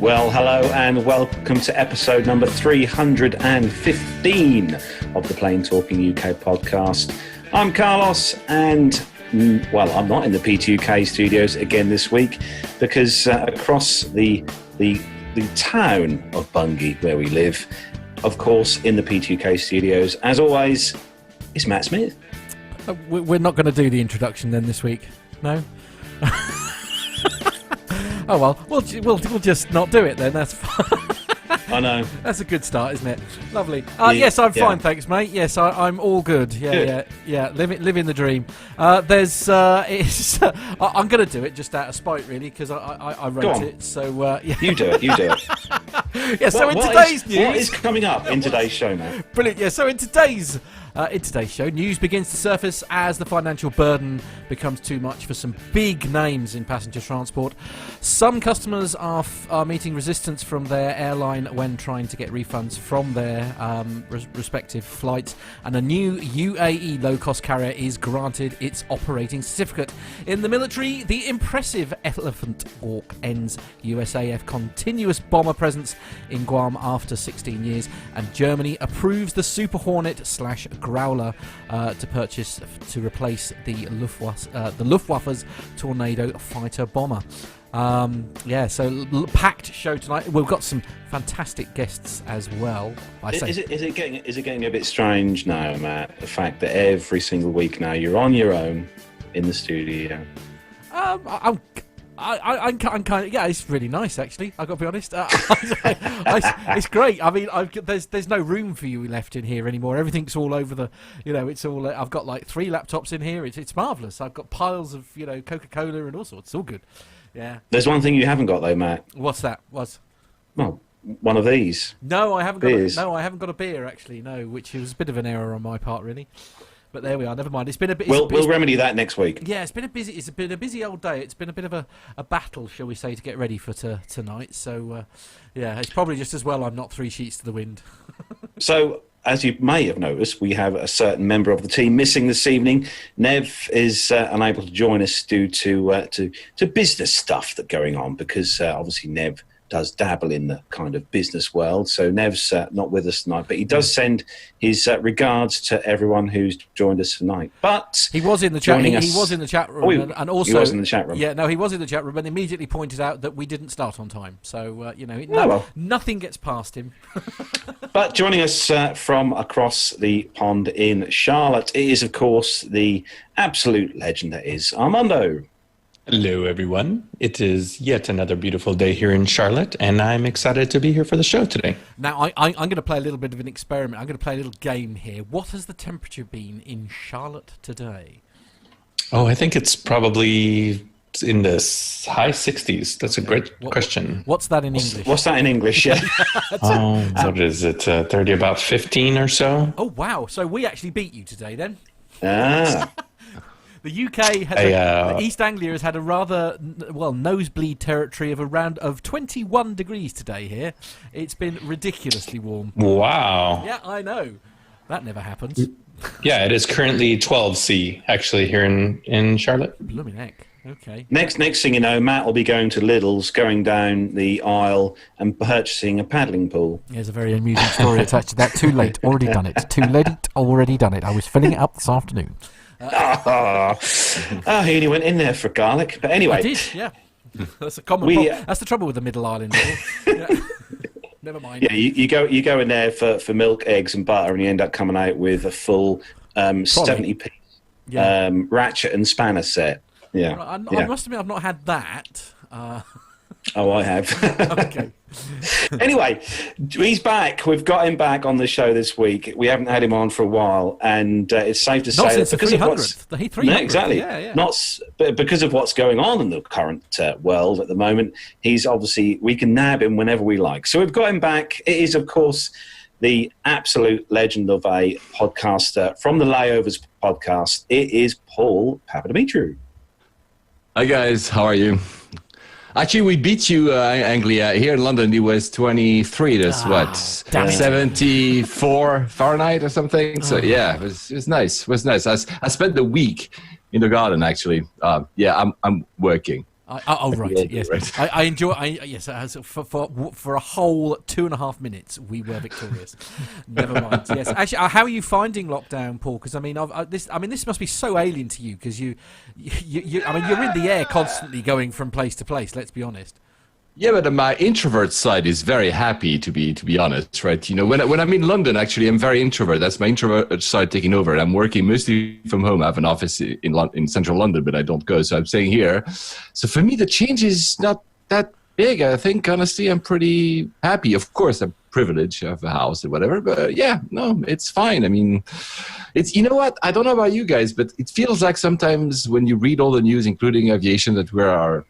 Well, hello and welcome to episode number 315 of the Plain Talking UK podcast. I'm Carlos and, well, I'm not in the P2UK studios again this week because across the town of Bungay, where we live, of course, in the P2K studios, as always, is Matt Smith. We're not going to do the introduction then this week, no? Oh well, we'll just not do it then. That's fine. I know. That's a good start, isn't it? Lovely. Yes, I'm fine, thanks, mate. Yes, I'm all good. Yeah. Living the dream. I'm going to do it just out of spite, really, because I wrote it. So yeah. You do it. Yeah. So in today's news, what is coming up in today's show, man? Brilliant. Yeah. So in today's show, news begins to surface as the financial burden becomes too much for some big names in passenger transport. Some customers are meeting resistance from their airline when trying to get refunds from their respective flights, and a new UAE low-cost carrier is granted its operating certificate. In the military, the impressive Elephant Walk ends USAF continuous bomber presence in Guam after 16 years, and Germany approves the Super Hornet / Growler to replace the Luftwaffe's Tornado fighter bomber. So packed show tonight. We've got some fantastic guests as well. Is it getting a bit strange now, Matt? The fact that every single week now you're on your own in the studio. I'm kind of, yeah, it's really nice actually. I've got to be honest. It's great. I mean, there's no room for you left in here anymore. Everything's all over the, it's all. I've got like 3 laptops in here. It's marvelous. I've got piles of Coca-Cola and all sorts. It's all good. Yeah. There's one thing you haven't got though, Matt. What's that? Well, one of these. No, I haven't got. I haven't got a beer actually. No, which was a bit of an error on my part, really. But there we are. Never mind. It's been a bit. We'll remedy that next week. Yeah, it's been a busy old day. It's been a bit of a battle, shall we say, to get ready for tonight. So, it's probably just as well I'm not 3 sheets to the wind. So, as you may have noticed, we have a certain member of the team missing this evening. Nev is unable to join us due to business stuff that's going on because obviously Nev does dabble in the kind of business world. So Nev's not with us tonight, but he does send his regards to everyone who's joined us tonight. But he was in the chat. He was in the chat room, and also he was in the chat room. Yeah, no, he was in the chat room, and immediately pointed out that we didn't start on time. So nothing gets past him. But joining us from across the pond in Charlotte is, of course, the absolute legend that is Armando. Hello, everyone. It is yet another beautiful day here in Charlotte, and I'm excited to be here for the show today. Now, I'm going to play a little bit of an experiment. I'm going to play a little game here. What has the temperature been in Charlotte today? Oh, I think it's probably in the high 60s. That's a great question. What's that in English? What's that in English? Yeah. What is it? 30, about 15 or so? Oh, wow. So we actually beat you today, then. The UK has East Anglia has had a rather nosebleed territory of around 21 degrees today here. It's been ridiculously warm. Wow. Yeah, I know. That never happens. Yeah, it is currently 12 C actually here in Charlotte. Blooming heck. Okay. Next thing you know, Matt will be going to Lidl's, going down the aisle and purchasing a paddling pool. There's a very amusing story attached to that. Too late, already done it. Too late, already done it. I was filling it up this afternoon. He only went in there for garlic. But anyway. I did, yeah. That's a common problem. That's the trouble with the Middle Island. Yeah. Never mind. Yeah, you go in there for milk, eggs and butter, and you end up coming out with a full 70p ratchet and spanner set. Yeah. I must admit I've not had that. Oh, I have. Okay. Anyway, he's back. We've got him back on the show this week. We haven't had him on for a while, and it's safe to say not since the 300th. The 300th. No, exactly. Yeah. But because of what's going on in the current world at the moment, he's obviously, we can nab him whenever we like. So we've got him back. It is, of course, the absolute legend of a podcaster from the Layovers podcast. It is Paul Papadimitriou. Hi guys, how are you? Actually, we beat you, Anglia. Here in London, it was 23. That's 74 Fahrenheit or something. So yeah, it was nice. It was nice. I spent the week in the garden actually. I'm working. Right. Yes, right. I enjoy. Yes, for a whole 2.5 minutes, we were victorious. Never mind. Yes, actually, how are you finding lockdown, Paul? Because I mean, this must be so alien to you because you, I mean, you're in the air constantly, going from place to place. Let's be honest. Yeah, but my introvert side is very happy to be honest, right? You know, when I'm in London, actually, I'm very introvert. That's my introvert side taking over. I'm working mostly from home. I have an office in central London, but I don't go, so I'm staying here. So for me, the change is not that big. I think honestly, I'm pretty happy. Of course, I'm privileged to have a house or whatever, but yeah, no, it's fine. I mean, it's, you know what? I don't know about you guys, but it feels like sometimes when you read all the news, including aviation, that we are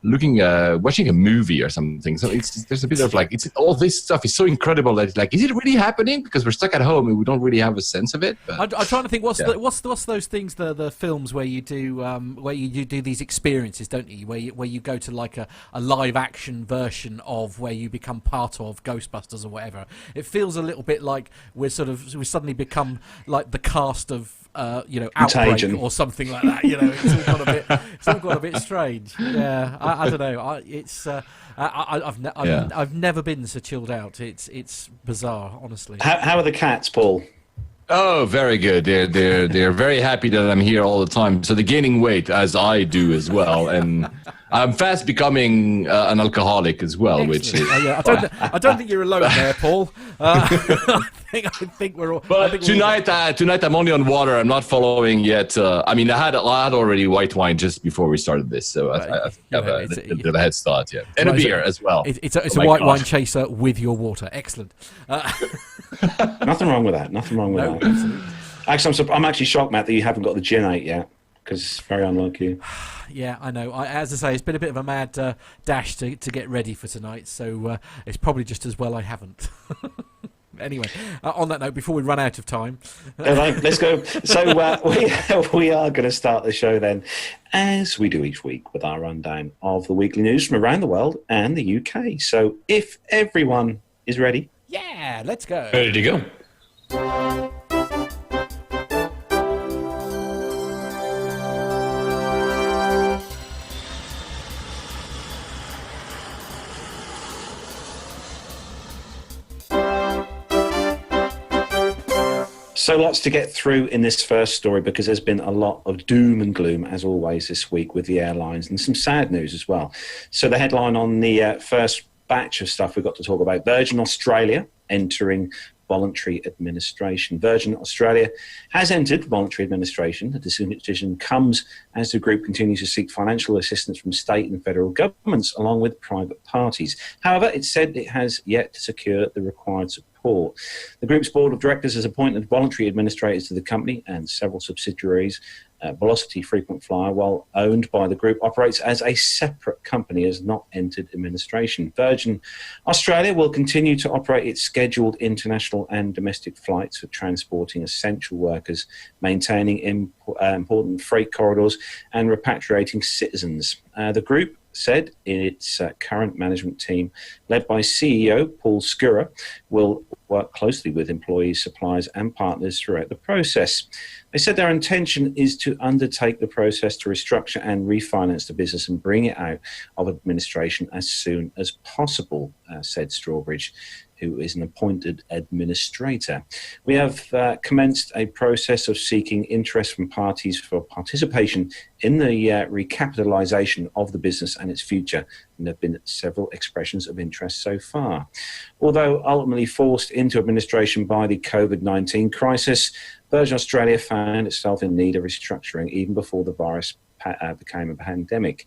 watching a movie or something. So there's a bit of like, all this stuff is so incredible that it's like, is it really happening? Because we're stuck at home and we don't really have a sense of it. But, I'm trying to think what's those things, the films where you do these experiences, don't you? Where you go to like a live action version of where you become part of Ghostbusters or whatever. It feels a little bit like we suddenly become like the cast of Outbreak or something like that. You know, it's all got a bit strange. Yeah, I don't know. I've never been so chilled out. It's bizarre, honestly. How are the cats, Paul? Oh, very good. They're very happy that I'm here all the time. So they're gaining weight as I do as well, and I'm fast becoming an alcoholic as well. Excellent. Which is I don't think you're alone there, Paul. I think we're all. But tonight I'm only on water. I'm not following yet. I mean, I had already white wine just before we started this, so I have a bit of a head start. Yeah, and a beer as well. It's a white wine chaser with your water. Excellent. Nothing wrong with that. Absolutely. Actually, I'm actually shocked, Matt, that you haven't got the gin out yet, because it's very unlike you. Yeah, I know. As I say, it's been a bit of a mad dash to get ready for tonight, so it's probably just as well I haven't. Anyway, on that note, before we run out of time... let's go. So we are going to start the show then, as we do each week, with our rundown of the weekly news from around the world and the UK. So if everyone is ready... Yeah, let's go. Ready to go. So lots to get through in this first story because there's been a lot of doom and gloom, as always, this week with the airlines and some sad news as well. So the headline on the first batch of stuff we've got to talk about, Virgin Australia entering voluntary administration. Virgin Australia has entered voluntary administration. The decision comes as the group continues to seek financial assistance from state and federal governments along with private parties. However, it said it has yet to secure the required support. The group's board of directors has appointed voluntary administrators to the company, and several subsidiaries. Velocity Frequent Flyer, while owned by the group, operates as a separate company, has not entered administration. Virgin Australia will continue to operate its scheduled international and domestic flights for transporting essential workers, maintaining important freight corridors, and repatriating citizens. The group said in its current management team, led by CEO Paul Scurra, will work closely with employees, suppliers and partners throughout the process. They said their intention is to undertake the process to restructure and refinance the business and bring it out of administration as soon as possible, said Strawbridge, who is an appointed administrator. We have commenced a process of seeking interest from parties for participation in the recapitalisation of the business and its future, and there have been several expressions of interest so far. Although ultimately forced into administration by the COVID-19 crisis, Virgin Australia found itself in need of restructuring even before the virus became a pandemic,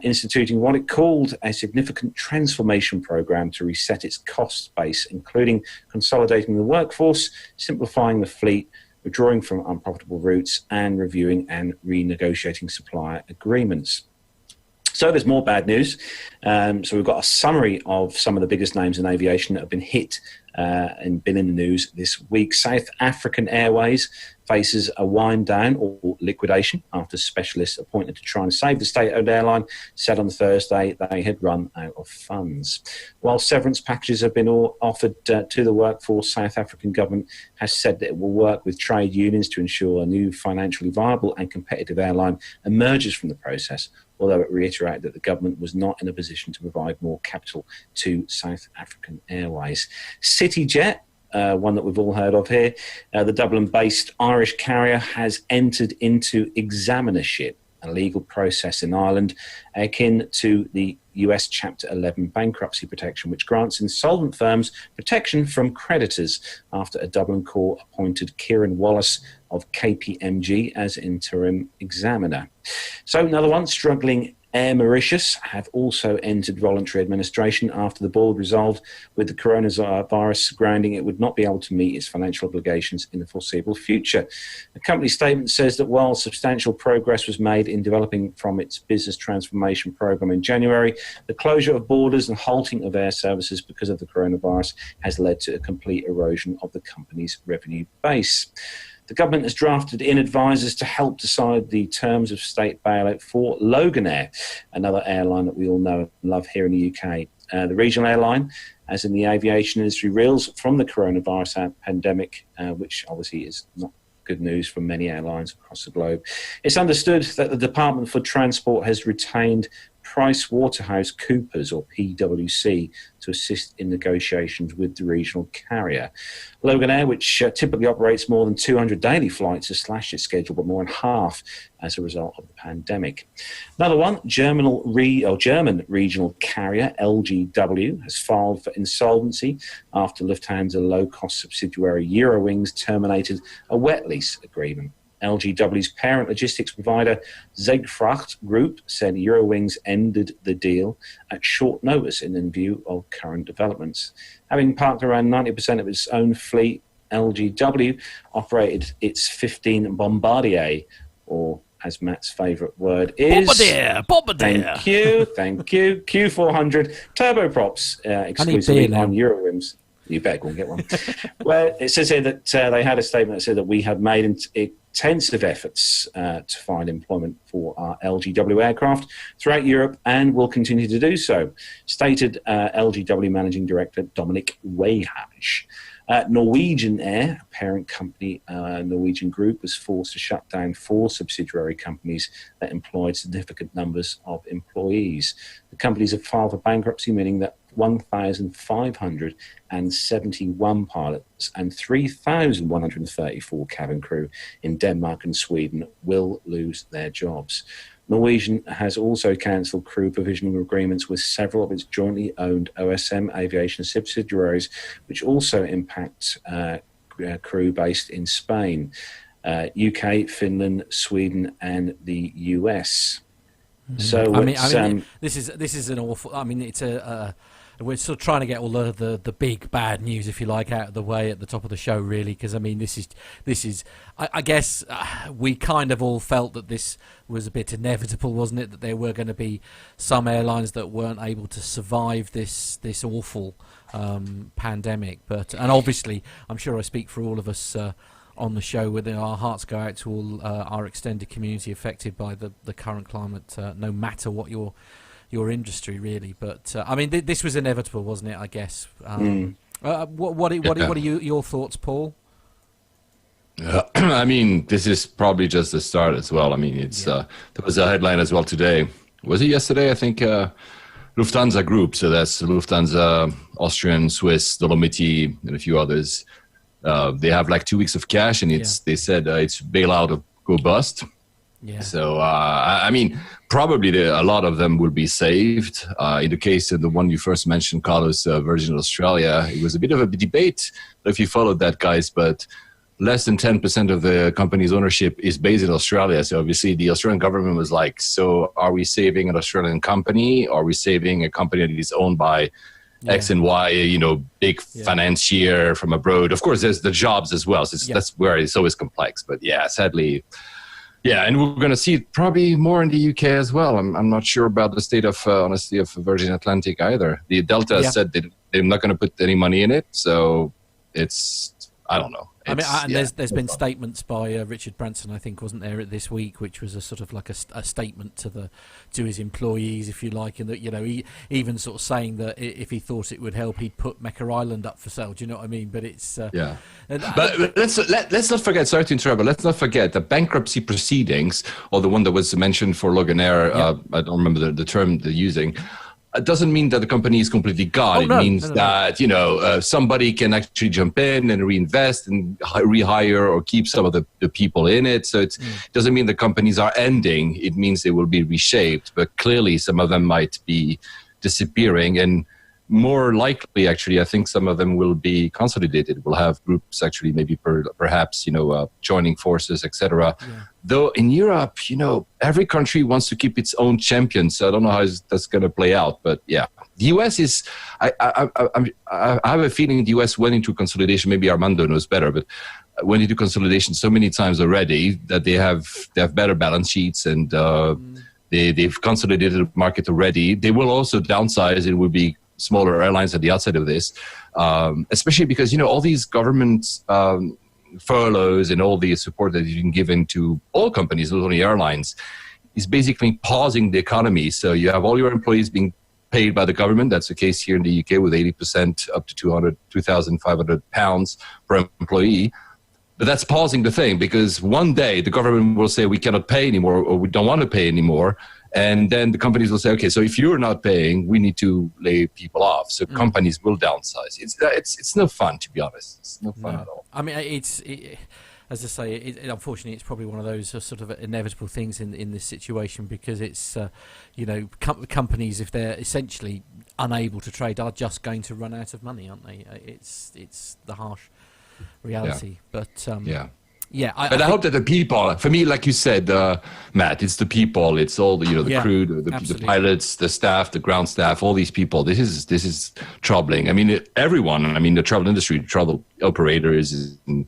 instituting what it called a significant transformation program to reset its cost base, including consolidating the workforce, simplifying the fleet, withdrawing from unprofitable routes, and reviewing and renegotiating supplier agreements. So there's more bad news. So we've got a summary of some of the biggest names in aviation that have been hit and been in the news this week. South African Airways faces a wind down or liquidation after specialists appointed to try and save the state-owned airline said on Thursday they had run out of funds. While severance packages have been offered to the workforce, South African government has said that it will work with trade unions to ensure a new financially viable and competitive airline emerges from the process, although it reiterated that the government was not in a position to provide more capital to South African Airways. CityJet, one that we've all heard of here, the Dublin-based Irish carrier has entered into examinership, a legal process in Ireland akin to the US Chapter 11 bankruptcy protection, which grants insolvent firms protection from creditors after a Dublin court appointed Kieran Wallace of KPMG as interim examiner. So another one, struggling Air Mauritius have also entered voluntary administration after the board resolved with the coronavirus grounding it would not be able to meet its financial obligations in the foreseeable future. The company statement says that while substantial progress was made in developing from its business transformation program in January, the closure of borders and halting of air services because of the coronavirus has led to a complete erosion of the company's revenue base. The government has drafted in advisors to help decide the terms of state bailout for Loganair, another airline that we all know and love here in the UK. The regional airline, as in the aviation industry, reels from the coronavirus pandemic, which obviously is not good news for many airlines across the globe. It's understood that the Department for Transport has retained PricewaterhouseCoopers, or PwC, to assist in negotiations with the regional carrier. Loganair, which typically operates more than 200 daily flights, has slashed its schedule by more than half as a result of the pandemic. Another one, German regional carrier LGW has filed for insolvency after Lufthansa low-cost subsidiary Eurowings terminated a wet lease agreement. LGW's parent logistics provider, Zegfracht Group, said Eurowings ended the deal at short notice in view of current developments. Having parked around 90% of its own fleet, LGW operated its 15 Bombardier, or as Matt's favourite word is... Bombardier! Thank you. Q400 turboprops exclusively on Eurowings. You better go and get one. Well, it says here that they had a statement that said that we have made intensive efforts to find employment for our LGW aircraft throughout Europe and will continue to do so, stated LGW Managing Director Dominic Wayhage. Norwegian Air, a parent company, Norwegian Group, was forced to shut down 4 subsidiary companies that employed significant numbers of employees. The companies have filed for bankruptcy, meaning that 1,571 pilots and 3,134 cabin crew in Denmark and Sweden will lose their jobs. Norwegian has also cancelled crew provisional agreements with several of its jointly owned OSM aviation subsidiaries, which also impact crew based in Spain, UK, Finland, Sweden, and the US. So this is an awful. I mean, it's we're sort of trying to get all the big bad news, if you like, out of the way at the top of the show, really, because I mean, this is. I guess we kind of all felt that this was a bit inevitable, wasn't it? That there were going to be some airlines that weren't able to survive this awful pandemic, and obviously, I'm sure I speak for all of us. On the show, where our hearts go out to all our extended community affected by the current climate, no matter what your industry, really. But I mean, this was inevitable, wasn't it? I guess. What are your thoughts, Paul? I mean, this is probably just the start as well. I mean, it's there was a headline as well today. Was it yesterday? I think Lufthansa Group. So that's Lufthansa, Austrian, Swiss, Dolomiti, and a few others. They have like 2 weeks of cash, and they said it's bailout or go bust. Yeah. So I mean, probably a lot of them will be saved. In the case of the one you first mentioned, Carlos, Virgin Australia, it was a bit of a debate if you followed that, guys. But less than 10% of the company's ownership is based in Australia. So obviously, the Australian government was like, "So are we saving an Australian company? Or are we saving a company that is owned by?" X and Y, big financier from abroad. Of course, there's the jobs as well. So that's where it's always complex. But sadly, and we're going to see it probably more in the UK as well. I'm not sure about the state of, honestly, of Virgin Atlantic either. The Delta said that they're not going to put any money in it. So I don't know. I mean, and there's been statements by Richard Branson, I think, wasn't there, this week, which was a sort of like a statement to his employees, if you like, and that, you know, he even sort of saying that if he thought it would help, he'd put Mecca Island up for sale. Do you know what I mean? But it's But let's not forget. Sorry to interrupt, but let's not forget the bankruptcy proceedings, or the one that was mentioned for Loganair. I don't remember the term they're using. It doesn't mean that the company is completely gone. It means that, you know, somebody can actually jump in and reinvest and rehire or keep some of the people in it. So it doesn't mean the companies are ending. It means they will be reshaped. But clearly some of them might be disappearing. And more likely, actually, I think some of them will be consolidated. We'll have groups actually maybe perhaps, you know, joining forces, etc. Yeah. Though in Europe, you know, every country wants to keep its own champion. So I don't know how that's going to play out. But yeah, the US is, I have a feeling the US went into consolidation. Maybe Armando knows better, but went into consolidation so many times already that they have better balance sheets, and they've consolidated the market already. They will also downsize. It will be smaller airlines at the outside of this, especially because, you know, all these government furloughs and all the support that you've been given to all companies, not only airlines, is basically pausing the economy. So you have all your employees being paid by the government. That's the case here in the UK with 80% up to £2,500 per employee. But that's pausing the thing, because one day the government will say we cannot pay anymore, or we don't want to pay anymore. And then the companies will say, okay, so if you're not paying, we need to lay people off. So companies will downsize. It's no fun, to be honest. It's no fun at all. I mean, as I say, unfortunately, it's probably one of those sort of inevitable things in this situation, because it's, you know, companies, if they're essentially unable to trade, are just going to run out of money, aren't they? It's the harsh reality. Yeah. But I hope that the people, for me, like you said, Matt, it's the people, it's all the, you know, the crew, the pilots, the staff, the ground staff, all these people. This is troubling. I mean, everyone. I mean, the travel industry, travel operators, and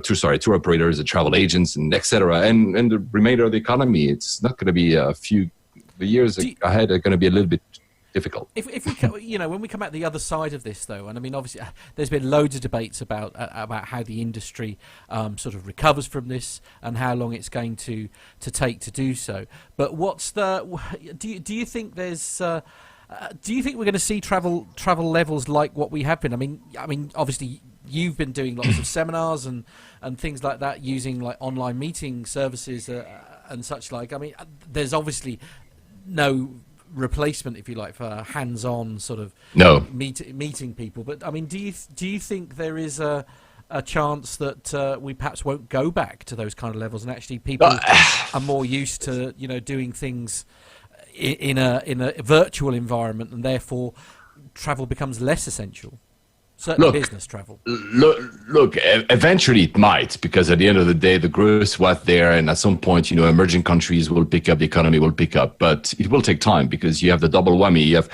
tour operators, the travel agents, and etc. And the remainder of the economy. It's not going to be the years ahead are going to be a little bit difficult. If we, you know, when we come out the other side of this, though, and I mean, obviously, there's been loads of debates about how the industry sort of recovers from this and how long it's going to take to do so. But do you think there's do you think we're going to see travel levels like what we have been? I mean, obviously, you've been doing lots of seminars and things like that, using like online meeting services and such like. I mean, there's obviously no replacement, if you like, for hands-on sort of meeting people. But I mean, do you think there is a chance that we perhaps won't go back to those kind of levels, and actually people are more used to, you know, doing things in a virtual environment, and therefore travel becomes less essential? Certainly business travel. Look, eventually it might, because at the end of the day, the growth was there, and at some point, you know, emerging countries will pick up, the economy will pick up, but it will take time, because you have the double whammy. You have,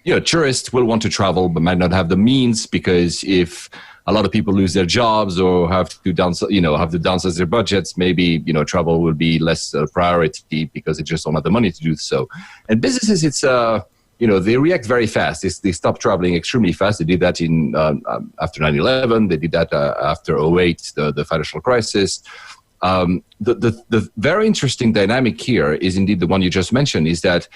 you know, tourists will want to travel, but might not have the means, because if a lot of people lose their jobs or have to downsize their budgets, maybe, you know, travel will be less priority because they just don't have the money to do so. And businesses, it's you know, they react very fast. They stop traveling extremely fast. They did that in after 9/11. They did that after 2008, the financial crisis. The very interesting dynamic here is indeed the one you just mentioned, is that,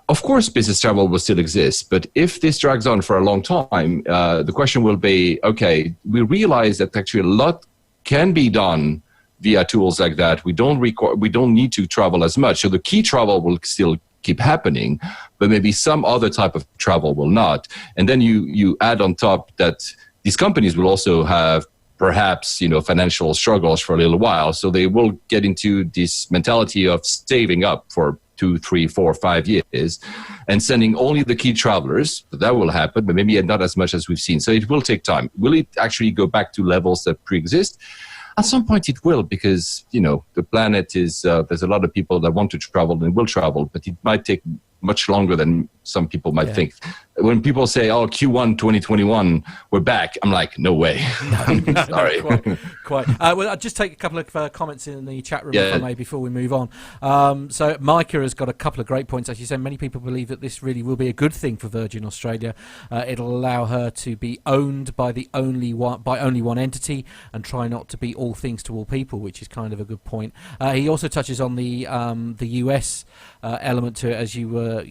of course, business travel will still exist. But if this drags on for a long time, the question will be, okay, we realize that actually a lot can be done via tools like that. We don't need to travel as much. So the key travel will still keep happening, but maybe some other type of travel will not. And then you add on top that these companies will also have perhaps, you know, financial struggles for a little while. So they will get into this mentality of saving up for 2, 3, 4, 5 years and sending only the key travelers. That will happen, but maybe not as much as we've seen. So it will take time. Will it actually go back to levels that pre-exist? At some point it will, because, you know, the planet is, there's a lot of people that want to travel and will travel, but it might take much longer than some people might think. when people say, "Oh, Q1 2021, we're back," I'm like, "No way." No, Sorry. quite. Well, I'll just take a couple of comments in the chat room, if I may, before we move on. So Micah has got a couple of great points. As you said, many people believe that this really will be a good thing for Virgin Australia. It'll allow her to be owned by only one entity and try not to be all things to all people, which is kind of a good point. He also touches on the US element to it, as you were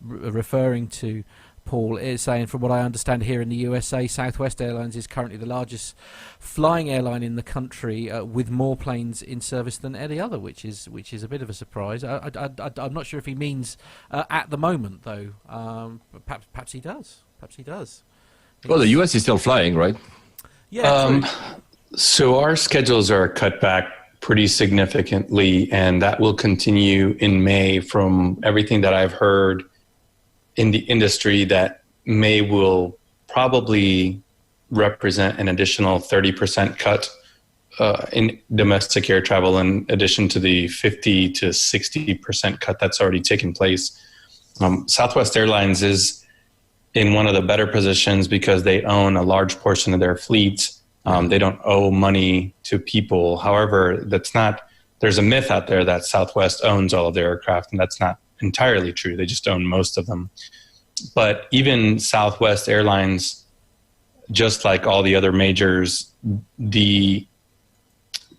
referring to. Paul is saying, from what I understand here in the USA, Southwest Airlines is currently the largest flying airline in the country, with more planes in service than any other, which is a bit of a surprise. I'm not sure if he means at the moment, though. Perhaps he does. Well, the US is still flying, right? Yeah. So our schedules are cut back pretty significantly, and that will continue in May. From everything that I've heard in the industry, that May will probably represent an additional 30% cut in domestic air travel, in addition to the 50 to 60% cut that's already taken place. Southwest Airlines is in one of the better positions because they own a large portion of their fleet. They don't owe money to people. However, there's a myth out there that Southwest owns all of their aircraft, and that's not entirely true. They just own most of them. But even Southwest Airlines, just like all the other majors, the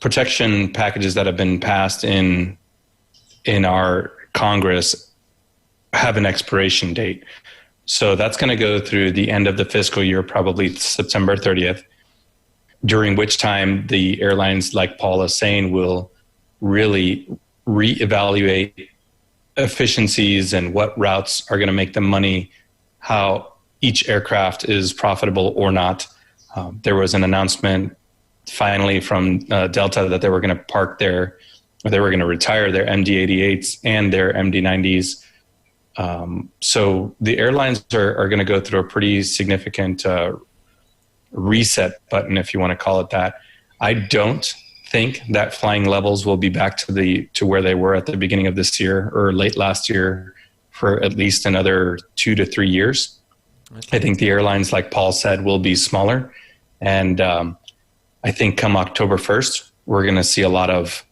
protection packages that have been passed in our Congress have an expiration date. So that's going to go through the end of the fiscal year, probably September 30th, during which time the airlines, like Paul is saying, will really reevaluate efficiencies and what routes are going to make them money, how each aircraft is profitable or not. There was an announcement finally from Delta that they were going to retire their MD-88s and their MD-90s. So the airlines are going to go through a pretty significant reset button, if you want to call it that. I don't think that flying levels will be back to where they were at the beginning of this year or late last year for at least another 2 to 3 years. Okay. I think the airlines, like Paul said, will be smaller. And I think come October 1st, we're going to see a lot of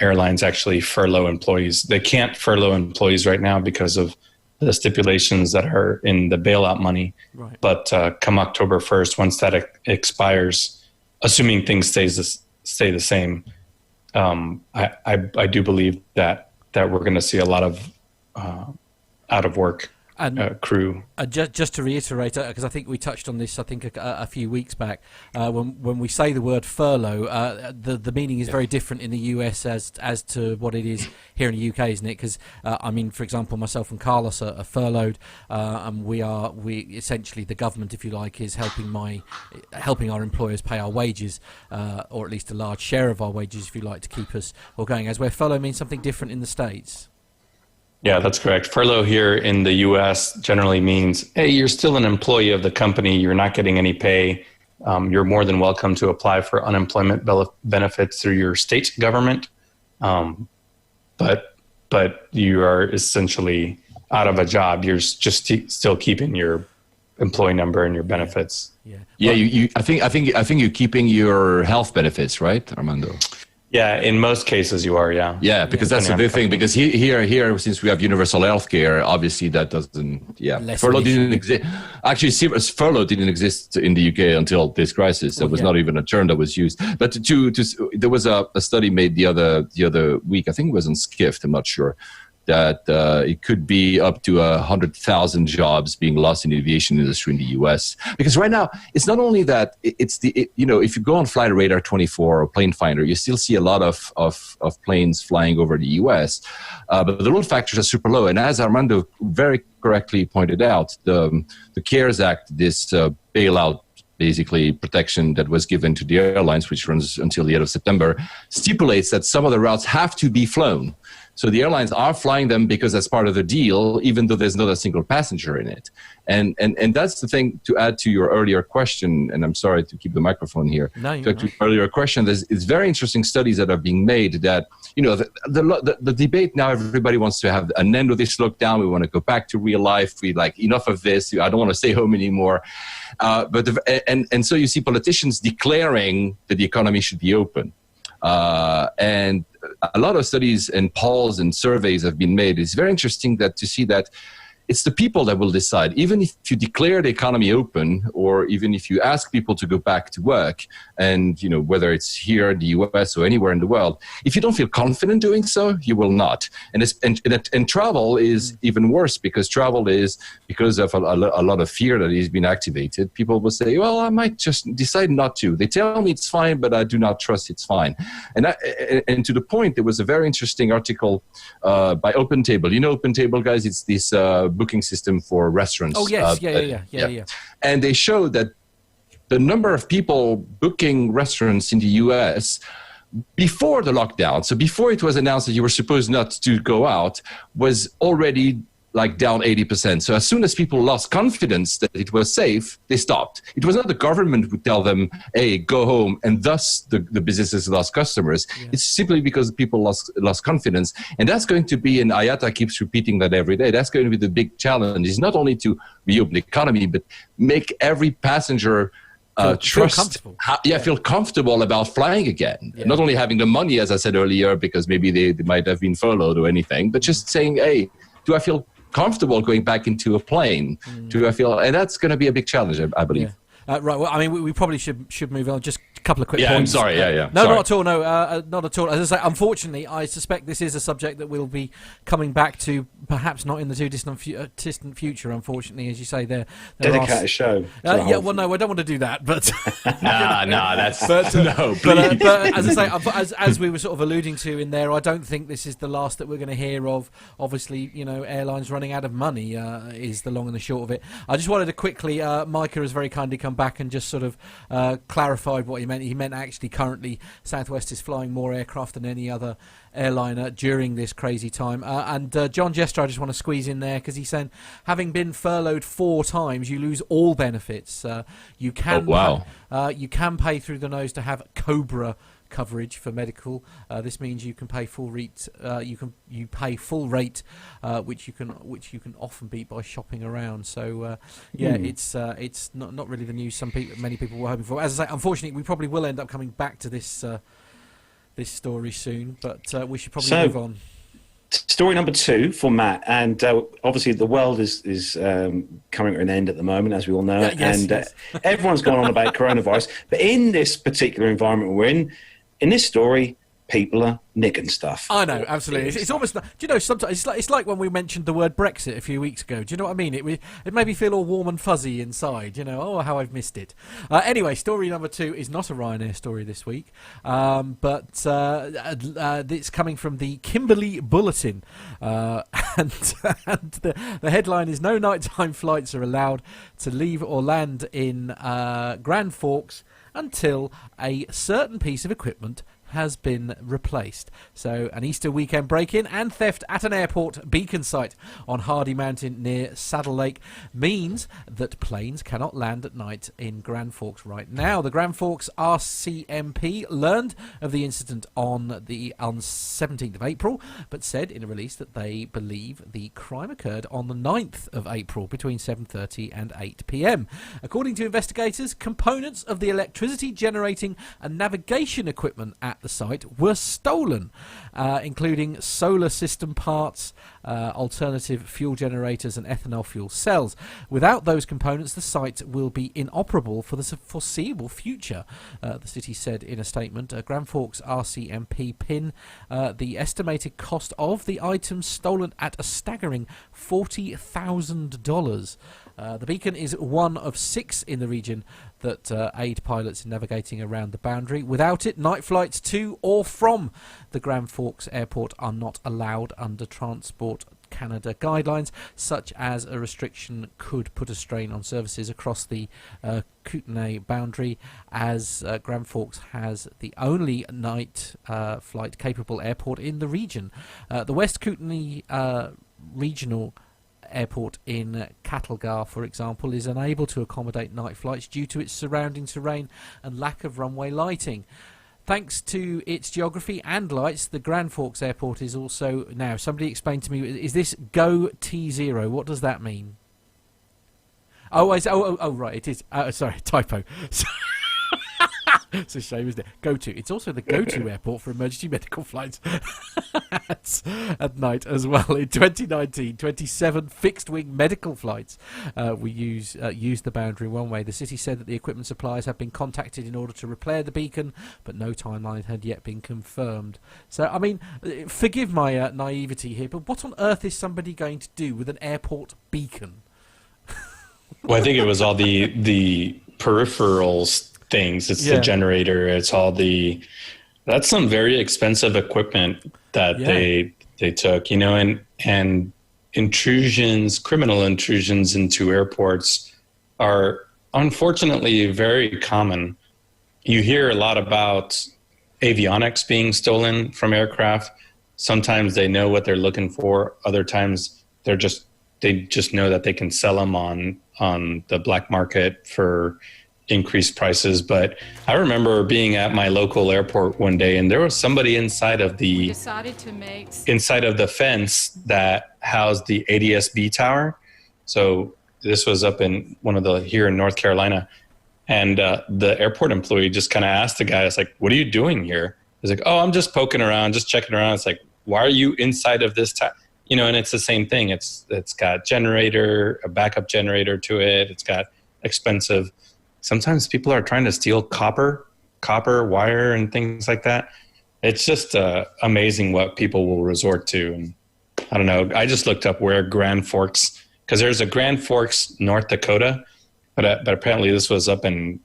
airlines actually furlough employees. They can't furlough employees right now because of the stipulations that are in the bailout money. Right. But come October 1st, once that expires, assuming things stay the same, I do believe that we're going to see a lot of out of work crew. Just to reiterate, because I think we touched on this, a few weeks back, when we say the word furlough, the meaning is very different in the US as to what it is here in the UK, isn't it? Because for example, myself and Carlos are furloughed, and we essentially, the government, if you like, is helping our employers pay our wages, or at least a large share of our wages, if you like, to keep us all going. As where furlough means something different in the States. Yeah, that's correct. Furlough here in the U.S. generally means, hey, you're still an employee of the company. You're not getting any pay. You're more than welcome to apply for unemployment benefits through your state government. But you are essentially out of a job. You're just still keeping your employee number and your benefits. Yeah. I think you're keeping your health benefits, right, Armando? Yeah, in most cases you are, yeah. Yeah, because that's the big thing. Because here, since we have universal health care, obviously that doesn't, furlough didn't exist. Actually, furlough didn't exist in the UK until this crisis. That was not even a term that was used. But there was a study made the other week, I think it was on Skift, I'm not sure, that it could be up to 100,000 jobs being lost in the aviation industry in the U.S. Because right now, it's not only that, if you go on Flight Radar 24 or Plane Finder, you still see a lot of planes flying over the U.S., but the load factors are super low. And as Armando very correctly pointed out, the CARES Act, this bailout, basically protection that was given to the airlines, which runs until the end of September, stipulates that some of the routes have to be flown. So the airlines are flying them because that's part of the deal, even though there's not a single passenger in it. And that's the thing, to add to your earlier question, and I'm sorry to keep the microphone here. No, to your earlier question, it's very interesting studies that are being made that, the debate now, everybody wants to have an end of this lockdown. We want to go back to real life. We like enough of this. I don't want to stay home anymore. And so you see politicians declaring that the economy should be open. And a lot of studies and polls and surveys have been made. It's very interesting to see that it's the people that will decide. Even if you declare the economy open, or even if you ask people to go back to work, and whether it's here in the US or anywhere in the world, if you don't feel confident doing so, you will not. And travel is even worse, because travel is, because of a lot of fear that has been activated. People will say, well, I might just decide not to. They tell me it's fine, but I do not trust it's fine. And to the point, there was a very interesting article by OpenTable. OpenTable, guys, it's this booking system for restaurants. Oh, yes. Yeah. And they showed that the number of people booking restaurants in the US before the lockdown, so before it was announced that you were supposed not to go out, was already like down 80%. So as soon as people lost confidence that it was safe, they stopped. It was not the government who would tell them, hey, go home, and thus the businesses lost customers. Yeah. It's simply because people lost confidence. And that's going to be, and IATA keeps repeating that every day, that's going to be the big challenge. It's not only to reopen the economy, but make every passenger feel comfortable about flying again. Yeah. Not only having the money, as I said earlier, because maybe they might have been furloughed or anything, but just saying, hey, do I feel comfortable going back into a plane? Do I feel, and that's going to be a big challenge, I believe. Yeah. Right. Well, I mean, we probably should move on. Just a couple of quick points. I'm sorry. No, sorry. not at all. No, not at all. As I say, unfortunately, I suspect this is a subject that we'll be coming back to, perhaps not in the too distant future. Unfortunately, as you say, there dedicate a show. Well, no, I don't want to do that. But no, please. But as I say, as we were sort of alluding to in there, I don't think this is the last that we're going to hear of. Obviously, airlines running out of money is the long and the short of it. I just wanted to quickly, Micah has very kindly come back and just sort of clarified what he meant. He meant actually currently Southwest is flying more aircraft than any other airliner during this crazy time. And John Jester, I just want to squeeze in there because he's saying, having been furloughed 4 times, you lose all benefits. You can pay through the nose to have Cobra coverage for medical. This means you can pay full rate. You pay full rate, which you can often beat by shopping around. So it's not really the news many people were hoping for. As I say, unfortunately, we probably will end up coming back to this story soon, but we should probably move on. Story number 2 for Matt, and obviously the world is coming to an end at the moment, as we all know, everyone's gone on about coronavirus. But in this particular environment we're in this story, people are nicking stuff. I know, absolutely. It's almost, sometimes it's like when we mentioned the word Brexit a few weeks ago. Do you know what I mean? It made me feel all warm and fuzzy inside. How I've missed it. Anyway, story number 2 is not a Ryanair story this week, but it's coming from the Kimberley Bulletin, and the headline is: no nighttime flights are allowed to leave or land in Grand Forks until a certain piece of equipment has been replaced. So an Easter weekend break-in and theft at an airport beacon site on Hardy Mountain near Saddle Lake means that planes cannot land at night in Grand Forks right now. The Grand Forks RCMP learned of the incident on 17th of April, but said in a release that they believe the crime occurred on the 9th of April between 7:30 and 8 p.m. According to investigators, components of the electricity generating and navigation equipment at the site were stolen, including solar system parts, alternative fuel generators and ethanol fuel cells. Without those components, the site will be inoperable for the foreseeable future, the city said in a statement. Grand Forks RCMP pin the estimated cost of the items stolen at a staggering $40,000. The beacon is one of 6 in the region that aid pilots in navigating around the boundary. Without it, night flights to or from the Grand Forks Airport are not allowed under Transport Canada guidelines, such as a restriction could put a strain on services across the Kootenay boundary, as Grand Forks has the only night flight capable airport in the region. The West Kootenay Regional Airport in Katulgar, for example, is unable to accommodate night flights due to its surrounding terrain and lack of runway lighting. Thanks to its geography and lights, the Grand Forks Airport is also... Now, somebody explain to me, is this GO T0? What does that mean? Oh, right, it is. Sorry, typo. It's a shame, isn't it? Go-to. It's also the go-to airport for emergency medical flights at night as well. In 2019, 27 fixed-wing medical flights used the boundary one way. The city said that the equipment suppliers have been contacted in order to repair the beacon, but no timeline had yet been confirmed. So, I mean, forgive my naivety here, but what on earth is somebody going to do with an airport beacon? Well, I think it was all the peripherals things. It's the generator. It's all that's some very expensive equipment that they took, and criminal intrusions into airports are unfortunately very common. You hear a lot about avionics being stolen from aircraft. Sometimes they know what they're looking for. Other times they just know that they can sell them on the black market for increased prices. But I remember being at my local airport one day, and there was somebody inside of the fence that housed the ADS-B tower. So this was up in here in North Carolina, and the airport employee just kind of asked the guy, "It's like, what are you doing here?" He's like, "Oh, I'm just poking around, just checking around." It's like, "Why are you inside of this tower?" And it's the same thing. It's got a backup generator to it. It's got expensive. Sometimes people are trying to steal copper wire and things like that. It's just amazing what people will resort to. And I don't know. I just looked up where Grand Forks, because there's a Grand Forks, North Dakota, but apparently this was up in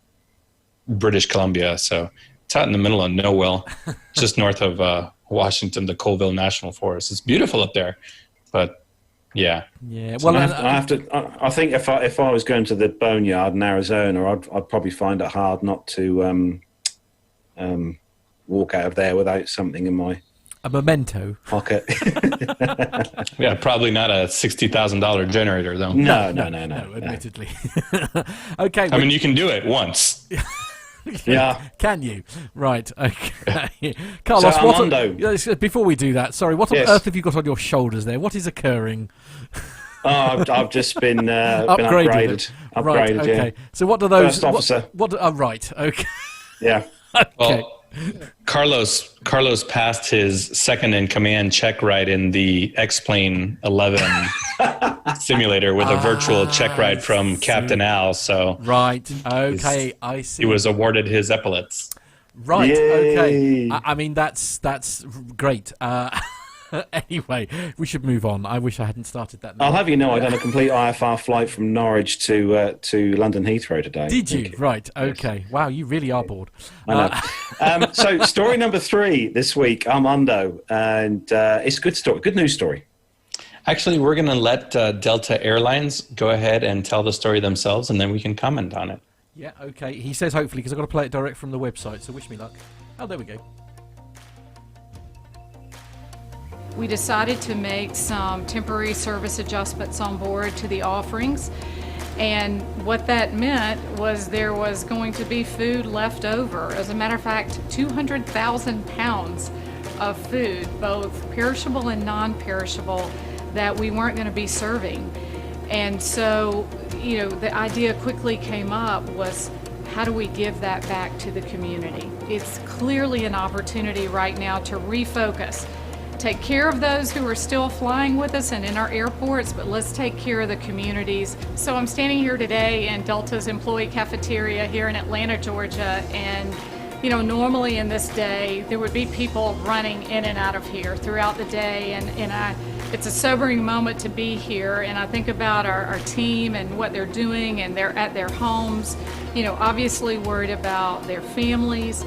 British Columbia. So it's out in the middle of nowhere, just north of Washington, the Colville National Forest. It's beautiful up there, but yeah. So well, I think if I was going to the boneyard in Arizona, I'd probably find it hard not to walk out of there without something in a memento pocket. Yeah, probably not a $60,000 generator though. No, admittedly. Okay. I mean, you can do it once. Yeah. Can you? Right. Okay. Carlos, so Armando, before we do that, sorry, what on earth have you got on your shoulders there? What is occurring? I've just been upgraded. Right. Okay. Yeah. So what do those? First officer. Right. Okay. Yeah. Okay. Well, Carlos passed his second in command check ride in the X-Plane 11 simulator with a virtual check ride from Captain Al. So right, okay, I see. He was awarded his epaulets. Right, Yay. okay. I mean that's great. Anyway, we should move on. I wish I hadn't started that. I'll have you know, I done a complete IFR flight from Norwich to London Heathrow today. Did you? Right. Okay. Yes. Wow, you really are bored. I know. So, story number 3 this week, Armando, and it's a good story, good news story. Actually, we're going to let Delta Airlines go ahead and tell the story themselves, and then we can comment on it. Yeah. Okay. He says hopefully because I've got to play it direct from the website. So wish me luck. Oh, there we go. We decided to make some temporary service adjustments on board to the offerings, and what that meant was there was going to be food left over. As a matter of fact, 200,000 pounds of food, both perishable and non-perishable, that we weren't going to be serving. And so, the idea quickly came up was, how do we give that back to the community? It's clearly an opportunity right now to refocus. Take care of those who are still flying with us and in our airports, but let's take care of the communities. So I'm standing here today in Delta's employee cafeteria here in Atlanta, Georgia, and normally in this day, there would be people running in and out of here throughout the day, and it's a sobering moment to be here, and I think about our team and what they're doing, and they're at their homes, obviously worried about their families,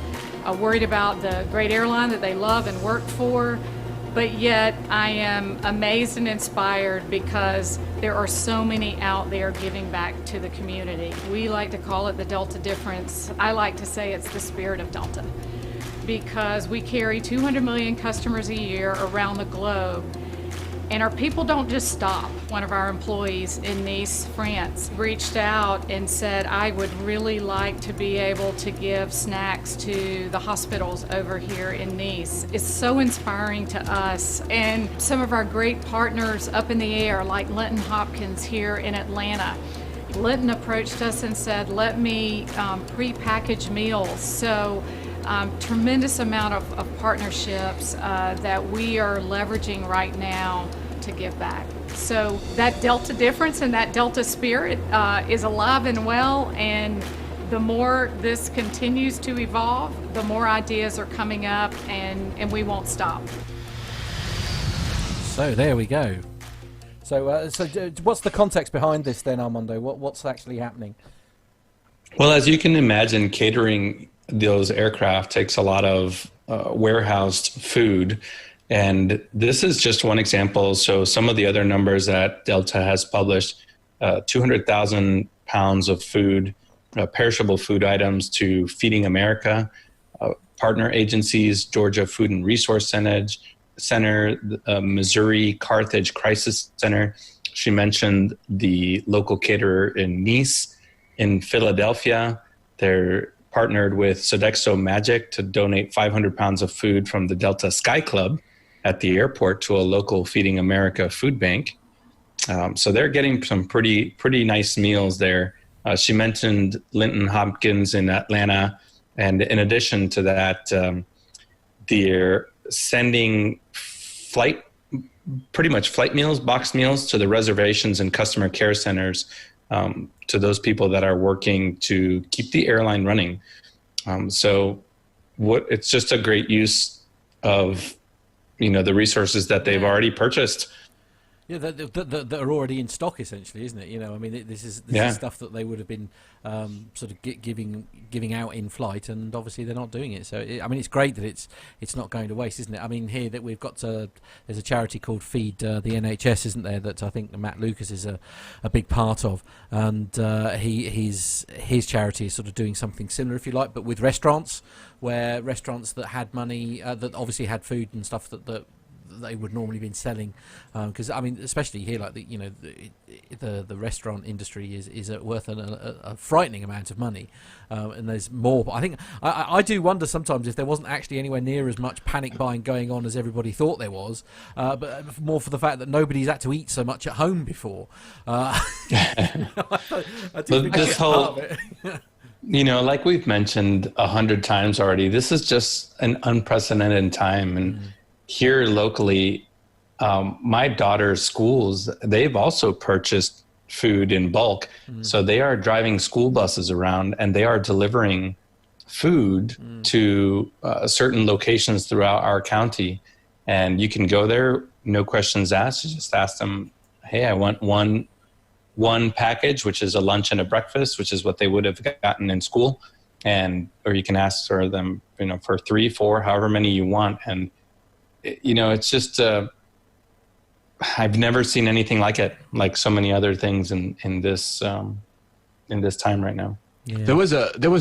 worried about the great airline that they love and work for, But yet I am amazed and inspired because there are so many out there giving back to the community. We like to call it the Delta difference. I like to say it's the spirit of Delta, because we carry 200 million customers a year around the globe. And our people don't just stop. One of our employees in Nice, France, reached out and said, I would really like to be able to give snacks to the hospitals over here in Nice. It's so inspiring to us. And some of our great partners up in the air, like Linton Hopkins here in Atlanta. Linton approached us and said, let me pre-package meals. So tremendous amount of partnerships that we are leveraging right now to give back. So that Delta difference and that Delta spirit is alive and well, and the more this continues to evolve, the more ideas are coming up, and we won't stop. So there we go. So what's the context behind this then, Armando? What's actually happening? Well, as you can imagine, catering those aircraft takes a lot of warehoused food. And this is just one example. So some of the other numbers that Delta has published, 200,000 pounds of food, perishable food items to Feeding America, partner agencies, Georgia Food and Resource Center, Missouri Carthage Crisis Center. She mentioned the local caterer in Nice, in Philadelphia. They're partnered with Sodexo Magic to donate 500 pounds of food from the Delta Sky Club at the airport to a local Feeding America food bank. So they're getting some pretty nice meals there. She mentioned Linton Hopkins in Atlanta. And in addition to that, they're sending pretty much flight meals, box meals to the reservations and customer care centers to those people that are working to keep the airline running. It's just a great use of, the resources that they've already purchased. Yeah, that are already in stock, essentially, isn't it? I mean, this is stuff that they would have been sort of giving out in flight, and obviously they're not doing it. So, it's great that it's not going to waste, isn't it? I mean, here that we've got there's a charity called Feed the NHS, isn't there? That I think Matt Lucas is a big part of, and his charity is sort of doing something similar, if you like, but with restaurants, where restaurants that had money, that obviously had food and stuff that they would normally been selling, because especially here, like the restaurant industry is worth a frightening amount of money, and there's more. I think I do wonder sometimes if there wasn't actually anywhere near as much panic buying going on as everybody thought there was, but more for the fact that nobody's had to eat so much at home before. I do think this whole part of it. Like we've mentioned 100 times already, this is just an unprecedented time. And here locally, my daughter's schools, they've also purchased food in bulk. So they are driving school buses around and they are delivering food to certain locations throughout our county. And you can go there, no questions asked. You just ask them, hey, I want one package, which is a lunch and a breakfast, which is what they would have gotten in school. Or you can ask for them, for 3, 4, however many you want. And it's just, I've never seen anything like it, like so many other things in this time right now. Yeah. There was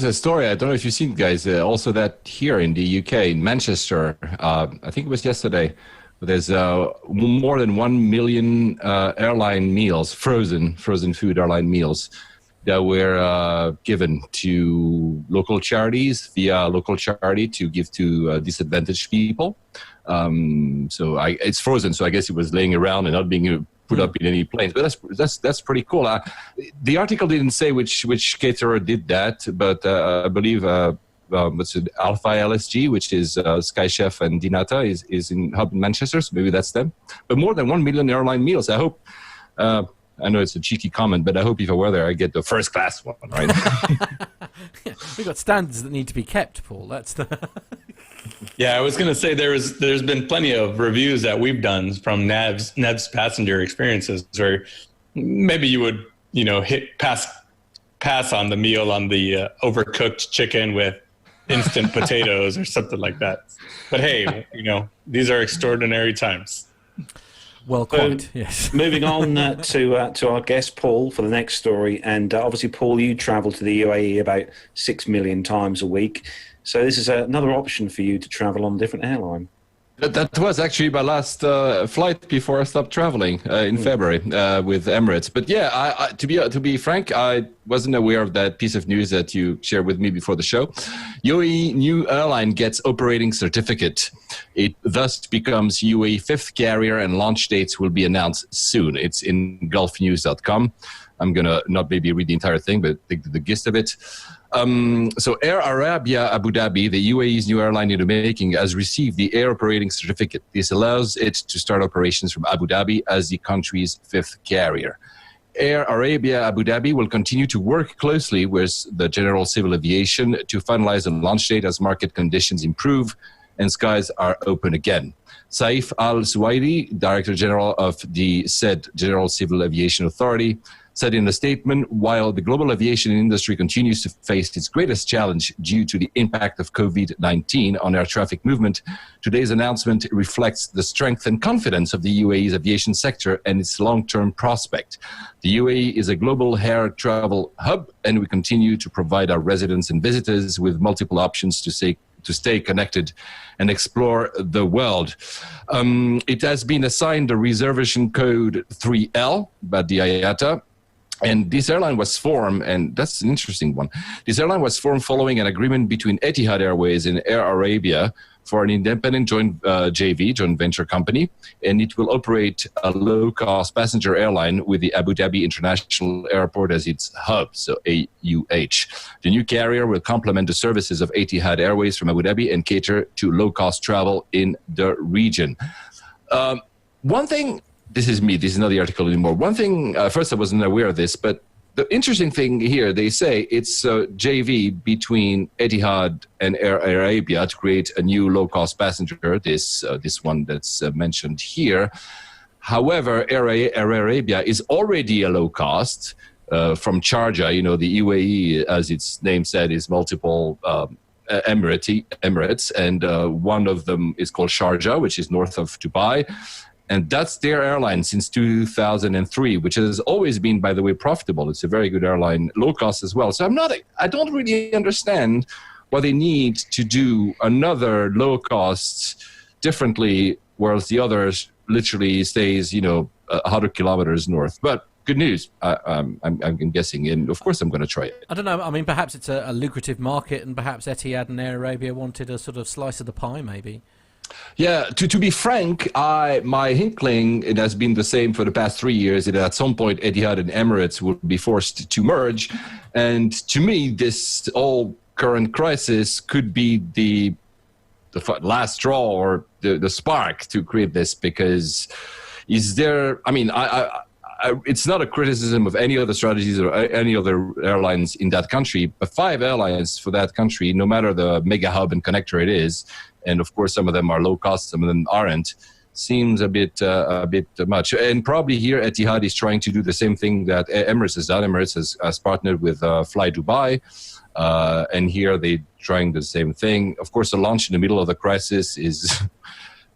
a story, I don't know if you've seen, guys, also that here in the UK, in Manchester, I think it was yesterday, there's more than 1 million airline meals, frozen food airline meals that were given to local charities via local charity to give to disadvantaged people. So it's frozen, so I guess it was laying around and not being put up in any planes. But that's pretty cool. The article didn't say which caterer did that, but I believe what's it, Alpha LSG, which is Sky Chef and Dinata, is in hub in Manchester. So maybe that's them. But more than 1 million airline meals. I hope. I know it's a cheeky comment, but I hope if I were there, I get the first class one, right? Yeah, we've got standards that need to be kept, Paul. That's the. Yeah, I was going to say there's been plenty of reviews that we've done from Nev's passenger experiences where maybe you would, hit pass on the meal on the overcooked chicken with instant potatoes or something like that. But hey, these are extraordinary times. Well, quite, yes. Moving on to our guest, Paul, for the next story. And obviously, Paul, you travel to the UAE about 6 million times a week. So this is another option for you to travel on a different airline. That was actually my last flight before I stopped traveling in February with Emirates. But yeah, to be frank, I wasn't aware of that piece of news that you shared with me before the show. UAE new airline gets operating certificate. It thus becomes UAE fifth carrier, and launch dates will be announced soon. It's in gulfnews.com. I'm going to not maybe read the entire thing, but the gist of it. So Air Arabia Abu Dhabi, the UAE's new airline in the making, has received the air operating certificate. This allows it to start operations from Abu Dhabi as the country's fifth carrier. Air Arabia Abu Dhabi will continue to work closely with the General Civil Aviation to finalize a launch date as market conditions improve and skies are open again. Saif Al-Suwaidi, Director General of the said General Civil Aviation Authority, said in a statement, while the global aviation industry continues to face its greatest challenge due to the impact of COVID-19 on air traffic movement, today's announcement reflects the strength and confidence of the UAE's aviation sector and its long-term prospect. The UAE is a global air travel hub, and we continue to provide our residents and visitors with multiple options to stay connected and explore the world. It has been assigned a reservation code 3L by the IATA. And this airline was formed, and that's an interesting one. This airline was formed following an agreement between Etihad Airways and Air Arabia for an independent joint venture company, and it will operate a low-cost passenger airline with the Abu Dhabi International Airport as its hub, so AUH. The new carrier will complement the services of Etihad Airways from Abu Dhabi and cater to low-cost travel in the region. One thing. This is not the article anymore. One thing, first I wasn't aware of this, but the interesting thing here, they say it's a JV between Etihad and Air Arabia to create a new low-cost passenger, this one that's mentioned here. However, Air Arabia is already a low-cost from Sharjah. The UAE, as its name said, is multiple Emirates, and one of them is called Sharjah, which is north of Dubai. And that's their airline since 2003, which has always been, by the way, profitable. It's a very good airline, low cost as well. So I don't really understand why they need to do another low cost differently, whereas the others literally stays, 100 kilometers north. But good news, I'm guessing, and of course I'm going to try it. I don't know. I mean, perhaps it's a lucrative market, and perhaps Etihad and Air Arabia wanted a sort of slice of the pie, maybe. Yeah, to be frank, my inkling, it has been the same for the past 3 years, that at some point Etihad and Emirates will be forced to merge. And to me, this all current crisis could be the last straw or the spark to create this, because it's not a criticism of any other strategies or any other airlines in that country, but 5 airlines for that country, no matter the mega hub and connector it is, and of course some of them are low cost, some of them aren't, seems a bit much. And probably here Etihad is trying to do the same thing that Emirates has done. Emirates has partnered with Fly Dubai, and here they're trying the same thing. Of course, the launch in the middle of the crisis is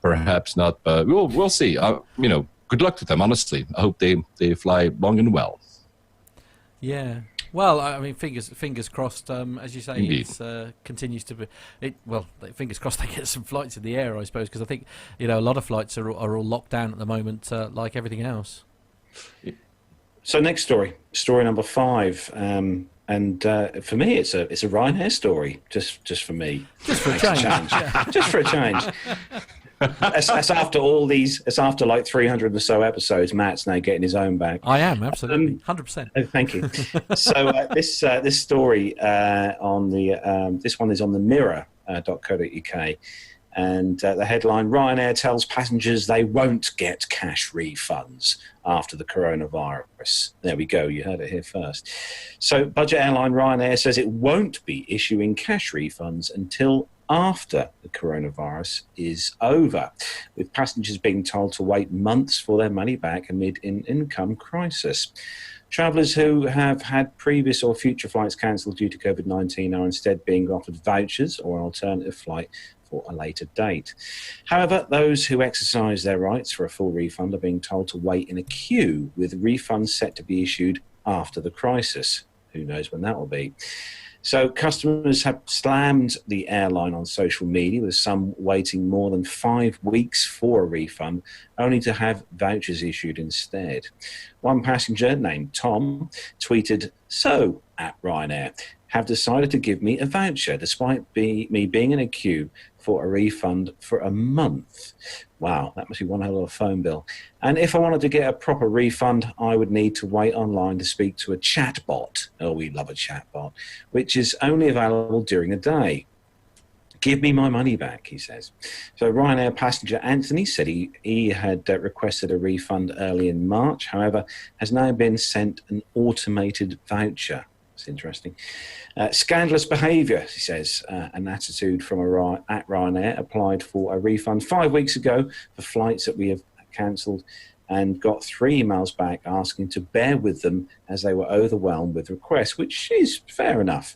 perhaps not, but we'll see. Good luck to them, honestly. I hope they fly long and well. Yeah. Well, I mean, fingers crossed. As you say, it continues to be. Fingers crossed they get some flights in the air, I suppose, because I think a lot of flights are all locked down at the moment, like everything else. So next story number 5, and for me, it's a Ryanair story. Just for me, just for a change. Yeah. Just for a change. It's after like 300 or so episodes, Matt's now getting his own back. I am, absolutely. 100%. Thank you. So this story this one is on the mirror.co.uk, and the headline, Ryanair tells passengers they won't get cash refunds after the coronavirus. There we go, you heard it here first. So budget airline Ryanair says it won't be issuing cash refunds until after the coronavirus is over, with passengers being told to wait months for their money back amid an income crisis. Travellers who have had previous or future flights cancelled due to COVID-19 are instead being offered vouchers or an alternative flight for a later date. However, those who exercise their rights for a full refund are being told to wait in a queue, with refunds set to be issued after the crisis. Who knows when that will be? So customers have slammed the airline on social media, with some waiting more than 5 weeks for a refund, only to have vouchers issued instead. One passenger named Tom tweeted, "So, at Ryanair, have decided to give me a voucher despite me being in a queue for a refund for a month. Wow, that must be one hell of a phone bill. And if I wanted to get a proper refund, I would need to wait online to speak to a chatbot." Oh, we love a chatbot, which is only available during the day. "Give me my money back," he says. So Ryanair passenger Anthony said he had requested a refund early in March, however, has now been sent an automated voucher. It's interesting. Scandalous behaviour, he says. An attitude from at Ryanair applied for a refund 5 weeks ago for flights that we have cancelled, and got 3 emails back asking to bear with them as they were overwhelmed with requests, which is fair enough.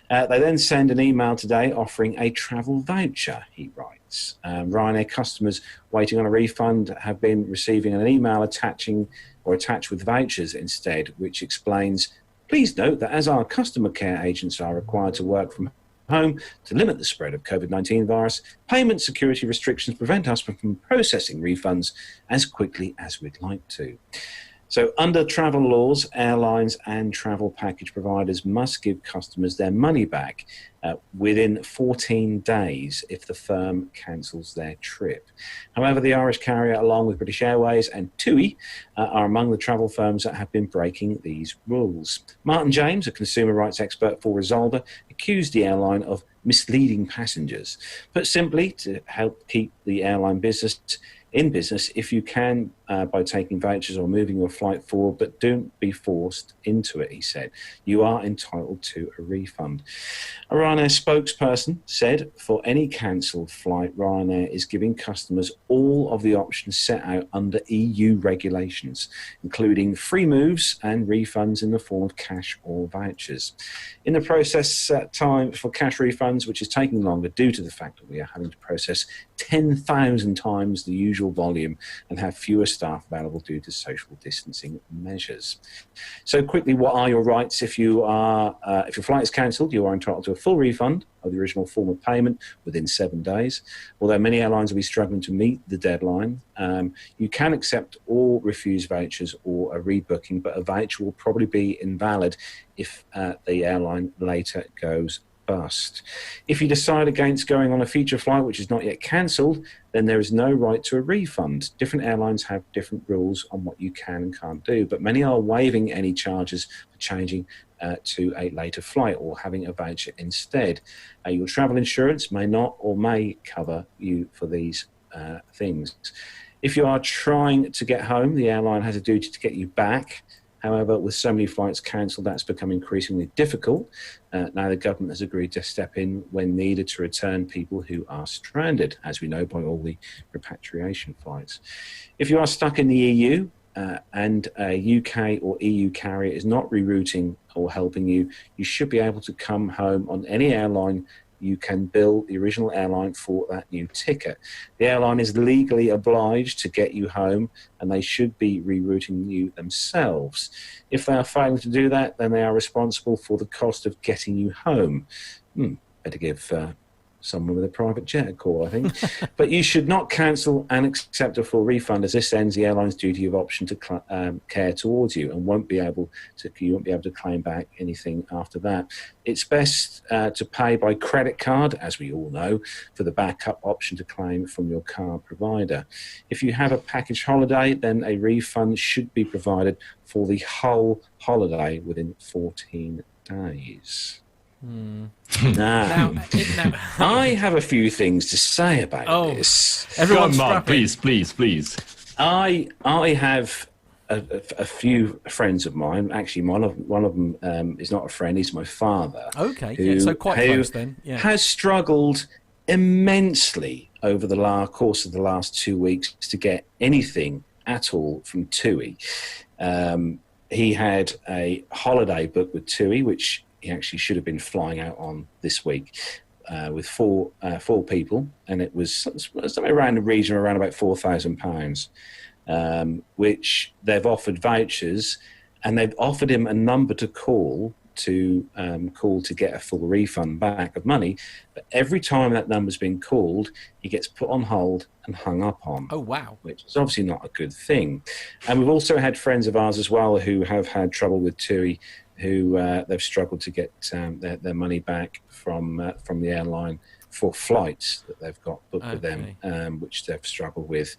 They then send an email today offering a travel voucher, he writes. Ryanair customers waiting on a refund have been receiving an email attached with vouchers instead, which explains, "Please note that as our customer care agents are required to work from home to limit the spread of COVID-19 virus, payment security restrictions prevent us from processing refunds as quickly as we'd like to." So under travel laws, airlines and travel package providers must give customers their money back within 14 days if the firm cancels their trip. However, the Irish carrier, along with British Airways and TUI, are among the travel firms that have been breaking these rules. Martin James, a consumer rights expert for Resolver, accused the airline of misleading passengers. Put simply, to help keep the airline business in business, if you can, by taking vouchers or moving your flight forward, but don't be forced into it, he said. You are entitled to a refund. A Ryanair spokesperson said, "For any cancelled flight, Ryanair is giving customers all of the options set out under EU regulations, including free moves and refunds in the form of cash or vouchers. In the process time for cash refunds, which is taking longer due to the fact that we are having to process 10,000 times the usual volume and have fewer staff available due to social distancing measures." So quickly, what are your rights? If your flight is cancelled, you are entitled to a full refund of the original form of payment within 7 days. Although many airlines will be struggling to meet the deadline, you can accept or refuse vouchers or a rebooking, but a voucher will probably be invalid if the airline later goes bust. If you decide against going on a future flight which is not yet cancelled, then there is no right to a refund. Different airlines have different rules on what you can and can't do, but many are waiving any charges for changing to a later flight or having a voucher instead. Your travel insurance may not or may cover you for these things. If you are trying to get home, the airline has a duty to get you back. However, with so many flights cancelled, that's become increasingly difficult. Now the government has agreed to step in when needed to return people who are stranded, as we know by all the repatriation flights. If you are stuck in the EU and a UK or EU carrier is not rerouting or helping you, you should be able to come home on any airline. You can bill the original airline for that new ticket. The airline is legally obliged to get you home, and they should be rerouting you themselves. If they are failing to do that, then they are responsible for the cost of getting you home. Better give someone with a private jet a call, I think. But you should not cancel and accept a full refund, as this ends the airline's duty of option to care towards you, and you won't be able to claim back anything after that. It's best to pay by credit card, as we all know, for the backup option to claim from your card provider. If you have a package holiday, then a refund should be provided for the whole holiday within 14 days. Now, I have a few things to say about this. Everyone's Come on, please. I have a few friends of mine. Actually, one of them is not a friend; he's my father. Okay, so quite close then. Yeah. Has struggled immensely over the course of the last 2 weeks to get anything at all from TUI. he had a holiday booked with TUI, which he actually should have been flying out on this week, with four people, and it was something around the region around about £4,000, which they've offered vouchers, and they've offered him a number to call to get a full refund back of money. But every time that number's been called, he gets put on hold and hung up on. Oh, wow. Which is obviously not a good thing. And we've also had friends of ours as well who have had trouble with TUI, who they've struggled to get their money back from the airline for flights that they've got booked with them, which they've struggled with.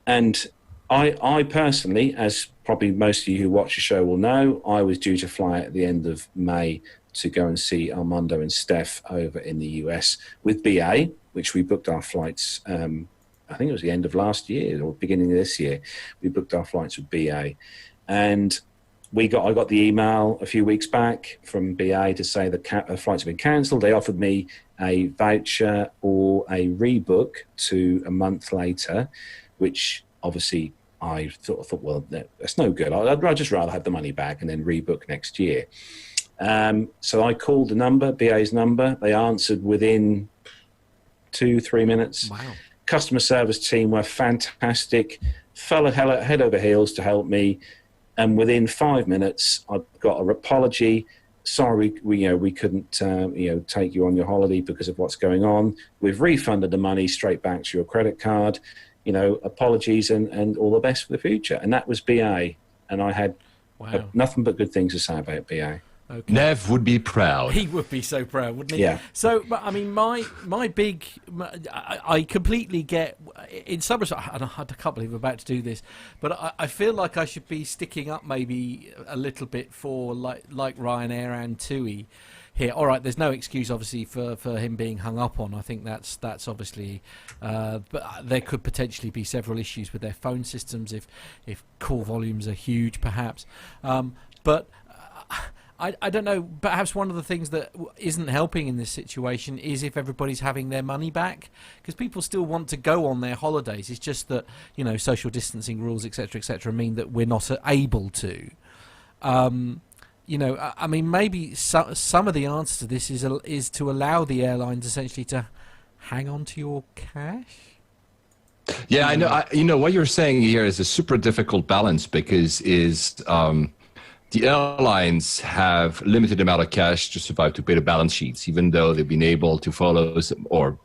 And I personally, as probably most of you who watch the show will know, I was due to fly at the end of May to go and see Armando and Steph over in the US with BA, which we booked our flights, I think it was the end of last year or beginning of this year. We booked our flights with BA. And I got the email a few weeks back from BA to say the flights have been cancelled. They offered me a voucher or a rebook to a month later, which obviously I thought, well, that's no good. I'd just rather have the money back and then rebook next year. So I called the number, BA's number. They answered within 2-3 minutes. Wow. Customer service team were fantastic, fell head over heels to help me. And within 5 minutes, I got an apology. Sorry, we couldn't take you on your holiday because of what's going on. We've refunded the money straight back to your credit card. Apologies and all the best for the future. And that was BA. And I had nothing but good things to say about BA. Okay. Nev would be proud. He would be so proud, wouldn't he? Yeah. So, but I mean, I completely get, in some respects, I can't believe I'm about to do this, but I feel like I should be sticking up maybe a little bit for like Ryanair and TUI here. All right, there's no excuse, obviously, for him being hung up on. I think that's obviously, but there could potentially be several issues with their phone systems if call volumes are huge, perhaps. But I don't know, perhaps one of the things that isn't helping in this situation is if everybody's having their money back, because people still want to go on their holidays. It's just that, social distancing rules, etc., mean that we're not able to. I mean, maybe some of the answer to this is to allow the airlines essentially to hang on to your cash. Yeah, I know. What you're saying here is a super difficult balance because the airlines have limited amount of cash to survive to pay the balance sheets, even though they've been able to follow or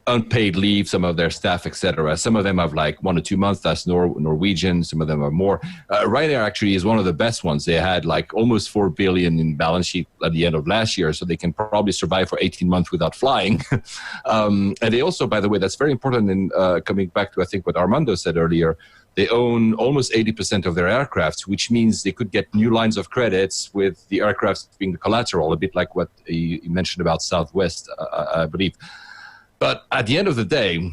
unpaid leave some of their staff, etc. Some of them have like 1 or 2 months. That's Norwegian. Some of them are more. Ryanair actually is one of the best ones. They had like almost 4 billion in balance sheet at the end of last year, so they can probably survive for 18 months without flying. And they also, by the way, that's very important in coming back to I think what Armando said earlier. They own almost 80% of their aircrafts, which means they could get new lines of credits with the aircraft being the collateral, a bit like what you mentioned about Southwest, I believe. But at the end of the day,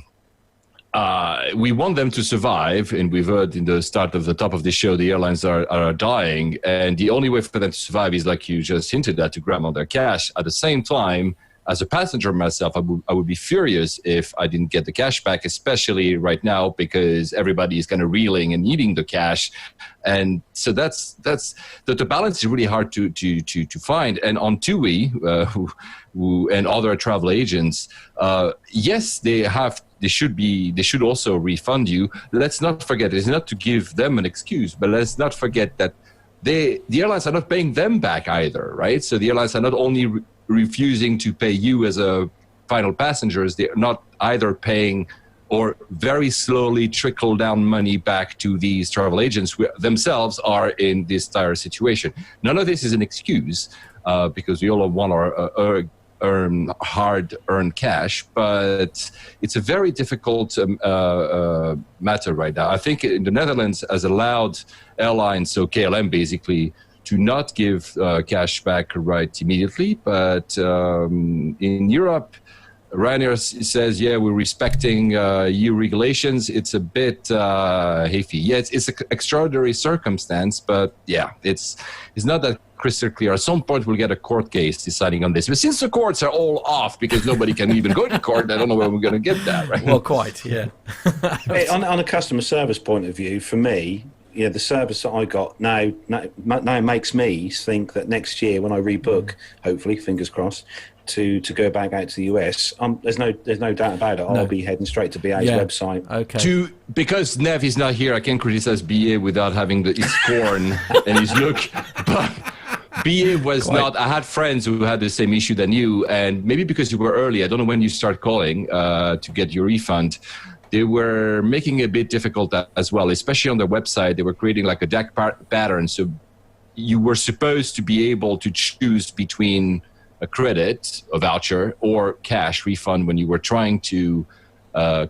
we want them to survive, and we've heard in the start of the top of the show, the airlines are dying, and the only way for them to survive is, like you just hinted at, to grab on their cash. At the same time, as a passenger myself, I would be furious if I didn't get the cash back, especially right now because everybody is kind of reeling and needing the cash, and so that's the balance is really hard to find. And on TUI, who and other travel agents, yes, they should also refund you. Let's not forget, it's not to give them an excuse, but let's not forget that the airlines are not paying them back either, right? So the airlines are not only refusing to pay you as a final passengers, they're not either paying or very slowly trickle down money back to these travel agents who themselves are in this dire situation. None of this is an excuse because we all want our hard-earned cash, but it's a very difficult matter right now. I think in the Netherlands has allowed airlines, so KLM basically, to not give cash back right immediately. But in Europe, Ryanair says, yeah, we're respecting EU regulations. It's a bit iffy. Yeah, it's an extraordinary circumstance, but yeah, it's not that crystal clear. At some point, we'll get a court case deciding on this. But since the courts are all off because nobody can even go to court, I don't know where we're going to get that, right? Well, quite, yeah. On a customer service point of view, for me, the service that I got now makes me think that next year when I rebook, hopefully, fingers crossed, to go back out to the US, there's no doubt about it. I'll be heading straight to BA's website. Okay. Because Nev is not here, I can criticize BA without having his corn and his look. But BA was not. I had friends who had the same issue than you, and maybe because you were early, I don't know when you start calling to get your refund. They were making it a bit difficult as well, especially on their website. They were creating like a deck pattern. So you were supposed to be able to choose between a credit, a voucher, or cash refund when you were trying to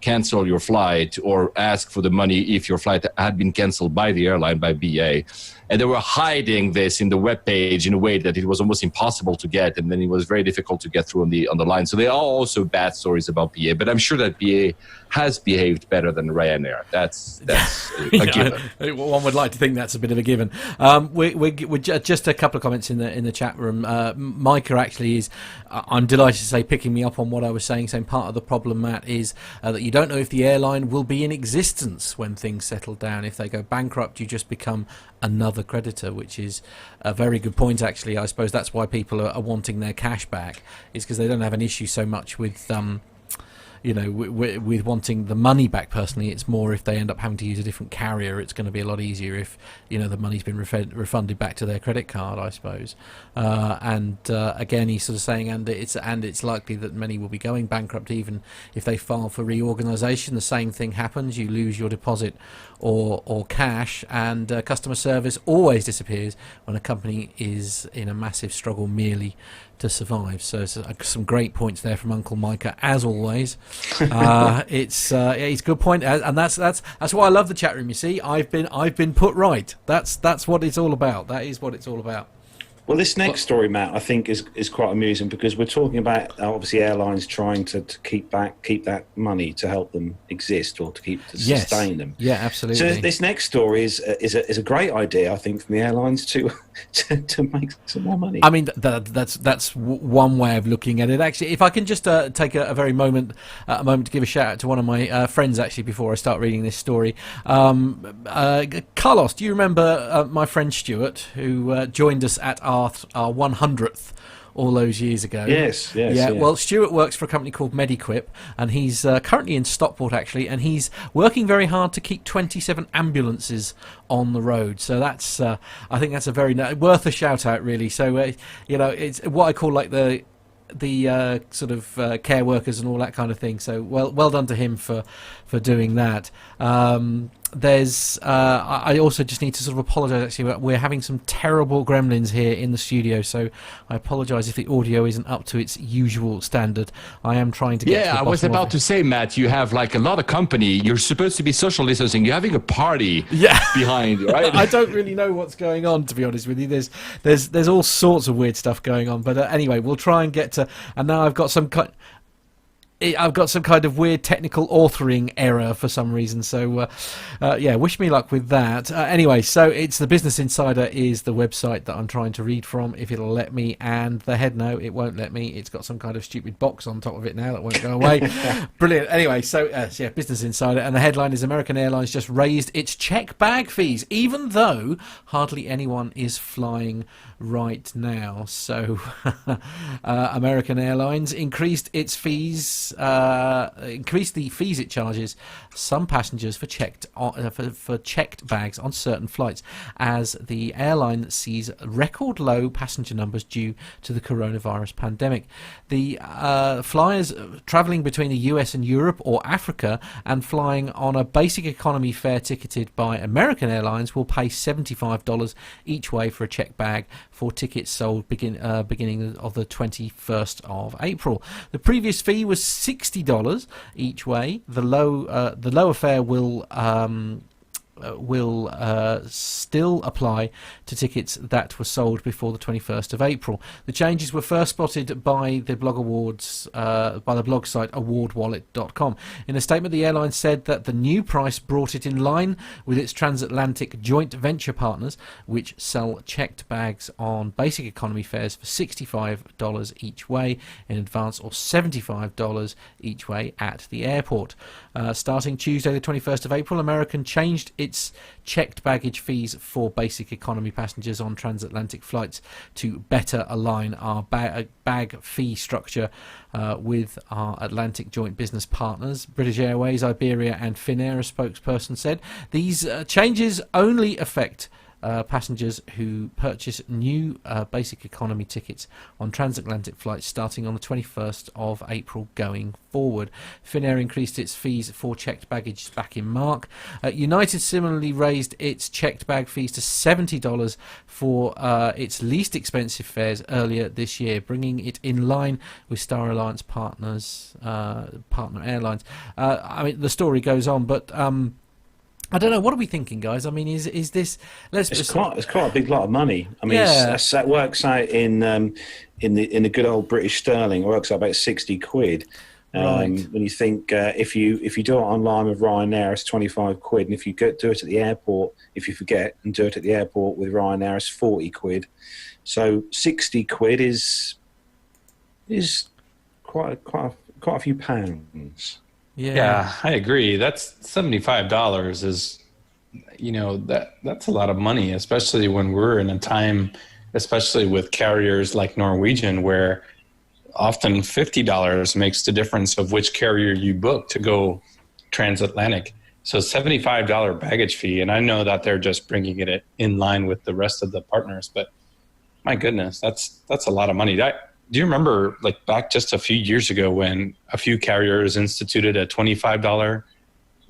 cancel your flight or ask for the money if your flight had been canceled by the airline, by BA. And they were hiding this in the web page in a way that it was almost impossible to get, and then it was very difficult to get through on the line. So there are also bad stories about BA, but I'm sure that BA has behaved better than Ryanair. That's a given. One would like to think that's a bit of a given. We're just a couple of comments in the chat room. Micah actually is, I'm delighted to say, picking me up on what I was saying part of the problem, Matt, is that you don't know if the airline will be in existence when things settle down. If they go bankrupt, you just become another creditor, which is a very good point, actually. I suppose that's why people are wanting their cash back, is because they don't have an issue so much with with wanting the money back personally. It's more if they end up having to use a different carrier, it's going to be a lot easier if the money's been refunded back to their credit card, I suppose. Again, he's sort of saying, and it's likely that many will be going bankrupt even if they file for reorganisation. The same thing happens. You lose your deposit or cash, and customer service always disappears when a company is in a massive struggle merely to survive. So some great points there from Uncle Micah, as always. It's a good point, and that's why I love the chat room. You see, I've been put right. That's what it's all about. That is what it's all about. Well, this next story, Matt, I think is quite amusing, because we're talking about obviously airlines trying to keep that money to help them exist or to sustain them. Yeah, absolutely. So this next story is a great idea, I think, from the airlines to make some more money. I mean, that's one way of looking at it. Actually, if I can just take a moment to give a shout out to one of my friends, actually, before I start reading this story. Carlos, do you remember my friend Stuart, who joined us at our 100th all those years ago? Yes. Well, Stuart works for a company called Mediquip, and he's currently in Stockport, actually, and he's working very hard to keep 27 ambulances on the road. So that's I think that's a very worth a shout out, really. So it's what I call like the sort of care workers and all that kind of thing. So well done to him for doing that. I also just need to sort of apologise, actually. We're having some terrible gremlins here in the studio, so I apologise if the audio isn't up to its usual standard. I am trying to get to the I was about to say, Matt, you have like a lot of company. You're supposed to be social distancing. You're having a party behind you, right? I don't really know what's going on, to be honest with you. There's all sorts of weird stuff going on, but anyway, we'll try and get to. And now I've got some kind of weird technical authoring error for some reason. So, wish me luck with that. Anyway, so it's the Business Insider is the website that I'm trying to read from, if it'll let me. And the head, no, it won't let me. It's got some kind of stupid box on top of it now that won't go away. Brilliant. Anyway, so Business Insider, and the headline is American Airlines just raised its check bag fees, even though hardly anyone is flying right now. So, American Airlines increased its fees. Increased the fees it charges some passengers for checked bags on certain flights, as the airline sees record low passenger numbers due to the coronavirus pandemic. The flyers travelling between the US and Europe or Africa and flying on a basic economy fare ticketed by American Airlines will pay $75 each way for a checked bag for tickets sold beginning of the 21st of April. The previous fee was $60 each way. The lower fare will still apply to tickets that were sold before the 21st of April. The changes were first spotted by the blog site awardwallet.com. In a statement, the airline said that the new price brought it in line with its transatlantic joint venture partners, which sell checked bags on basic economy fares for $65 each way in advance or $75 each way at the airport. Starting Tuesday the 21st of April, American changed its checked baggage fees for basic economy passengers on transatlantic flights to better align our bag fee structure with our Atlantic joint business partners. British Airways, Iberia and Finnair, a spokesperson said. These changes only affect passengers who purchase new basic economy tickets on transatlantic flights starting on the 21st of April going forward. Finnair increased its fees for checked baggage back in March. United similarly raised its checked bag fees to $70 for its least expensive fares earlier this year, bringing it in line with Star Alliance partner airlines. I mean, the story goes on, but I don't know. What are we thinking, guys? I mean, is this? It's quite a big lot of money. I mean, that works out in the good old British sterling. It works out about 60 quid. Right. When you think if you do it online with Ryanair, it's 25 quid, and if you do it at the airport, if you forget and do it at the airport with Ryanair, it's 40 quid. So 60 quid is quite a few pounds. Yeah, I agree. That's $75 is, that's a lot of money, especially when we're in a time, especially with carriers like Norwegian, where often $50 makes the difference of which carrier you book to go transatlantic. So $75 baggage fee, and I know that they're just bringing it in line with the rest of the partners, but my goodness, that's a lot of money. Do you remember, like, back just a few years ago when a few carriers instituted a $25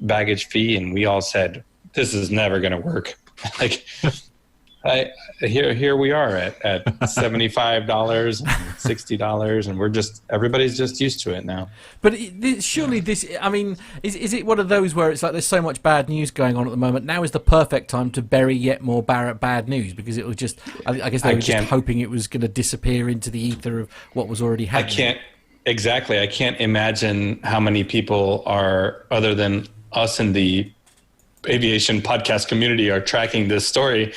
baggage fee, and we all said, this is never going to work. Like, here we are at $75 and $60, and everybody's just used to it now. But surely this, I mean, is it one of those where it's like there's so much bad news going on at the moment? Now is the perfect time to bury yet more bad news, because it was just, I guess they were just hoping it was going to disappear into the ether of what was already happening. I can't imagine how many people are, other than us in the aviation podcast community, are tracking this story.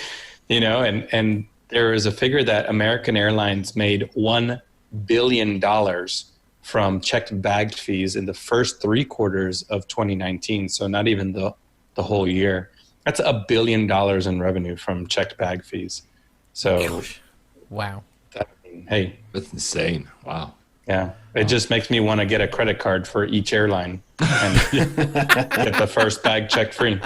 And there is a figure that American Airlines made $1 billion from checked bag fees in the first 3 quarters of 2019. So not even the whole year. That's $1 billion in revenue from checked bag fees. So, wow. Hey, that's insane. Wow. Yeah. It just makes me want to get a credit card for each airline and get the first bag check free.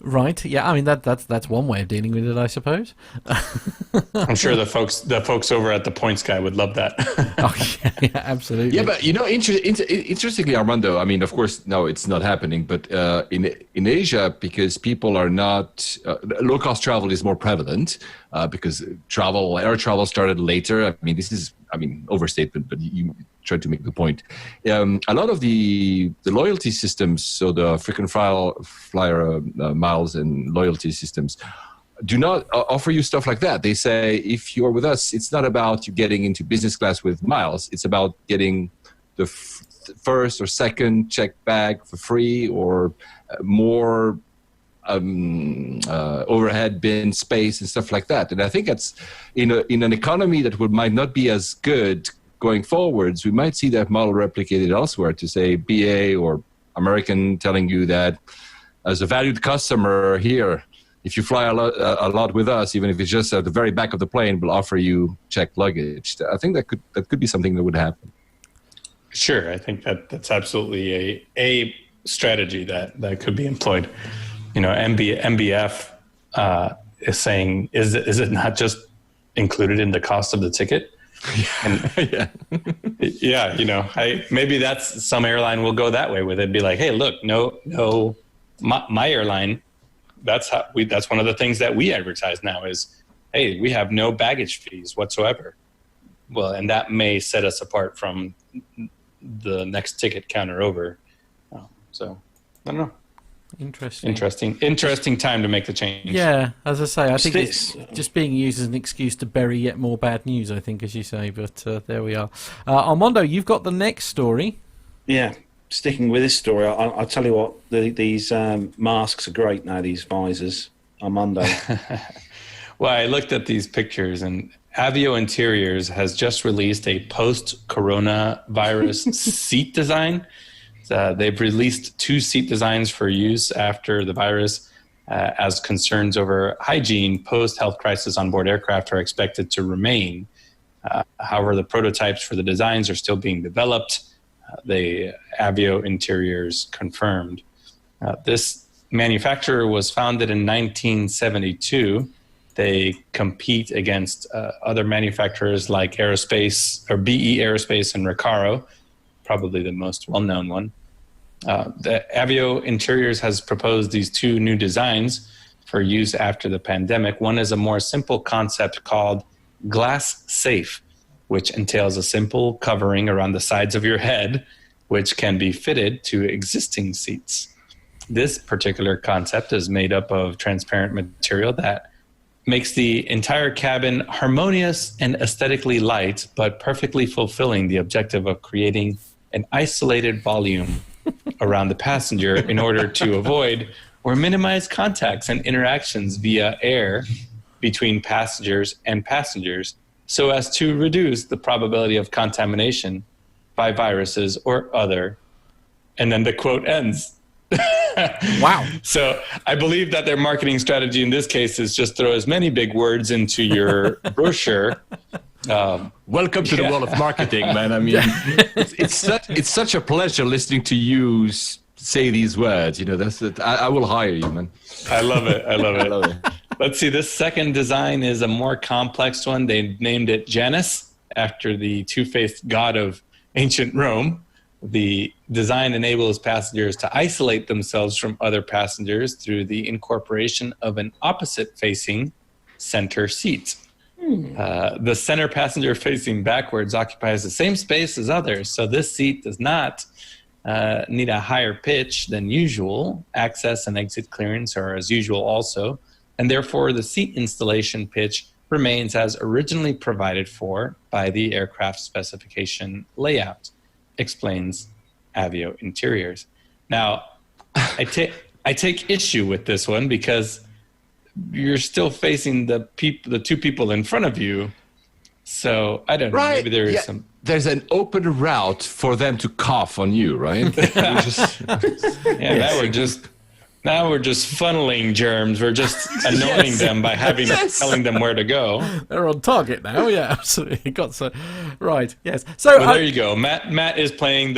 Right. Yeah. I mean, that's one way of dealing with it, I suppose. I'm sure the folks over at the Points Guy would love that. Oh, yeah, absolutely. Yeah, but interestingly, Armando, I mean, of course, no, it's not happening. But in Asia, because people are not low cost travel is more prevalent because air travel started later. I mean, this is overstatement, but you tried to make the point. A lot of the loyalty systems, so the frequent flyer miles and loyalty systems, do not offer you stuff like that. They say, if you're with us, it's not about you getting into business class with miles. It's about getting the first or second checked bag for free, or more overhead bin space and stuff like that. And I think that's in an economy that might not be as good going forwards, we might see that model replicated elsewhere, to say BA or American telling you that as a valued customer here, if you fly a lot with us, even if it's just at the very back of the plane, we'll offer you checked luggage. I think that could be something that would happen. Sure, I think that's absolutely a strategy that could be employed. MBF is saying, is it not just included in the cost of the ticket? And, maybe that's, some airline will go that way with it. Be like, hey, look, no, my airline, that's one of the things that we advertise now is, hey, we have no baggage fees whatsoever. Well, and that may set us apart from the next ticket counter over. So I don't know. Interesting time to make the change. Yeah, as I say, I think it's just being used as an excuse to bury yet more bad news, I think, as you say, but there we are. Armando, you've got the next story. Yeah, sticking with this story, I'll tell you what, these masks are great now, these visors, Armando. Well, I looked at these pictures, and Avio Interiors has just released a post-coronavirus seat design. They've released 2 seat designs for use after the virus. as concerns over hygiene post-health crisis on board aircraft are expected to remain. However, the prototypes for the designs are still being developed. The Avio Interiors confirmed. This manufacturer was founded in 1972. They compete against other manufacturers like Aerospace or BE Aerospace and Recaro, probably the most well-known one. The Avio Interiors has proposed these two new designs for use after the pandemic. One is a more simple concept called Glass Safe, which entails a simple covering around the sides of your head, which can be fitted to existing seats. This particular concept is made up of transparent material that makes the entire cabin harmonious and aesthetically light, but perfectly fulfilling the objective of creating an isolated volume around the passenger in order to avoid or minimize contacts and interactions via air between passengers and passengers, so as to reduce the probability of contamination by viruses or other. And then the quote ends. Wow. So I believe that their marketing strategy in this case is just throw as many big words into your brochure. Welcome to the world of marketing, man. I mean, it's such a pleasure listening to you say these words. You know, I will hire you, man. I love it. I love it. Let's see. This second design is a more complex one. They named it Janus after the two-faced god of ancient Rome. The design enables passengers to isolate themselves from other passengers through the incorporation of an opposite-facing center seat. The center passenger facing backwards occupies the same space as others, so this seat does not need a higher pitch than usual. Access and exit clearance are as usual also, and therefore the seat installation pitch remains as originally provided for by the aircraft specification layout, explains Avio Interiors. Now, I take issue with this one because you're still facing the two people in front of you. So I don't know. Maybe there is some. There's an open route for them to cough on you, right? Now we're just funneling germs. We're just annoying them by telling them where to go. They're on target now. Yeah, absolutely. Right. Yes. So there you go. Matt is playing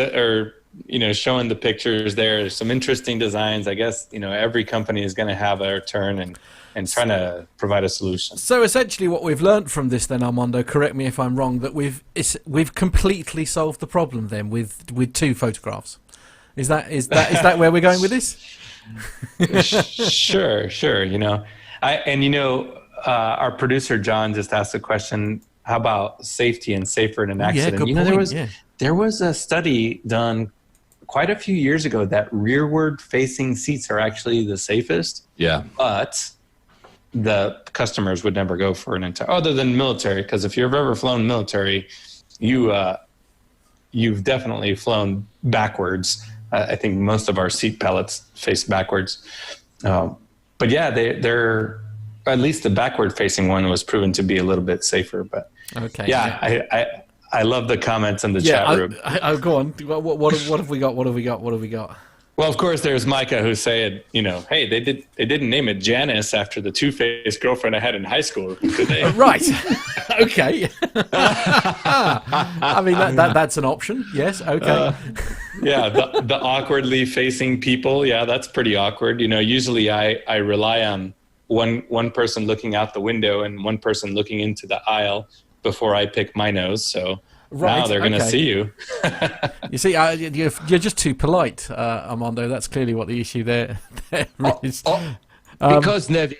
showing the pictures there. There's some interesting designs. I guess, every company is going to have their turn and trying to provide a solution. So essentially what we've learned from this then, Armando, correct me if I'm wrong, that we've completely solved the problem then with two photographs. Is that where we're going with this? Sure. Our producer John just asked a question. How about safety and safer in an accident? Yeah, good point. There was a study done quite a few years ago that rearward facing seats are actually the safest. Yeah. But the customers would never go for an entire, other than military, because if you've ever flown military, you've definitely flown backwards. I think most of our seat pellets face backwards. But yeah, they're at least the backward-facing one was proven to be a little bit safer. But okay, yeah. I love the comments in the chat room. Go on. What have we got? What have we got? Well, of course, there's Micah who said, hey, they didn't name it Janice after the two-faced girlfriend I had in high school, did they? Right. Okay. I mean, that's an option. Yes. Okay. Yeah, the awkwardly facing people. Yeah, that's pretty awkward. Usually I rely on one person looking out the window and one person looking into the aisle before I pick my nose. So now they're going to see you. You see, you're just too polite, Armando. That's clearly what the issue there is. Because Nev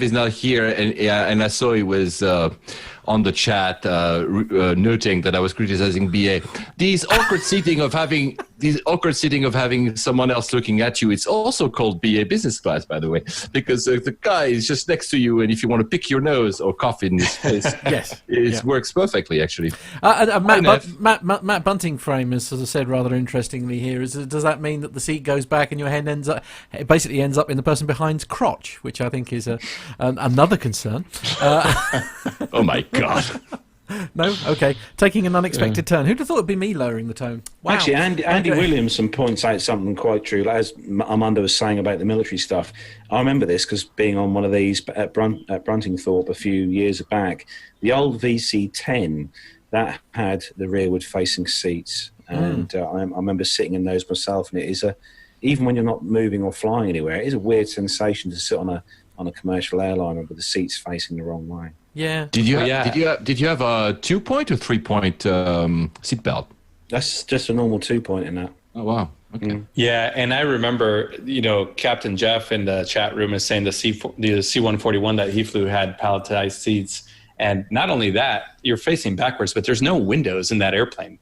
is not here, and I saw he was on the chat noting that I was criticizing BA. These awkward seating of having someone else looking at you. It's also called BA business class, by the way, because the guy is just next to you, and if you want to pick your nose or cough in his face, yes, it works perfectly, actually. Matt Bunting frame, as I said rather interestingly here, does that mean that the seat goes back and your head ends up in the person behind's crotch, which I think is another concern. Oh my God. No? Okay. Taking an unexpected turn. Who'd have thought it'd be me lowering the tone? Wow. Actually, Andy Okay. Williamson points out something quite true. As Armando was saying about the military stuff, I remember this because being on one of these at Bruntingthorpe a few years back, the old VC-10 that had the rearward-facing seats, and I remember sitting in those myself. And it is even when you're not moving or flying anywhere, it is a weird sensation to sit on a commercial airliner with the seats facing the wrong way. Yeah. Did you have a 2-point or 3-point seatbelt? That's just a normal 2-point in that. Oh wow. Okay. Yeah, and I remember, Captain Jeff in the chat room is saying the C-141 that he flew had palletized seats. And not only that, you're facing backwards, but there's no windows in that airplane.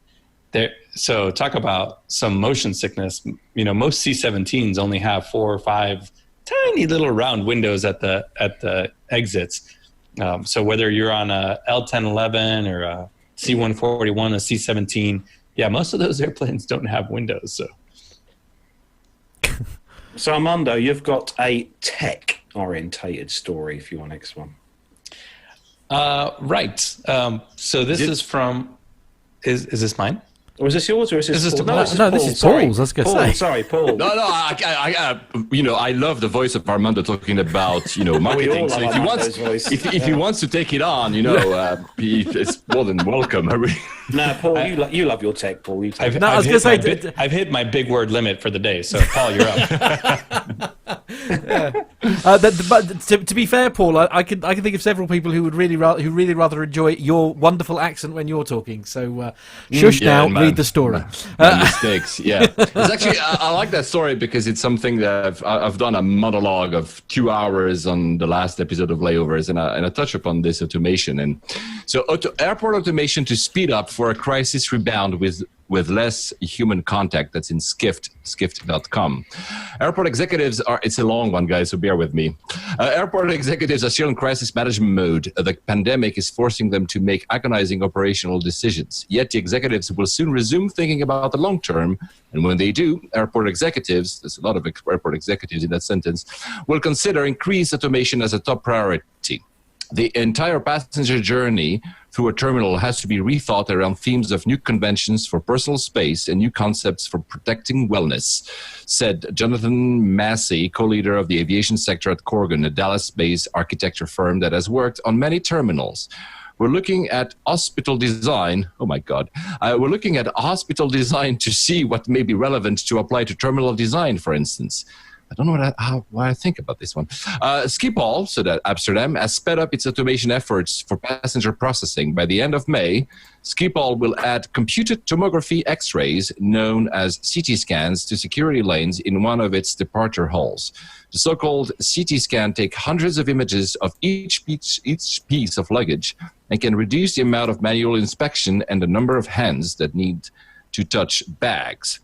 So talk about some motion sickness. Most C-17s only have 4 or 5 tiny little round windows at the exits. So whether you're on a L-1011 or a C-141, a C-17, most of those airplanes don't have windows. So Armando, you've got a tech-orientated story if you want next one. Right. So this is from. Is this mine? Or is this yours, or is this This is Paul's? No, this is Paul's. I was going to say. Sorry, Paul. No, I love the voice of Armando talking about marketing. So if he wants to take it on, it's more than welcome. No, Paul, you love your tech, Paul. I've hit my big word limit for the day. So Paul, you're up. But to be fair, Paul, I can think of several people who would really rather enjoy your wonderful accent when you're talking. So shush now, read the story. Mistakes, yeah. It's actually I like that story because it's something that I've done a monologue of 2 hours on the last episode of Layovers, and I touch upon this automation. And so airport automation to speed up for a crisis rebound with less human contact. That's in skift.com. Airport executives it's a long one, guys, so bear with me. Airport executives are still in crisis management mode. The pandemic is forcing them to make agonizing operational decisions. Yet the executives will soon resume thinking about the long term. And when they do, airport executives, there's a lot of airport executives in that sentence, will consider increased automation as a top priority. The entire passenger journey through a terminal has to be rethought around themes of new conventions for personal space and new concepts for protecting wellness, said Jonathan Massey, co-leader of the aviation sector at Corgan, a Dallas-based architecture firm that has worked on many terminals. We're looking at hospital design. Oh, my God. We're looking at hospital design to see what may be relevant to apply to terminal design, for instance. I don't know what I think about this one. Schiphol, so that Amsterdam, has sped up its automation efforts for passenger processing. By the end of May, Schiphol will add computed tomography X-rays, known as CT scans, to security lanes in one of its departure halls. The so-called CT scan takes hundreds of images of each piece of luggage and can reduce the amount of manual inspection and the number of hands that need to touch bags.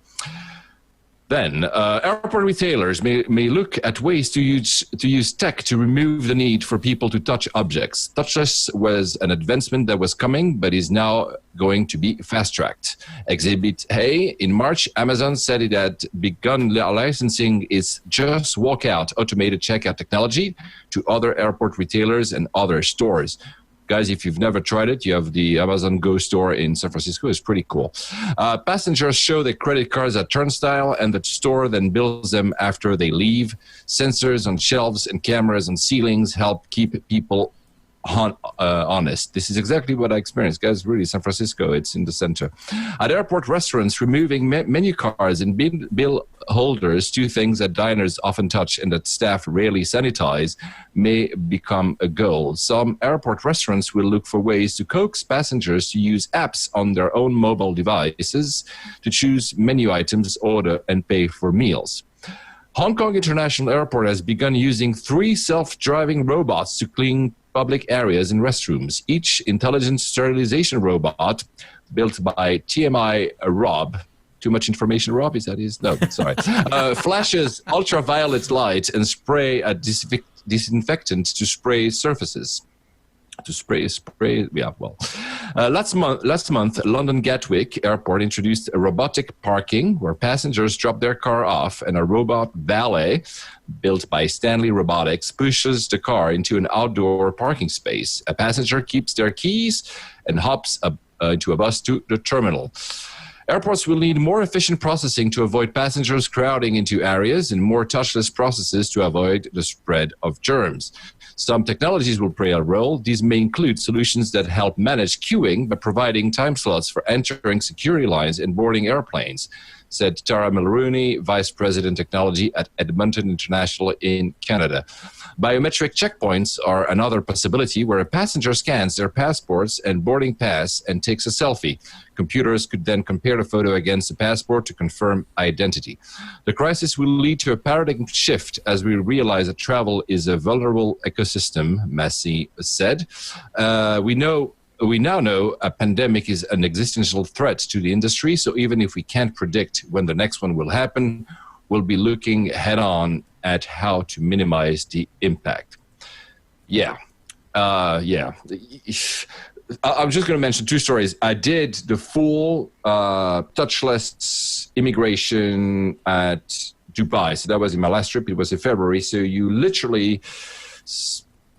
Then, airport retailers may look at ways to use tech to remove the need for people to touch objects. Touchless was an advancement that was coming, but is now going to be fast-tracked. Exhibit A, in March, Amazon said it had begun licensing its Just Walk Out automated checkout technology to other airport retailers and other stores. Guys, if you've never tried it, you have the Amazon Go store in San Francisco. It's pretty cool. Passengers show their credit cards at turnstile, and the store then bills them after they leave. Sensors on shelves and cameras on ceilings help keep people honest. This is exactly what I experienced, guys. Really, San Francisco, it's in the center. At airport restaurants, removing menu cards and bill holders, two things that diners often touch and that staff rarely sanitize, may become a goal. Some airport restaurants will look for ways to coax passengers to use apps on their own mobile devices to choose menu items, order, and pay for meals. Hong Kong International Airport has begun using 3 self-driving robots to clean public areas and restrooms. Each intelligent sterilization robot built by TMI Rob. Too much information, Rob? Is that his? No, sorry. Flashes ultraviolet light and spray a disinfectant to spray surfaces. Yeah, well. Last month, London Gatwick Airport introduced a robotic parking where passengers drop their car off and a robot valet built by Stanley Robotics pushes the car into an outdoor parking space. A passenger keeps their keys and hops into a bus to the terminal. Airports will need more efficient processing to avoid passengers crowding into areas and more touchless processes to avoid the spread of germs. Some technologies will play a role. These may include solutions that help manage queuing by providing time slots for entering security lines and boarding airplanes, said Tara Mulrooney, Vice President Technology at Edmonton International in Canada. Biometric checkpoints are another possibility where a passenger scans their passports and boarding pass and takes a selfie. Computers could then compare the photo against the passport to confirm identity. The crisis will lead to a paradigm shift as we realize that travel is a vulnerable ecosystem, Massey said. We now know a pandemic is an existential threat to the industry, so even if we can't predict when the next one will happen, we'll be looking head on at how to minimize the impact. I'm just going to mention two stories. I did the full touchless immigration at Dubai. So that was in my last trip. It was in February. So you literally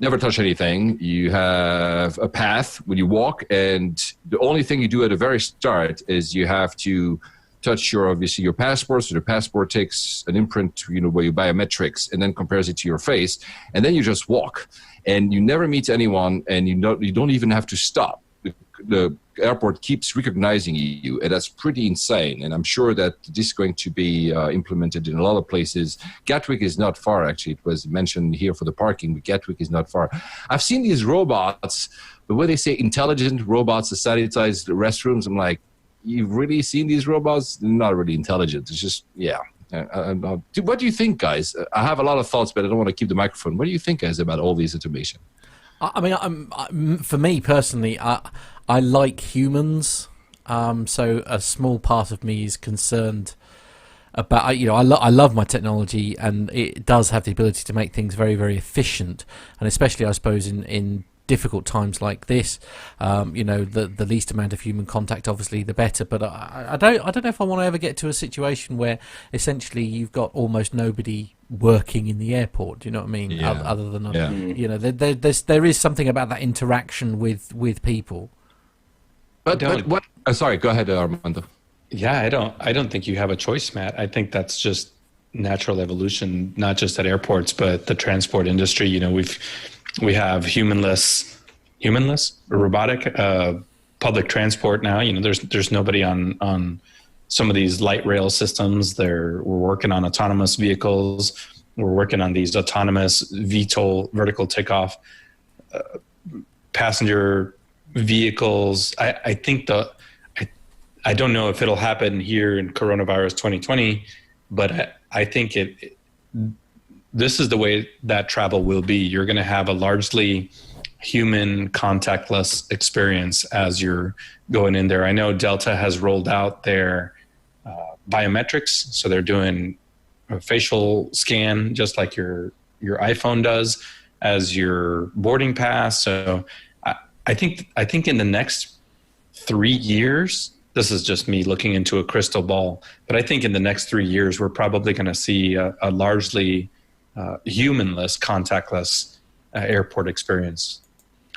never touch anything. You have a path when you walk, and the only thing you do at the very start is you have to touch your passport. So the passport takes an imprint, where you biometrics, and then compares it to your face, and then you just walk, and you never meet anyone, and you don't even have to stop. The airport keeps recognizing you, and that's pretty insane. And I'm sure that this is going to be implemented in a lot of places. Gatwick is not far, actually. It was mentioned here for the parking, but Gatwick is not far. I've seen these robots, the way they say intelligent robots to sanitize the restrooms. I'm like, you've really seen these robots? They're not really intelligent. It's just, what do you think, guys? I have a lot of thoughts, but I don't want to keep the microphone. What do you think, guys, about all these automation? I mean, for me personally, I like humans. So a small part of me is concerned about, I love my technology, and it does have the ability to make things very, very efficient. And especially, I suppose, in difficult times like this, the least amount of human contact, obviously, the better. But I don't know if I want to ever get to a situation where essentially you've got almost nobody working in the airport. Do you know what I mean? Yeah. Other than there is something about that interaction with people. But what? Sorry, go ahead, Armando. Yeah, I don't think you have a choice, Matt. I think that's just natural evolution, not just at airports, but the transport industry. We have humanless or robotic public transport now. There's nobody on some of these light rail systems. We're working on autonomous vehicles. We're working on these autonomous VTOL, vertical takeoff passenger vehicles. I think I don't know if it'll happen here in coronavirus 2020, but I think this is the way that travel will be. You're going to have a largely human contactless experience as you're going in there. I know Delta has rolled out their biometrics. So they're doing a facial scan, just like your iPhone does, as your boarding pass. So I think in the next 3 years, this is just me looking into a crystal ball, but I think in the next 3 years, we're probably going to see a largely humanless, contactless airport experience.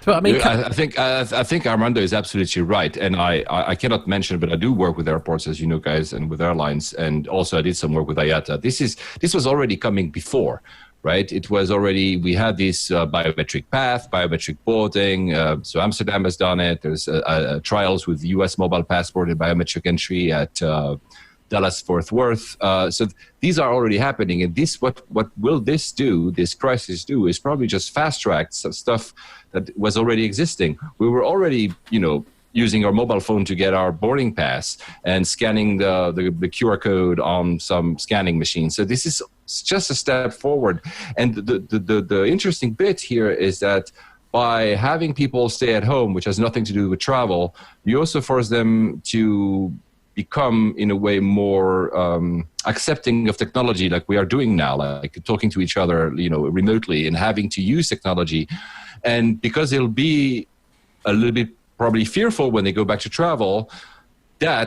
But I mean, I think Armando is absolutely right, and I cannot mention, but I do work with airports, as you know, guys, and with airlines, and also I did some work with IATA. This was already coming before, right? It was already, we had this biometric path, biometric boarding. So Amsterdam has done it. There's trials with U.S. mobile passport and biometric entry at Dallas Fort Worth. So these are already happening, and what will this crisis do, is probably just fast track stuff that was already existing. We were already, using our mobile phone to get our boarding pass and scanning the QR code on some scanning machine. So this is just a step forward. And the interesting bit here is that by having people stay at home, which has nothing to do with travel, you also force them to become, in a way, more accepting of technology, like we are doing now, like talking to each other, remotely, and having to use technology. And because it'll be a little bit probably fearful when they go back to travel.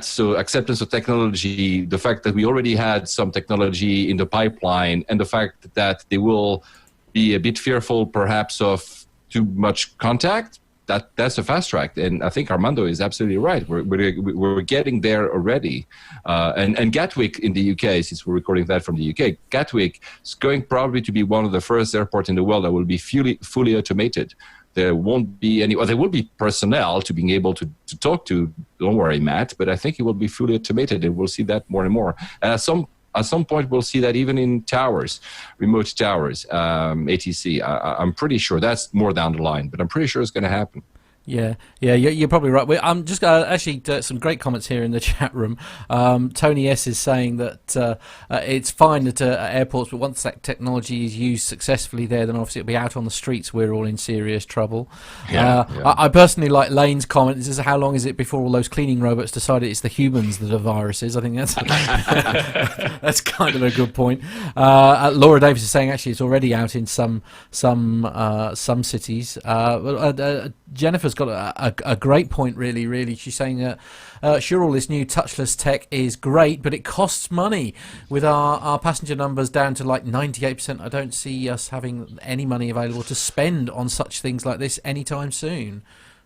So acceptance of technology, the fact that we already had some technology in the pipeline, and the fact that they will be a bit fearful perhaps of too much contact, that's a fast track. And I think Armando is absolutely right. We're getting there already. And Gatwick in the UK, since we're recording that from the UK, Gatwick is going probably to be one of the first airports in the world that will be fully automated. There won't be there will be personnel to being able to talk to. Don't worry, Matt, but I think it will be fully automated, and we'll see that more and more. And at some point, we'll see that even in towers, remote towers, ATC. I'm pretty sure that's more down the line, but I'm pretty sure it's going to happen. Yeah, you're probably right. I'm just actually some great comments here in the chat room. Tony S is saying that it's fine at airports, but once that technology is used successfully there, then obviously it'll be out on the streets. We're all in serious trouble. I personally like Lane's comment. This is how long is it before all those cleaning robots decided it's the humans that are viruses? I think that's that's kind of a good point. Laura Davis is saying actually it's already out in some cities. Jennifer's got a great point, really. She's saying that sure, all this new touchless tech is great, but it costs money. With our passenger numbers down to like 98%, I don't see us having any money available to spend on such things like this anytime soon.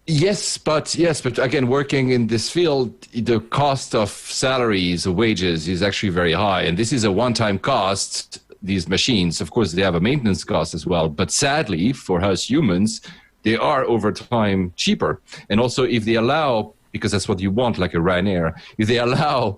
Yes, but again, working in this field, the cost of salaries, wages is actually very high, and this is a one-time cost. These machines, of course, they have a maintenance cost as well, but sadly for us humans, they are over time cheaper. And also if they allow, because that's what you want, like a Ryanair, if they allow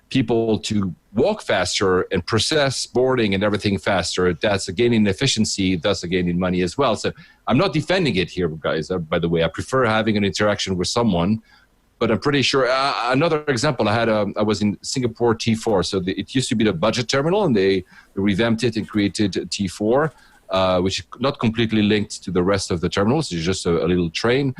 people to walk faster and process boarding and everything faster, that's a gain in efficiency, thus a gain in money as well. So I'm not defending it here, guys, by the way. I prefer having an interaction with someone, but I'm pretty sure. Another example, I was in Singapore T4. So it used to be the budget terminal, and they revamped it and created T4. Which is not completely linked to the rest of the terminals. It's just a little train.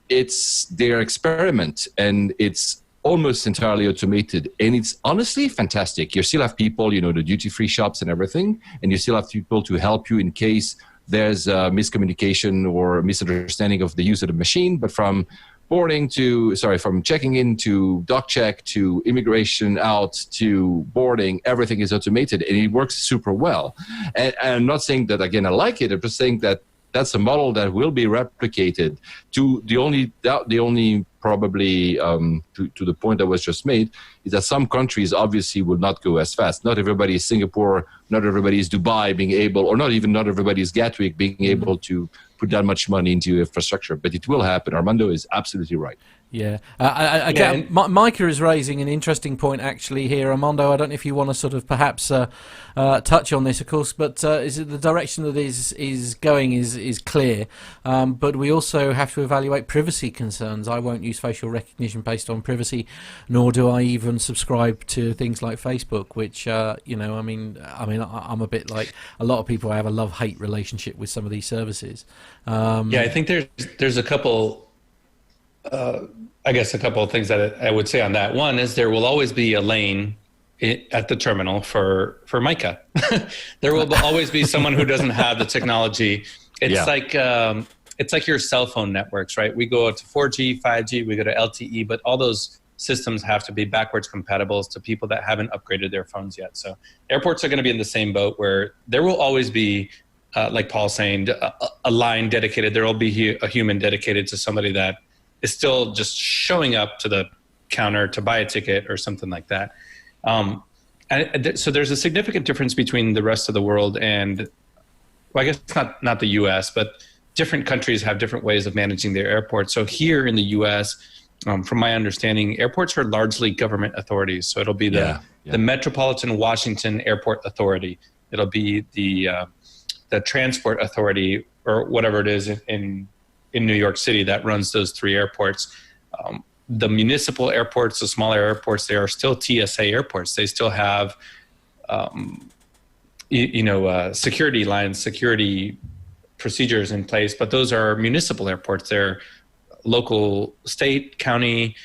It's their experiment, and it's almost entirely automated. And it's honestly fantastic. You still have people, the duty-free shops and everything, and you still have people to help you in case there's a miscommunication or misunderstanding of the use of the machine. But from from checking in to dock check to immigration out to boarding, everything is automated, and it works super well. And I'm not saying that, again, I like it. I'm just saying that that's a model that will be replicated. To the only probably to the point that was just made is that some countries obviously will not go as fast. Not everybody is Singapore, not everybody is Dubai being able, or not everybody is Gatwick being able to put that much money into infrastructure, but it will happen. Armando is absolutely right. Yeah. Again, Micah is raising an interesting point actually here. Armando, I don't know if you want to sort of perhaps touch on this, of course, but is it the direction that is going is clear, but we also have to evaluate privacy concerns. I won't use facial recognition based on privacy, nor do I even subscribe to things like Facebook, which I'm a bit like a lot of people. I have a love-hate relationship with some of these services. I think there's a couple. I guess a couple of things that I would say on that. One is there will always be a lane at the terminal for Micah. There will always be someone who doesn't have the technology. It's like your cell phone networks, right? We go to 4G, 5G, we go to LTE, but all those systems have to be backwards compatible to people that haven't upgraded their phones yet. So airports are going to be in the same boat where there will always be, like Paul's saying, a line dedicated. There will be a human dedicated to somebody that is still just showing up to the counter to buy a ticket or something like that. So there's a significant difference between the rest of the world and, well, I guess not the U.S., but different countries have different ways of managing their airports. So here in the U.S., from my understanding, airports are largely government authorities. So it'll be the Metropolitan Washington Airport Authority. It'll be the Transport Authority or whatever it is in New York City that runs those three airports. The municipal airports, the smaller airports, they are still TSA airports. They still have, security lines, security procedures in place, but those are municipal airports. They're local, state, county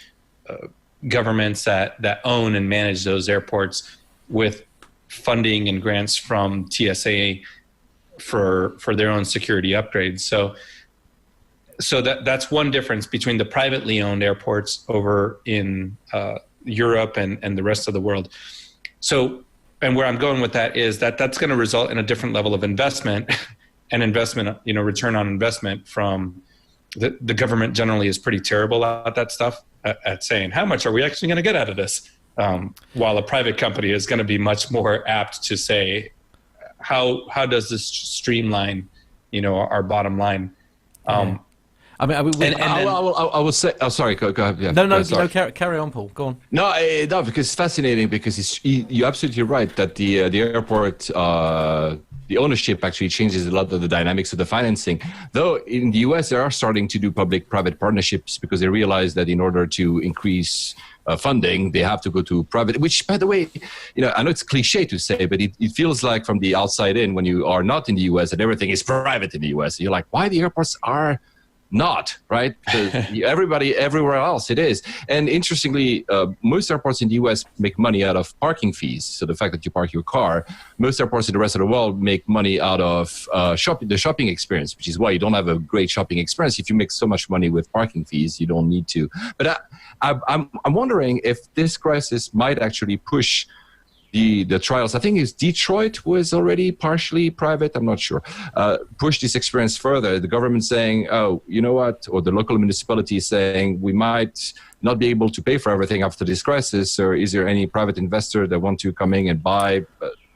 governments that own and manage those airports with funding and grants from TSA for their own security upgrades. So so that's one difference between the privately owned airports over in Europe and the rest of the world. So, and where I'm going with that is that's going to result in a different level of investment and investment, return on investment from the government. Generally is pretty terrible at that stuff, at saying, how much are we actually going to get out of this? While a private company is going to be much more apt to say, how does this streamline, our bottom line? I mean, I will say. Oh, sorry. Go ahead. Yeah, no, sorry. carry on, Paul. Go on. No, because it's fascinating. Because you're absolutely right that the airport, the ownership actually changes a lot of the dynamics of the financing. Though in the U.S. they are starting to do public-private partnerships because they realize that in order to increase funding, they have to go to private. Which, by the way, I know it's cliche to say, but it feels like from the outside in, when you are not in the U.S. and everything is private in the U.S., you're like, why the airports are not, right? Because everybody, everywhere else it is. And interestingly, most airports in the US make money out of parking fees. So the fact that you park your car, most airports in the rest of the world make money out of the shopping experience, which is why you don't have a great shopping experience. If you make so much money with parking fees, you don't need to. But I'm wondering if this crisis might actually push the trials. I think Detroit was already partially private. I'm not sure. Push this experience further. The government saying, oh, you know what? Or the local municipality saying, we might not be able to pay for everything after this crisis. Or is there any private investor that want to come in and buy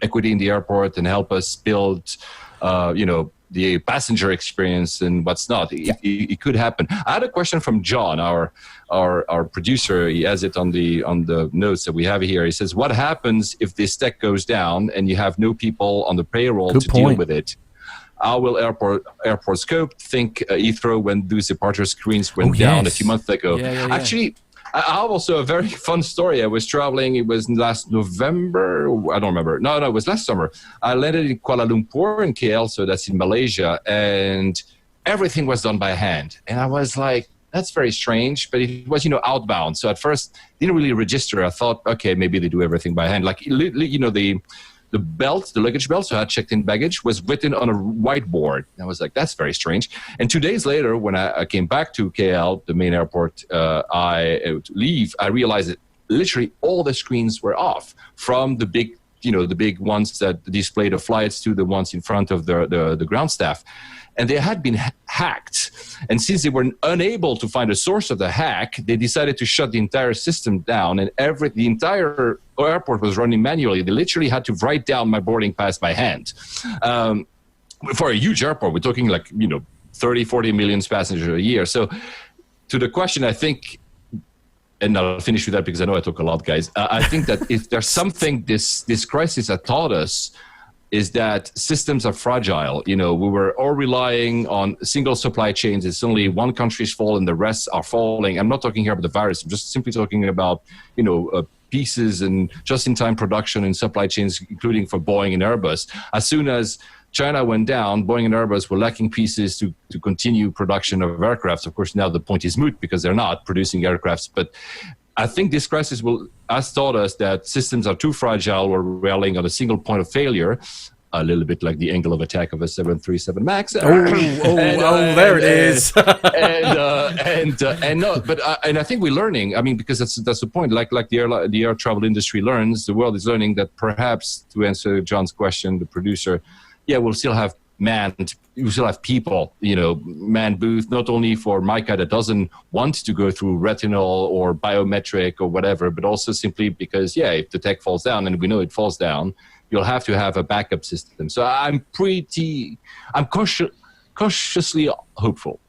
equity in the airport and help us build, the passenger experience and what's not? It could happen. I had a question from John, our producer. He has it on the notes that we have here. He says, what happens if this tech goes down and you have no people on the payroll to deal with it? How will airports cope? Think Heathrow when those departure screens went down a few months ago. Yeah. Actually, I have also a very fun story. I was traveling. It was last November. I don't remember. No, it was last summer. I landed in Kuala Lumpur in KL, so that's in Malaysia, and everything was done by hand. And I was like, that's very strange, but it was, outbound. So at first, didn't really register. I thought, okay, maybe they do everything by hand. Like, the belt, the luggage belt, so I had checked in baggage, was written on a whiteboard. And I was like, that's very strange. And 2 days later, when I came back to KL, the main airport, to leave, I realized that literally all the screens were off, from the big ones that display the flights to the ones in front of the ground staff. And they had been hacked. And since they were unable to find a source of the hack, they decided to shut the entire system down. And the entire airport was running manually. They literally had to write down my boarding pass by hand. For a huge airport, we're talking 30, 40 million passengers a year. So to the question, I think, and I'll finish with that because I know I talk a lot, guys. I think that if there's something this crisis has taught us, is that systems are fragile. We were all relying on single supply chains. It's only one country's fall and the rest are falling. I'm not talking here about the virus. I'm just simply talking about, pieces and just-in-time production and supply chains, including for Boeing and Airbus. As soon as China went down, Boeing and Airbus were lacking pieces to continue production of aircraft. Of course, now the point is moot because they're not producing aircrafts. But I think this crisis has taught us that systems are too fragile. We're relying on a single point of failure, a little bit like the angle of attack of a 737 MAX. There it is. And I think we're learning. I mean, because that's the point. Like the air travel industry learns, the world is learning that perhaps, to answer John's question, the producer, we'll still have you still have people, manned booth, not only for Micah that doesn't want to go through retinal or biometric or whatever, but also simply because, if the tech falls down, and we know it falls down, you'll have to have a backup system. So I'm cautiously hopeful.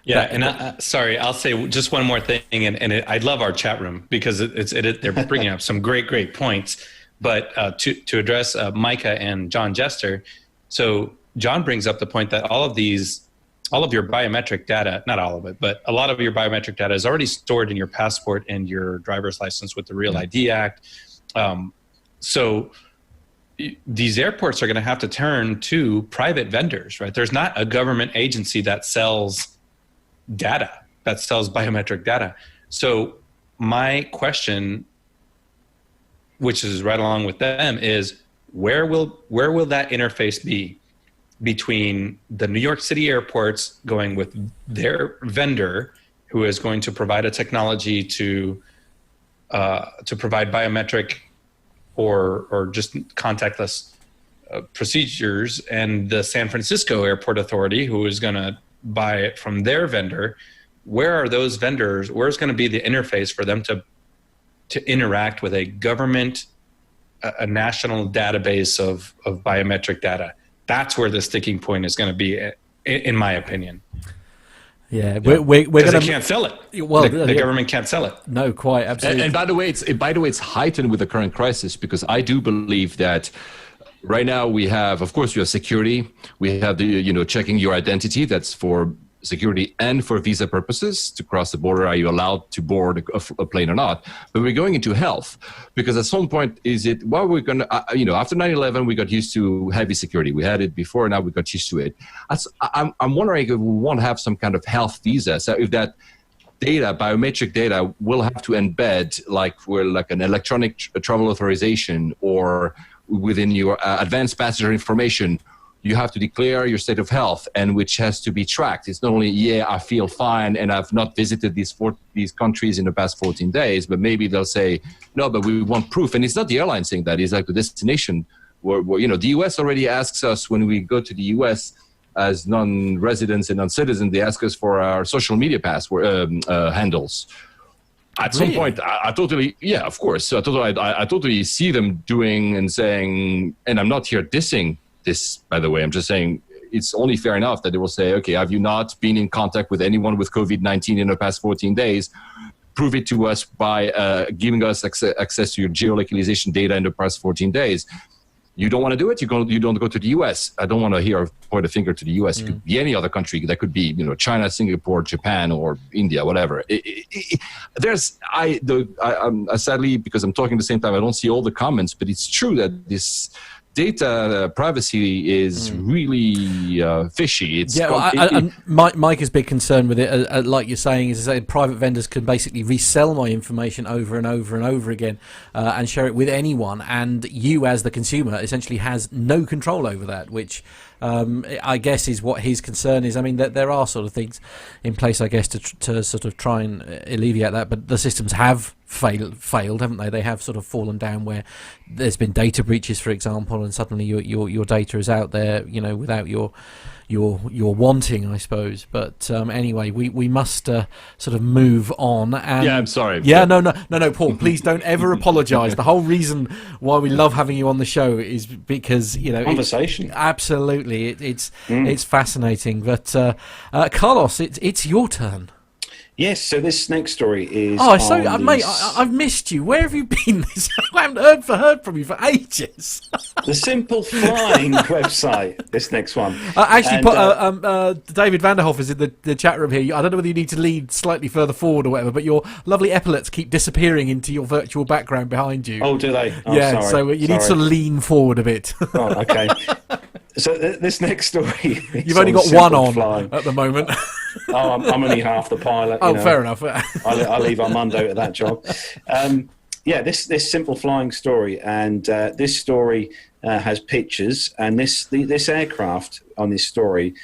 Yeah, and sorry, I'll say just one more thing, and I love our chat room because they're bringing up some great points. But to address Micah and John Jester, so John brings up the point that all of your biometric data, not all of it, but a lot of your biometric data is already stored in your passport and your driver's license with the Real ID Act. So these airports are going to have to turn to private vendors, right? There's not a government agency that sells data, that sells biometric data. So my question, which is right along with them, is where will that interface be? between the New York City airports going with their vendor, who is going to provide a technology to provide biometric or just contactless procedures, and the San Francisco Airport Authority, who is going to buy it from their vendor. Where are those vendors? Where's going to be the interface for them to interact with a government, a national database of biometric data? That's where the sticking point is going to be, in my opinion. Yeah, we're going to can't sell it. Well, the government can't sell it. No, quite absolutely. And by the way, it's heightened with the current crisis, because I do believe that right now we have security. We have the checking your identity. That's for security and for visa purposes to cross the border. Are you allowed to board a plane or not? But we're going into health, because at some point we're going to, after 9/11, we got used to heavy security. We had it before, now we got used to it. I'm wondering if we want to have some kind of health visa. So if that data, biometric data, will have to embed like an electronic travel authorization, or within your advanced passenger information, you have to declare your state of health, and which has to be tracked. It's not only, I feel fine and I've not visited these countries in the past 14 days, but maybe they'll say, no, but we want proof. And it's not the airline saying that, it's like the destination where the US already asks us when we go to the US as non-residents and non-citizens, they ask us for our social media handles. At some point, I totally, of course. So I totally see them doing and saying, and I'm not here dissing this, by the way, I'm just saying it's only fair enough that they will say, okay, have you not been in contact with anyone with COVID-19 in the past 14 days? Prove it to us by giving us access to your geolocalization data in the past 14 days. You don't want to do it? You don't go to the US. I don't want to point a finger to the US. It could be any other country. That could be, China, Singapore, Japan, or India, whatever. I'm sadly, because I'm talking at the same time, I don't see all the comments, but it's true that this data privacy is really fishy. Mike is big concern with it, like you're saying, is that private vendors can basically resell my information over and over and over again and share it with anyone, and you as the consumer essentially has no control over that, which I guess is what his concern is. I mean, there are sort of things in place, I guess, to sort of try and alleviate that, but the systems have failed, haven't they? They have sort of fallen down where there's been data breaches, for example, and suddenly your data is out there, without your wanting, I suppose. But anyway, we must sort of move on. And I'm sorry. Yeah, no, Paul, please don't ever apologise. The whole reason why we love having you on the show is because conversation. Absolutely, it's fascinating. But Carlos, it's your turn. Yes, so this next story is. Mate, I've missed you. Where have you been? I haven't heard from you for ages. The Simple Flying website. This next one. David Vanderhoff is in the chat room here. I don't know whether you need to lean slightly further forward or whatever, but your lovely epaulets keep disappearing into your virtual background behind you. Oh, do they? Oh, yeah, sorry. So you need to lean forward a bit. Oh, okay. So this next story. You've only got one on flying at the moment. I'm only half the pilot. Fair enough. I'll leave Armando at that job. This Simple Flying story, and this story has pictures, and this aircraft on this story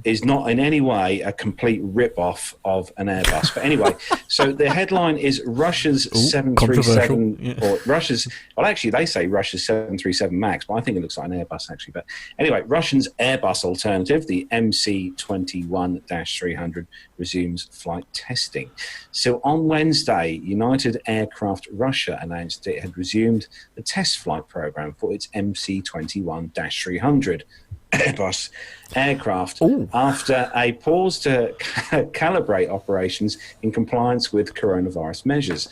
is not in any way a complete rip-off of an Airbus. But anyway, so the headline is Russia's 737, or Russia's, well, actually they say Russia's 737 MAX, but I think it looks like an Airbus actually. But anyway, Russia's Airbus alternative, the MC-21-300, resumes flight testing. So on Wednesday, United Aircraft Russia announced it had resumed the test flight program for its MC-21-300 Airbus aircraft after a pause to calibrate operations in compliance with coronavirus measures.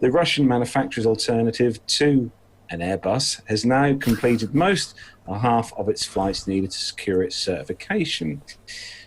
The Russian manufacturer's alternative to an Airbus has now completed most or half of its flights needed to secure its certification.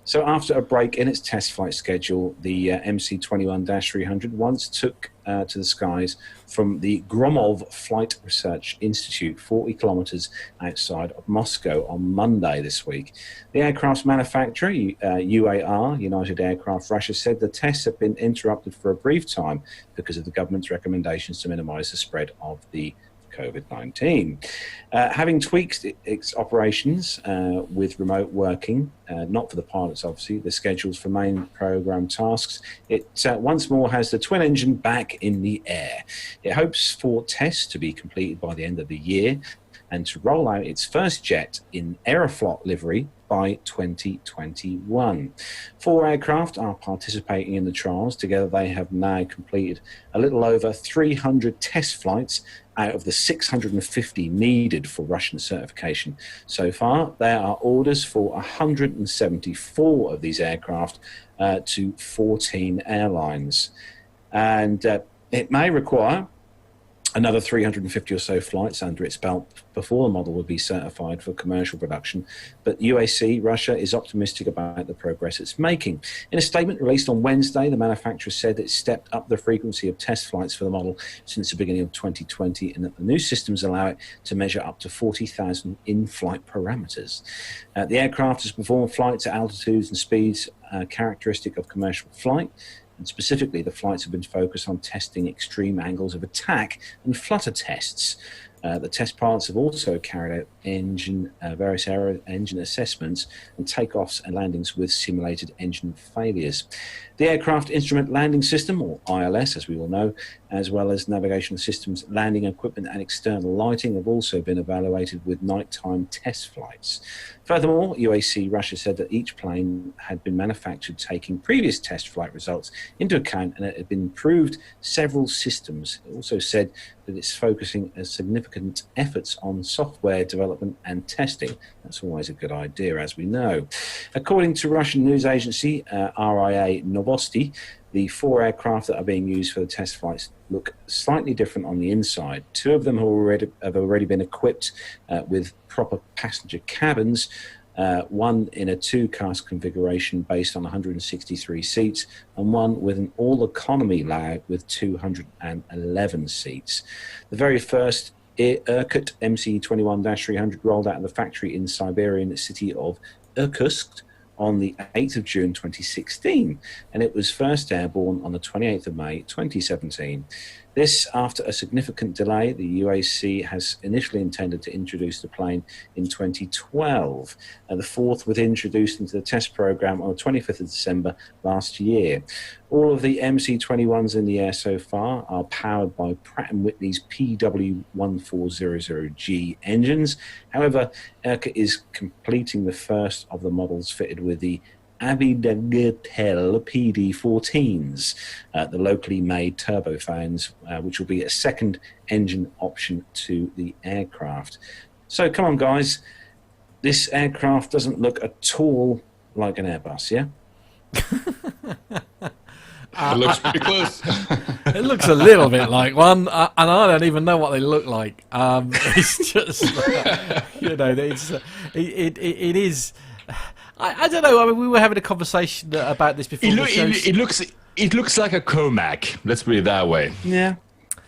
So after a break in its test flight schedule, the MC-21-300 once took to the skies from the Gromov Flight Research Institute, 40 kilometers outside of Moscow, on Monday this week. The aircraft's manufacturer, UAR, United Aircraft Russia, said the tests have been interrupted for a brief time because of the government's recommendations to minimize the spread of the COVID-19. Having tweaked its operations with remote working, not for the pilots, obviously, the schedules for main program tasks, it once more has the twin engine back in the air. It hopes for tests to be completed by the end of the year and to roll out its first jet in Aeroflot livery by 2021. 4 aircraft are participating in the trials. Together, they have now completed a little over 300 test flights out of the 650 needed for Russian certification. So far, there are orders for 174 of these aircraft to 14 airlines. And it may require another 350 or so flights under its belt before the model would be certified for commercial production. But UAC Russia is optimistic about the progress it's making. In a statement released on Wednesday, the manufacturer said it stepped up the frequency of test flights for the model since the beginning of 2020, and that the new systems allow it to measure up to 40,000 in-flight parameters. The aircraft has performed flights at altitudes and speeds characteristic of commercial flight. And specifically, the flights have been focused on testing extreme angles of attack and flutter tests. The test pilots have also carried out various engine assessments and takeoffs and landings with simulated engine failures. The Aircraft Instrument Landing System, or ILS, as we all know, as well as navigational systems, landing equipment and external lighting have also been evaluated with nighttime test flights. Furthermore, UAC Russia said that each plane had been manufactured taking previous test flight results into account, and it had been improved several systems. It also said that it's focusing significant efforts on software development and testing. That's always a good idea, as we know. According to Russian news agency RIA Novosti, the 4 aircraft that are being used for the test flights look slightly different on the inside. 2 of them have already been equipped with proper passenger cabins, one in a 2-cask configuration based on 163 seats, and one with an all-economy layout with 211 seats. The very first Irkut MC-21-300 rolled out of the factory in Siberian city of Irkutsk on the 8th of June 2016, and it was first airborne on the 28th of May 2017. This, after a significant delay, the UAC has initially intended to introduce the plane in 2012. The 4th was introduced into the test program on the 25th of December last year. All of the MC-21s in the air so far are powered by Pratt & Whitney's PW1400G engines. However, Irkut is completing the first of the models fitted with the Abidagetel PD-14s, the locally made turbofans, which will be a second engine option to the aircraft. So come on, guys. This aircraft doesn't look at all like an Airbus, yeah? It looks pretty close. It looks a little bit like one, and I don't even know what they look like. It's just, it is. I don't know. I mean, we were having a conversation about this before. It looks like a Comac. Let's put it that way. Yeah.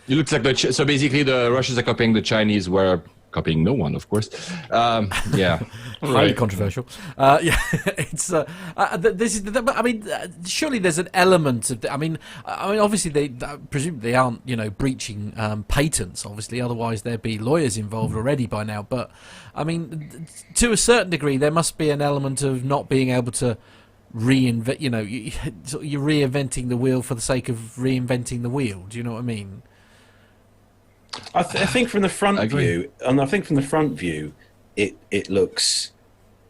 It looks like so basically the Russians are copying, the Chinese were copying no one, of course. Yeah. Highly controversial. Yeah, it's. This is. I mean, surely there's an element of. I mean, obviously they presumably aren't, breaching patents. Obviously, otherwise there'd be lawyers involved already by now. But I mean, to a certain degree, there must be an element of not being able to reinvent. You're reinventing the wheel for the sake of reinventing the wheel. Do you know what I mean? I think from the front view, it looks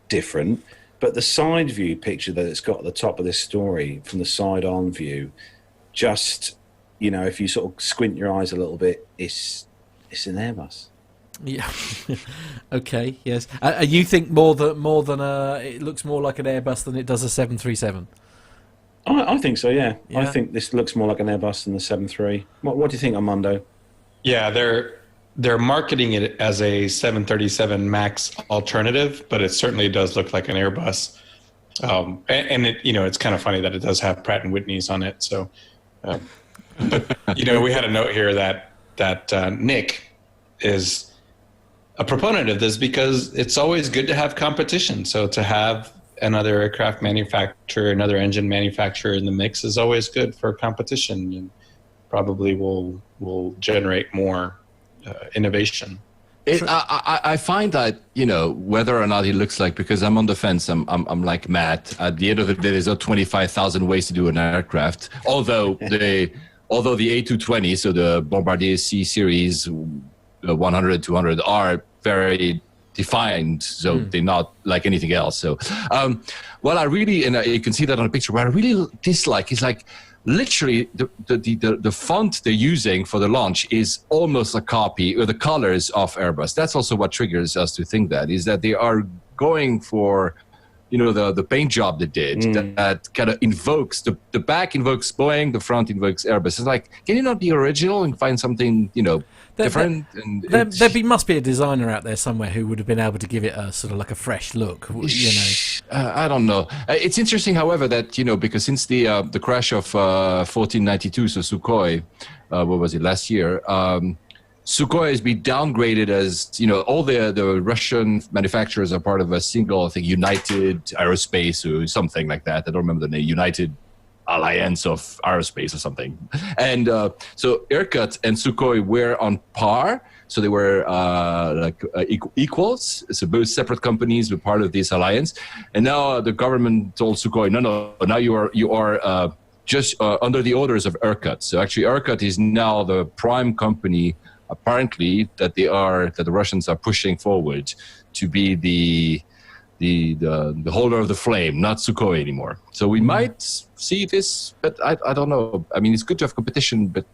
different, but the side view picture that it's got at the top of this story, from the side-on view, just, if you sort of squint your eyes a little bit, it's an Airbus. Yeah. Okay. Yes. You think more than it looks more like an Airbus than it does a 737? I think so. Yeah. I think this looks more like an Airbus than the 73. What do you think, Armando? Yeah, they're marketing it as a 737 MAX alternative, but it certainly does look like an Airbus. And it, it's kind of funny that it does have Pratt & Whitney's on it. So, but we had a note here that Nick is a proponent of this because it's always good to have competition. So to have another aircraft manufacturer, another engine manufacturer in the mix is always good for competition, and probably will generate more innovation. I find that, whether or not it looks like, because I'm on the fence, I'm like Matt. At the end of the day, there's not 25,000 ways to do an aircraft. Although the A220, so the Bombardier C series 100, 200 are very defined, so they're not like anything else. So, what I really, and you can see that on the picture, what I really dislike is like, literally the font they're using for the launch is almost a copy of the colors of Airbus. That's also what triggers us to think that they are going for, the paint job they did that kind of invokes the back invokes Boeing, the front invokes Airbus. It's like, can you not be original and find something, different? There must be a designer out there somewhere who would have been able to give it a sort of like a fresh look, I don't know. It's interesting, however, that, because since the crash of 1492, so Sukhoi, what was it, last year, Sukhoi has been downgraded as, all the Russian manufacturers are part of a single, I think, United Aerospace or something like that. I don't remember the name, United Alliance of Aerospace or something. And so Irkut and Sukhoi were on par. So they were equals. So both separate companies were part of this alliance. And now the government told Sukhoi, no, now you are just under the orders of Irkut. So actually Irkut is now the prime company, apparently, that the Russians are pushing forward to be the holder of the flame, not Sukhoi anymore. So we might see this, but I don't know. I mean, it's good to have competition, but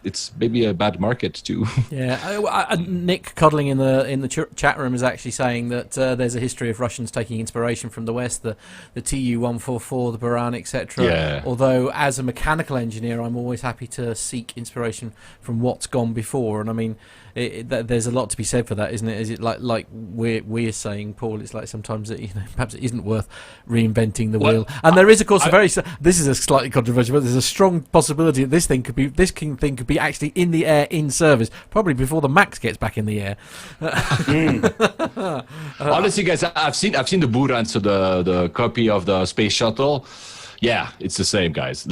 it's maybe a bad market too. Yeah, Nick Codling in the chat room is actually saying that there's a history of Russians taking inspiration from the West, the Tu-144, the Buran, etc. Yeah. Although, as a mechanical engineer, I'm always happy to seek inspiration from what's gone before, and I mean, there's a lot to be said for that, isn't it? Is it like we're saying, Paul? It's like sometimes perhaps it isn't worth reinventing the wheel. And there is, of course, this is a slightly controversial, but there's a strong possibility that this thing could be actually in the air in service, probably before the Max gets back in the air. Honestly, guys, I've seen the Buran, so the copy of the space shuttle. Yeah, it's the same, guys.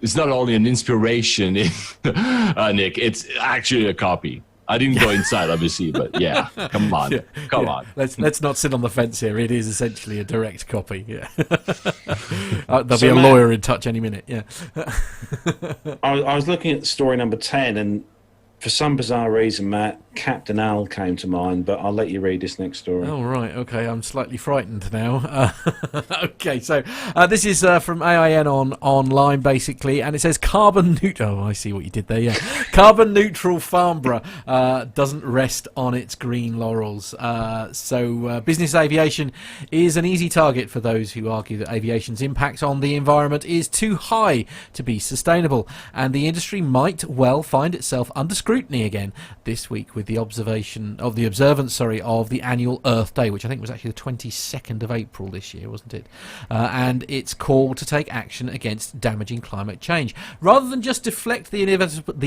It's not only an inspiration, Nick. It's actually a copy. I didn't go inside, obviously, but yeah, come on. Let's not sit on the fence here. It is essentially a direct copy. Yeah, there'll be a lawyer in touch any minute. Yeah. I was looking at story number 10, and for some bizarre reason, Matt, Captain Al came to mind, but I'll let you read this next story. Oh, right. Okay, I'm slightly frightened now. Okay, so this is from AIN online, basically, and it says carbon neutral. Oh, I see what you did there, yeah. Carbon neutral Farnborough doesn't rest on its green laurels. So business aviation is an easy target for those who argue that aviation's impact on the environment is too high to be sustainable, and the industry might well find itself under scrutiny again this week with the observance of the annual Earth Day, which I think was actually the 22nd of April this year, wasn't it? And its call to take action against damaging climate change. Rather than just deflect the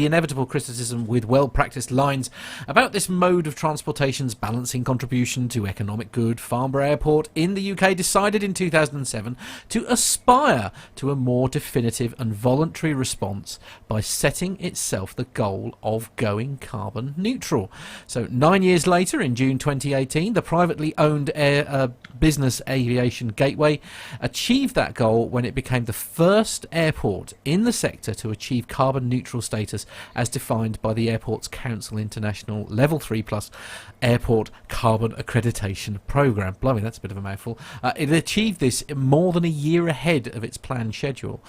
inevitable criticism with well-practiced lines about this mode of transportation's balancing contribution to economic good, Farnborough Airport in the UK decided in 2007 to aspire to a more definitive and voluntary response by setting itself the goal of going carbon neutral. So 9 years later, in June 2018, the privately owned business aviation gateway achieved that goal when it became the first airport in the sector to achieve carbon neutral status as defined by the Airports Council International Level 3+ Airport Carbon Accreditation Programme. Blimey, that's a bit of a mouthful. It achieved this more than a year ahead of its planned schedule.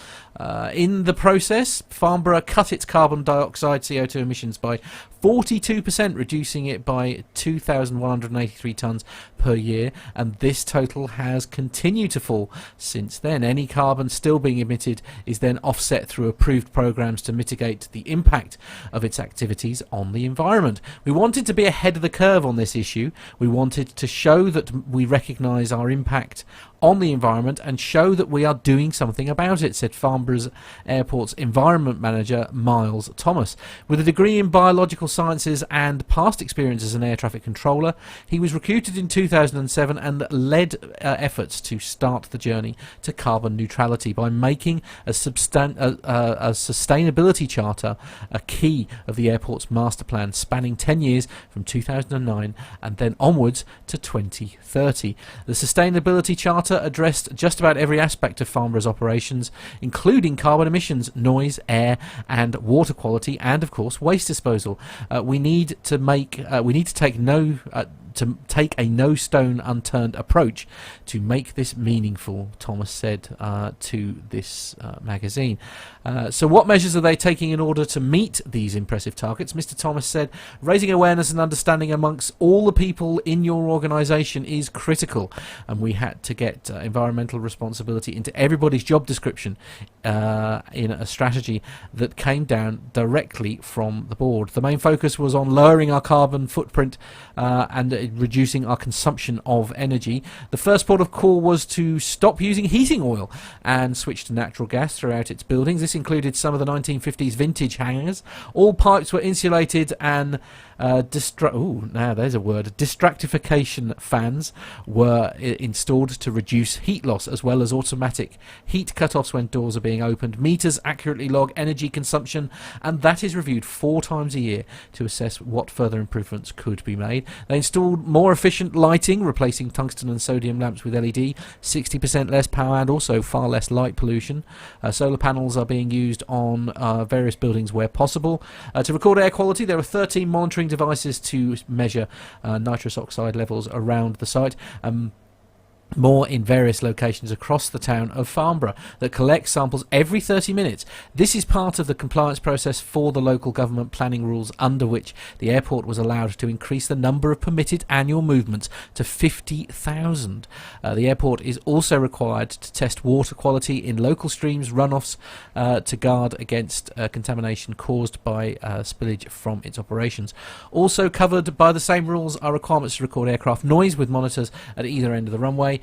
In the process, Farnborough cut its carbon dioxide CO2 emissions by 42%, reducing it by 2,183 tonnes per year, and this total has continued to fall since then. Any carbon still being emitted is then offset through approved programmes to mitigate the impact of its activities on the environment. We wanted to be ahead of the curve on this issue. We wanted to show that we recognise our impact on the environment and show that we are doing something about it, said Farnborough's Airport's Environment Manager, Miles Thomas. With a degree in biological sciences and past experience as an air traffic controller, he was recruited in 2007 and led efforts to start the journey to carbon neutrality by making a sustainability charter a key of the airport's master plan spanning 10 years from 2009 and then onwards to 2030. The sustainability charter addressed just about every aspect of Farnborough's operations, including carbon emissions, noise, air and water quality, and of course waste disposal. We need to take a no stone unturned approach to make this meaningful, Thomas said to this magazine. So what measures are they taking in order to meet these impressive targets? Mr. Thomas said, raising awareness and understanding amongst all the people in your organisation is critical, and we had to get environmental responsibility into everybody's job description in a strategy that came down directly from the board. The main focus was on lowering our carbon footprint and reducing our consumption of energy. The first port of call was to stop using heating oil and switch to natural gas throughout its buildings. This included some of the 1950s vintage hangars. All pipes were insulated and distractification fans were installed to reduce heat loss, as well as automatic heat cutoffs when doors are being opened. Meters accurately log energy consumption, and that is reviewed 4 times a year to assess what further improvements could be made. They installed more efficient lighting, replacing tungsten and sodium lamps with LED, 60% less power and also far less light pollution. Solar panels are being used on various buildings where possible. To record air quality, there are 13 monitoring devices to measure nitrous oxide levels around the site. More in various locations across the town of Farnborough that collect samples every 30 minutes. This is part of the compliance process for the local government planning rules, under which the airport was allowed to increase the number of permitted annual movements to 50,000. The airport is also required to test water quality in local streams, runoffs, to guard against contamination caused by spillage from its operations. Also covered by the same rules are requirements to record aircraft noise with monitors at either end of the runway.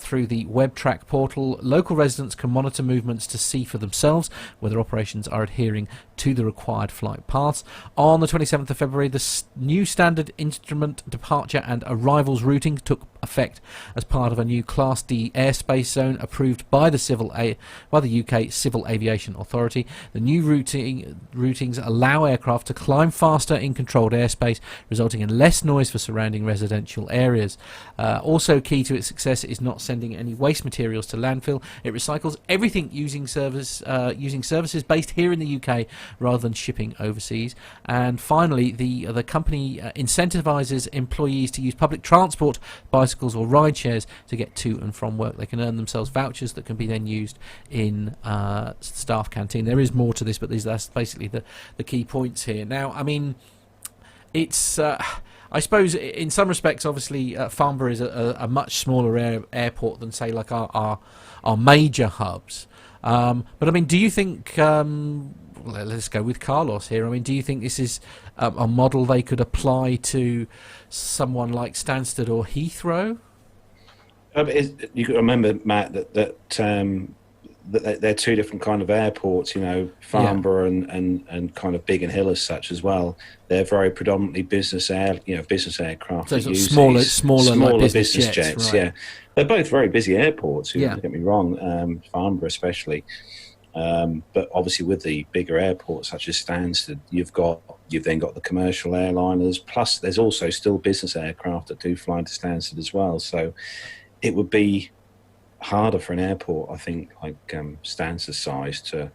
Through the WebTrack portal, local residents can monitor movements to see for themselves whether operations are adhering to the required flight paths. On the 27th of February, the new standard instrument departure and arrivals routing took effect as part of a new Class D airspace zone approved by the UK Civil Aviation Authority. The new routings allow aircraft to climb faster in controlled airspace, resulting in less noise for surrounding residential areas. Also key to its success is not sending any waste materials to landfill. It recycles everything using services based here in the UK rather than shipping overseas. And finally, the company incentivises employees to use public transport, bicycles or ride shares to get to and from work. They can earn themselves vouchers that can be then used in staff canteen. There is more to this, but that's basically the key points here. Now, I mean, it's I suppose in some respects, obviously, Farnborough is a much smaller airport than, say, like our major hubs. But I mean, do you think? Let's go with Carlos here. I mean, do you think this is a model they could apply to someone like Stansted or Heathrow? You can remember, Matt, that they're two different kind of airports. You know, Farnborough and kind of Biggin Hill as such as well. They're very predominantly business aircraft. So smaller like business jets. Right. Yeah, they're both very busy airports. Don't get me wrong, Farnborough especially. But obviously, with the bigger airports such as Stansted, you've then got the commercial airliners. Plus, there's also still business aircraft that do fly to Stansted as well. So, it would be harder for an airport, I think, like Stansted's size to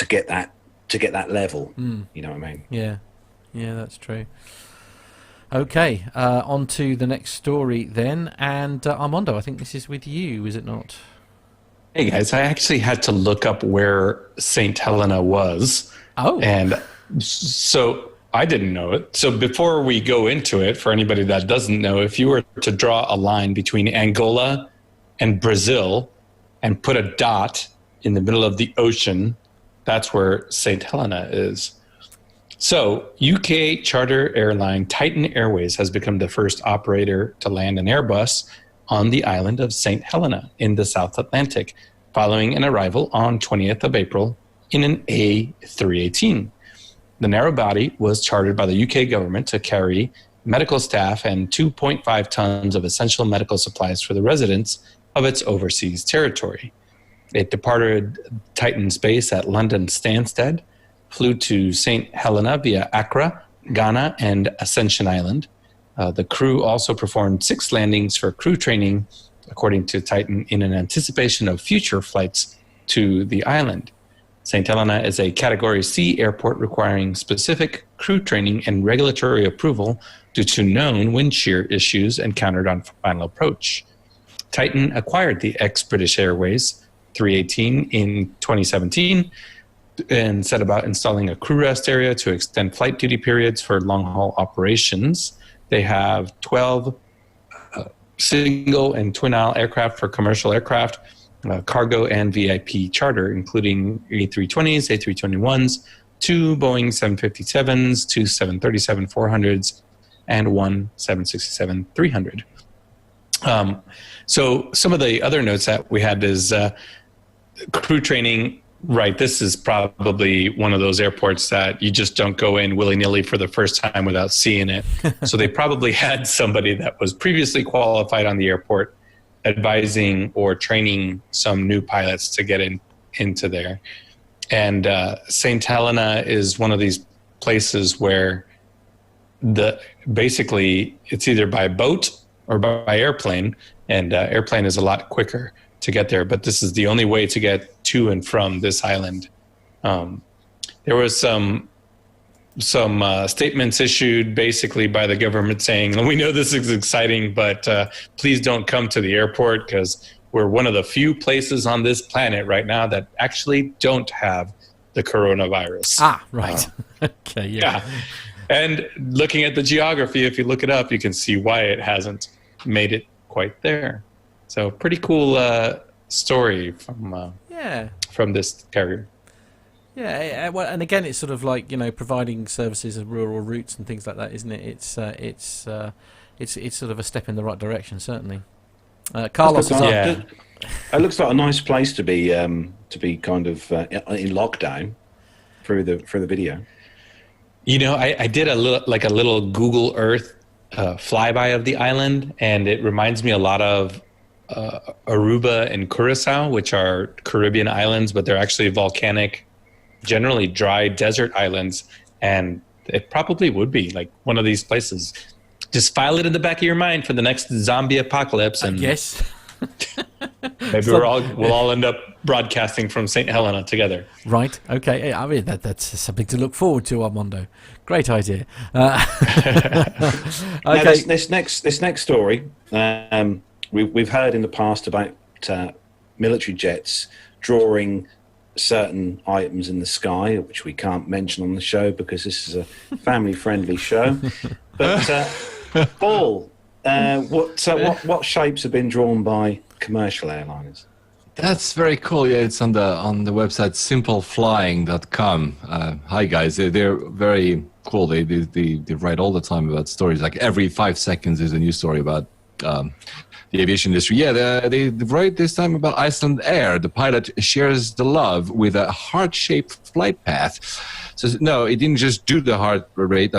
get that level. You know what I mean? Yeah, that's true. Okay, on to the next story then, and Armando, I think this is with you, is it not? Hey guys, I actually had to look up where St. Helena was. Oh. And so I didn't know it. So before we go into it, for anybody that doesn't know, if you were to draw a line between Angola and Brazil and put a dot in the middle of the ocean, that's where St. Helena is. So UK charter airline Titan Airways has become the first operator to land an Airbus on the island of St. Helena in the South Atlantic, following an arrival on 20th of April in an A318. The narrow body was chartered by the UK government to carry medical staff and 2.5 tons of essential medical supplies for the residents of its overseas territory. It departed Titan's base at London Stansted, flew to St. Helena via Accra, Ghana, and Ascension Island. The crew also performed 6 landings for crew training, according to Titan, in an anticipation of future flights to the island. St. Helena is a Category C airport requiring specific crew training and regulatory approval due to known wind shear issues encountered on final approach. Titan acquired the ex-British Airways 318 in 2017 and set about installing a crew rest area to extend flight duty periods for long-haul operations. They have 12 single and twin-aisle aircraft for commercial aircraft, cargo and VIP charter, including A320s, A321s, 2 Boeing 757s, 2 737-400s, and 1 767-300. So some of the other notes that we had is crew training. Right, this is probably one of those airports that you just don't go in willy-nilly for the first time without seeing it. So they probably had somebody that was previously qualified on the airport advising or training some new pilots to get into there. And St. Helena is one of these places where basically it's either by boat or by airplane, and airplane is a lot quicker to get there, but this is the only way to get to and from this island. There was some statements issued basically by the government saying, we know this is exciting, but please don't come to the airport because we're one of the few places on this planet right now that actually don't have the coronavirus. Ah, right. Okay, yeah. And looking at the geography, if you look it up, you can see why it hasn't made it quite there. So pretty cool story from this carrier. Yeah, well, and again, it's sort of like, providing services of rural routes and things like that, isn't it? It's sort of a step in the right direction, certainly. Carlos, it looks like a nice place to be kind of in lockdown through the video. I did a little Google Earth flyby of the island, and it reminds me a lot of Aruba and Curacao, which are Caribbean islands, but they're actually volcanic, generally dry desert islands, and it probably would be like one of these places. Just file it in the back of your mind for the next zombie apocalypse, and yes, maybe we'll all end up broadcasting from St. Helena together. Right. Okay. I mean that's something to look forward to, Armando. Great idea. Okay. Now, this next story. We've heard in the past about military jets drawing certain items in the sky, which we can't mention on the show because this is a family-friendly show. But Paul, what shapes have been drawn by commercial airliners? That's very cool. Yeah, it's on the website simpleflying.com. Hi guys, they're very cool. They write all the time about stories. Like every 5 seconds there's a new story about the aviation industry. Yeah, they write this time about Iceland Air. The pilot shares the love with a heart-shaped flight path. So no, it didn't just do the heart rate.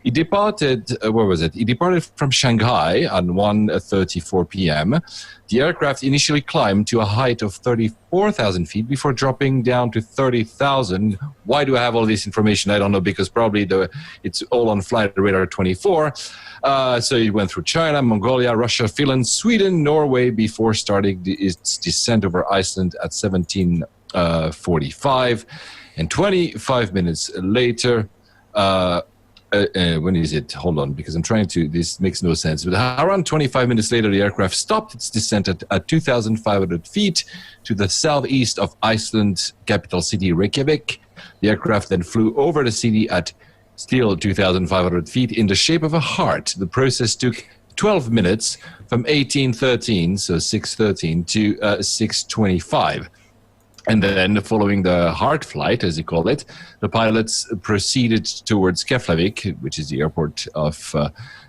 It departed. Where was it? It departed from Shanghai at 1:34 p.m. The aircraft initially climbed to a height of 34,000 feet before dropping down to 30,000. Why do I have all this information? I don't know, because probably it's all on Flight Radar 24. So it went through China, Mongolia, Russia, Finland, Sweden, Norway before starting its descent over Iceland at 17:45. And 25 minutes later, when is it? Hold on, because I'm trying to, this makes no sense. But around 25 minutes later, the aircraft stopped its descent at 2,500 feet to the southeast of Iceland's capital city, Reykjavik. The aircraft then flew over the city at still 2,500 feet in the shape of a heart. The process took 12 minutes from 1813, so 6:13 to 6:25. And then, following the hard flight, as they call it, the pilots proceeded towards Keflavik, which is the airport of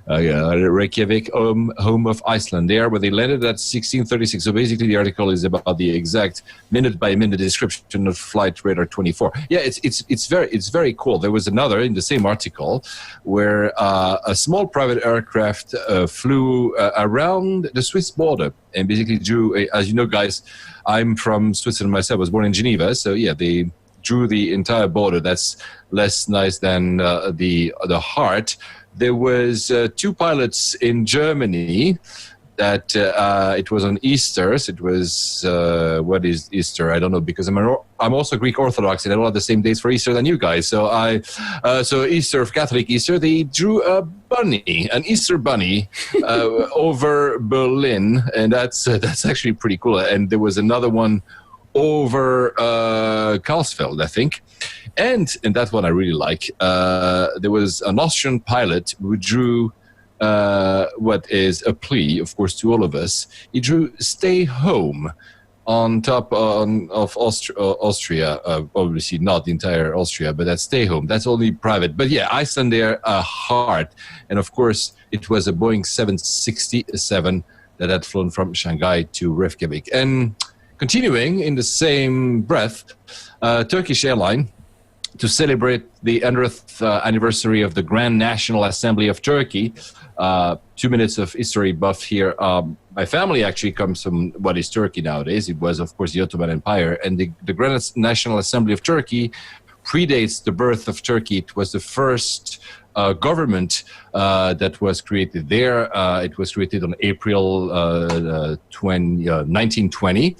Reykjavik, home of Iceland, there where they landed at 16:36. So basically, the article is about the exact minute-by-minute description of Flight Radar 24. Yeah, it's very cool. There was another in the same article where a small private aircraft flew around the Swiss border and basically drew, as you know, guys, I'm from Switzerland myself. I was born in Geneva, so yeah, they drew the entire border. That's less nice than the heart. There was two pilots in Germany that it was on Easter. So it was, what is Easter? I don't know, because I'm also Greek Orthodox and I don't have the same dates for Easter than you guys. So so Easter, Catholic Easter, they drew a bunny, an Easter bunny over Berlin. And that's actually pretty cool. And there was another one over Karlsfeld, I think. And that's what I really like. There was an Austrian pilot who drew what is a plea, of course, to all of us. He drew "Stay home" on top of Austria. Obviously, not the entire Austria, but that's "Stay home." That's only private. But yeah, Iceland there, a heart. And of course, it was a Boeing 767 that had flown from Shanghai to Reykjavik. And continuing in the same breath, Turkish airline, to celebrate the 100th anniversary of the Grand National Assembly of Turkey. 2 minutes of history buff here. My family actually comes from what is Turkey nowadays. It was, of course, the Ottoman Empire. And the Grand National Assembly of Turkey predates the birth of Turkey. It was the first government that was created there. It was created on April 1920.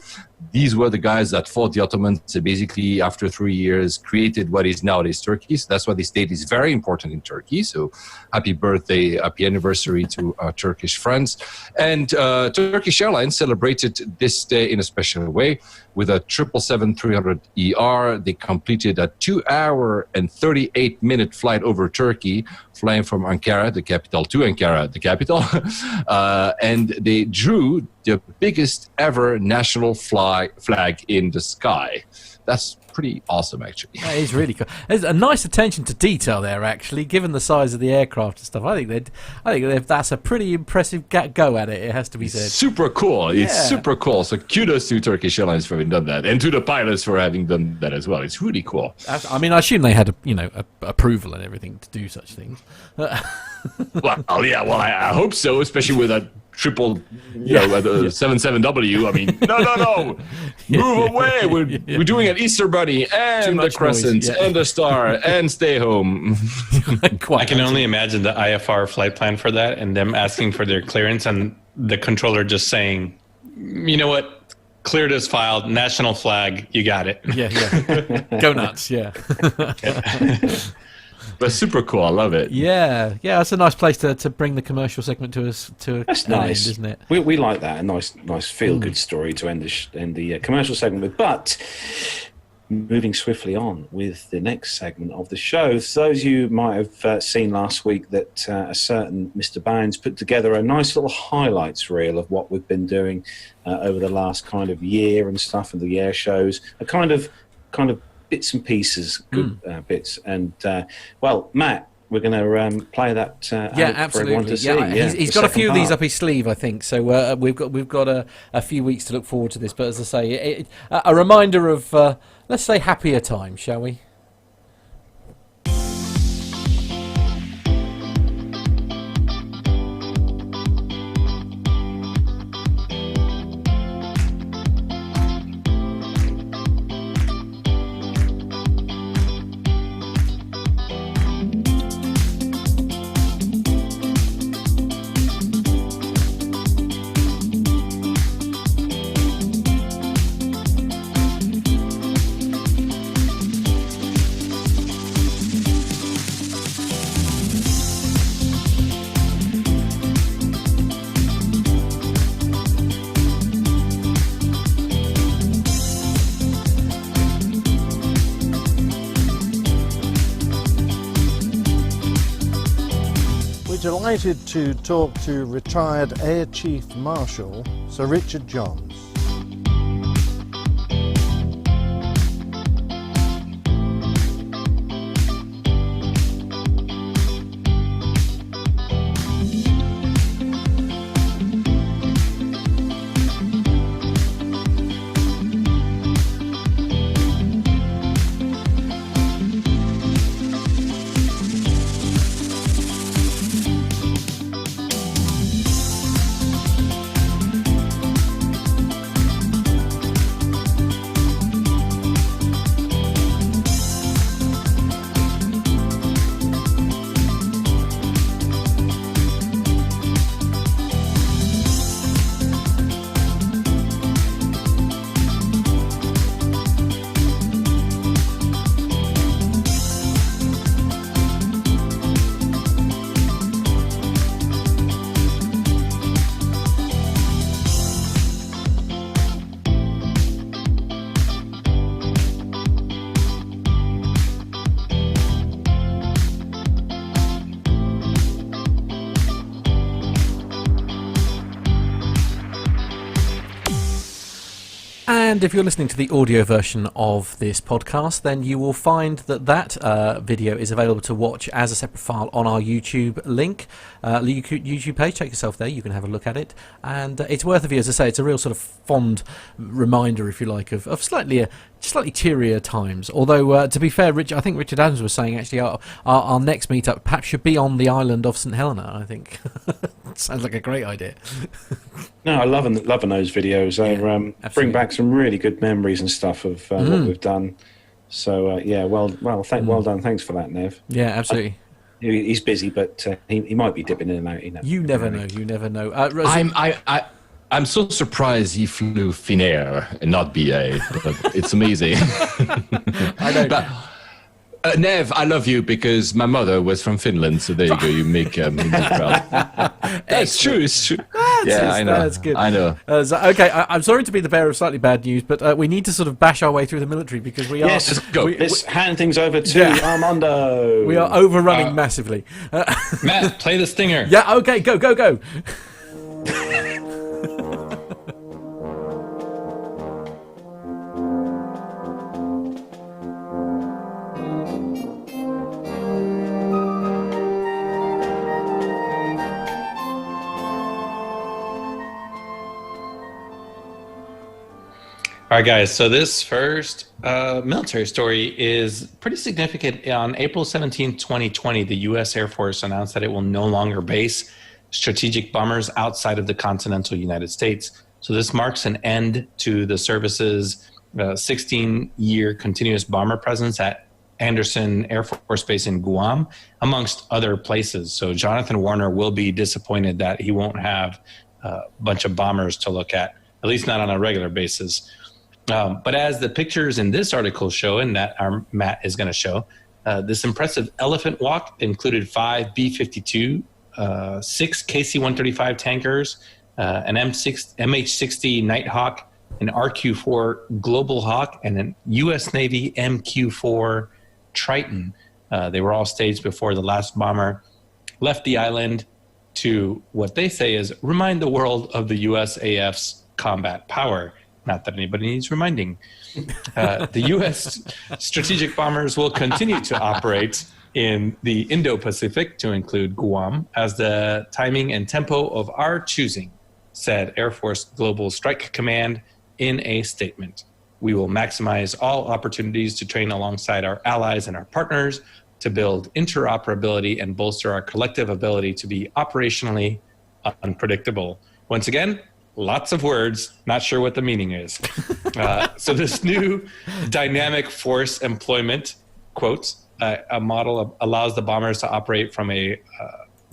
These were the guys that fought the Ottomans. So basically, after 3 years, created what is nowadays Turkey. So that's why this date is very important in Turkey. So happy birthday, happy anniversary to our Turkish friends. And Turkish Airlines celebrated this day in a special way with a 777-300ER. They completed a 2 hour and 38-minute flight over Turkey, flying from Ankara, the capital, to Ankara, the capital. And they drew the biggest ever national flag in the sky. That's pretty awesome, actually. That is really cool. There's a nice attention to detail there, actually, given the size of the aircraft and stuff. I think that's a pretty impressive go at it. It has to be said. Super cool. It's super cool. So kudos to Turkish Airlines for having done that, and to the pilots for having done that as well. It's really cool. I mean, I assume they had approval and everything to do such things. Well, yeah. Well, I hope so, especially with a triple, 77W. I mean, no. Move away. We're doing an Easter bunny and the crescent and the star and stay home. I can only imagine the IFR flight plan for that and them asking for their clearance and the controller just saying, you know what? Cleared as filed, national flag, you got it. Yeah. Go nuts, yeah. But super cool. I love it. Yeah. It's a nice place to bring the commercial segment to That's an nice, end, isn't it? We like that. A nice feel good story to end the commercial segment with. But moving swiftly on with the next segment of the show. So those of you might have seen last week that a certain Mr. Bounds put together a nice little highlights reel of what we've been doing over the last kind of year and stuff, and the air shows. A kind of bits and pieces, good bits. And well, Matt, we're going to play that for everyone to see. He's got a few of these up his sleeve, I think. So we've got a few weeks to look forward to this. But as I say, a reminder of let's say happier times, shall we? Delighted to talk to retired Air Chief Marshal Sir Richard Johns. And if you're listening to the audio version of this podcast, then you will find that video is available to watch as a separate file on our YouTube link, YouTube page. Take yourself there, you can have a look at it. And it's worth a view. As I say, it's a real sort of fond reminder, if you like, of slightly cheerier times. Although, to be fair, I think Richard Adams was saying actually our next meetup perhaps should be on the island of St Helena, I think. Sounds like a great idea. No, I loving those videos. They bring back some really good memories and stuff of what we've done. So well done. Thanks for that, Nev. Yeah, absolutely. He's busy, but he might be dipping in and out. You never know. You never know. I'm so surprised he flew Finnair and not BA. But it's amazing. I know. But, Nev, I love you because my mother was from Finland, so there you go. You make me proud. It's true. It's true. I know. That's good. I know. Okay, I'm sorry to be the bearer of slightly bad news, but we need to sort of bash our way through the military because we are. Yes, let's go. Let's hand things over to Armando. We are overrunning massively. Matt, play the stinger. Yeah. Okay. Go. All right, guys. So this first military story is pretty significant. On April 17, 2020, the U.S. Air Force announced that it will no longer base strategic bombers outside of the continental United States. So this marks an end to the service's 16-year continuous bomber presence at Andersen Air Force Base in Guam, amongst other places. So Jonathan Warner will be disappointed that he won't have a bunch of bombers to look at least not on a regular basis. But as the pictures in this article show, and that our Matt is going to show, this impressive elephant walk included 5 B-52, 6 KC-135 tankers, an MH-60 Nighthawk, an RQ-4 Global Hawk, and an U.S. Navy MQ-4 Triton. They were all staged before the last bomber left the island to what they say is remind the world of the USAF's combat power. Not that anybody needs reminding. The U.S. strategic bombers will continue to operate in the Indo-Pacific, to include Guam, as the timing and tempo of our choosing, said Air Force Global Strike Command in a statement. We will maximize all opportunities to train alongside our allies and our partners to build interoperability and bolster our collective ability to be operationally unpredictable. Once again, lots of words, not sure what the meaning is. So this new dynamic force employment, quotes, a model allows the bombers to operate from a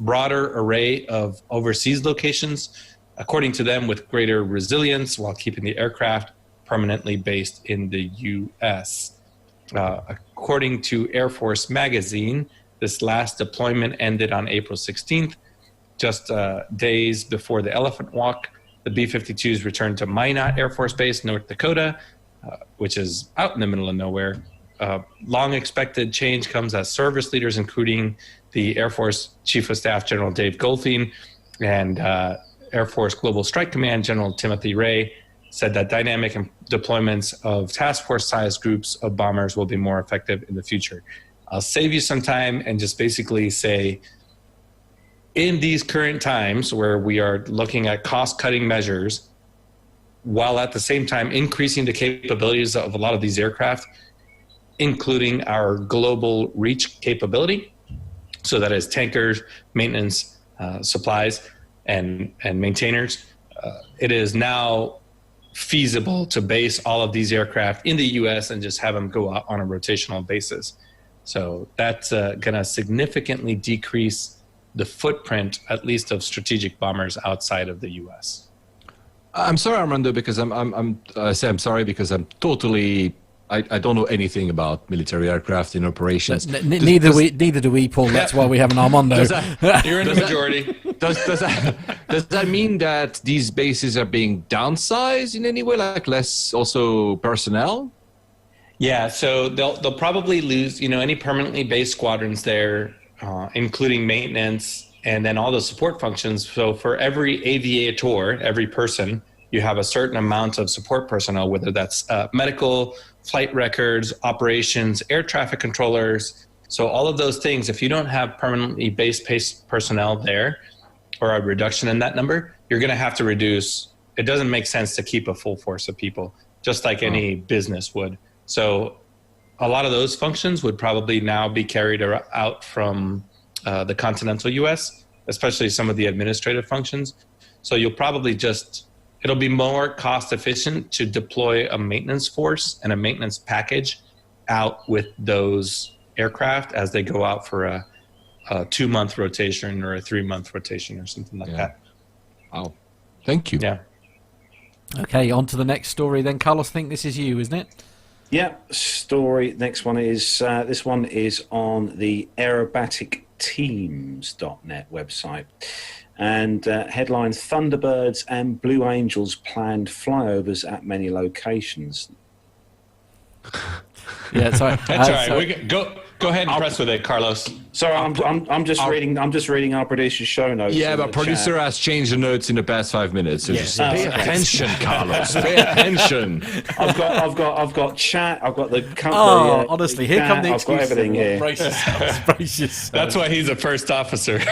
broader array of overseas locations, according to them, with greater resilience while keeping the aircraft permanently based in the U.S. According to Air Force Magazine, this last deployment ended on April 16th, just days before the Elephant Walk. The B-52s returned to Minot Air Force Base, North Dakota, which is out in the middle of nowhere. Long expected change comes as service leaders, including the Air Force Chief of Staff General Dave Goldfein and Air Force Global Strike Command General Timothy Ray, said that dynamic deployments of task force-sized groups of bombers will be more effective in the future. I'll save you some time and just basically say, in these current times where we are looking at cost-cutting measures, while at the same time increasing the capabilities of a lot of these aircraft, including our global reach capability, so that is tankers, maintenance, supplies, and maintainers, it is now feasible to base all of these aircraft in the U.S. and just have them go out on a rotational basis. So that's going to significantly decrease the footprint, at least of strategic bombers outside of the U.S. I'm sorry, Armando, because I'm sorry because I'm totally. I don't know anything about military aircraft in operations. Neither do we, Paul. That's why we have an Armando. You're in the majority. Does that mean that these bases are being downsized in any way, like less also personnel? Yeah, so they'll probably lose, any permanently based squadrons there, including maintenance and then all the support functions. So for every aviator, every person, you have a certain amount of support personnel, whether that's medical, flight records, operations, air traffic controllers. So all of those things, if you don't have permanently base personnel there or a reduction in that number, you're going to have to reduce. It doesn't make sense to keep a full force of people, just like any business would. So a lot of those functions would probably now be carried out from the continental U.S., especially some of the administrative functions. So you'll probably it'll be more cost efficient to deploy a maintenance force and a maintenance package out with those aircraft as they go out for a 2-month rotation or a 3-month rotation or something like that. Wow. Thank you. Yeah. Okay, on to the next story then. Carlos, I think this is you, isn't it? Yeah, story. Next one is this one is on the aerobaticteams.net website. And headline, Thunderbirds and Blue Angels planned flyovers at many locations. Yeah, sorry. That's all right. Go ahead and press with it, Carlos. Sorry, I'm just reading our producer's show notes. Yeah, but producer has changed the notes in the past 5 minutes. So just pay attention, Carlos. Pay attention. I've got chat. I've got the company. Honestly, here come the I've got everything here. Brace yourselves, brace yourselves. That's why he's a first officer. See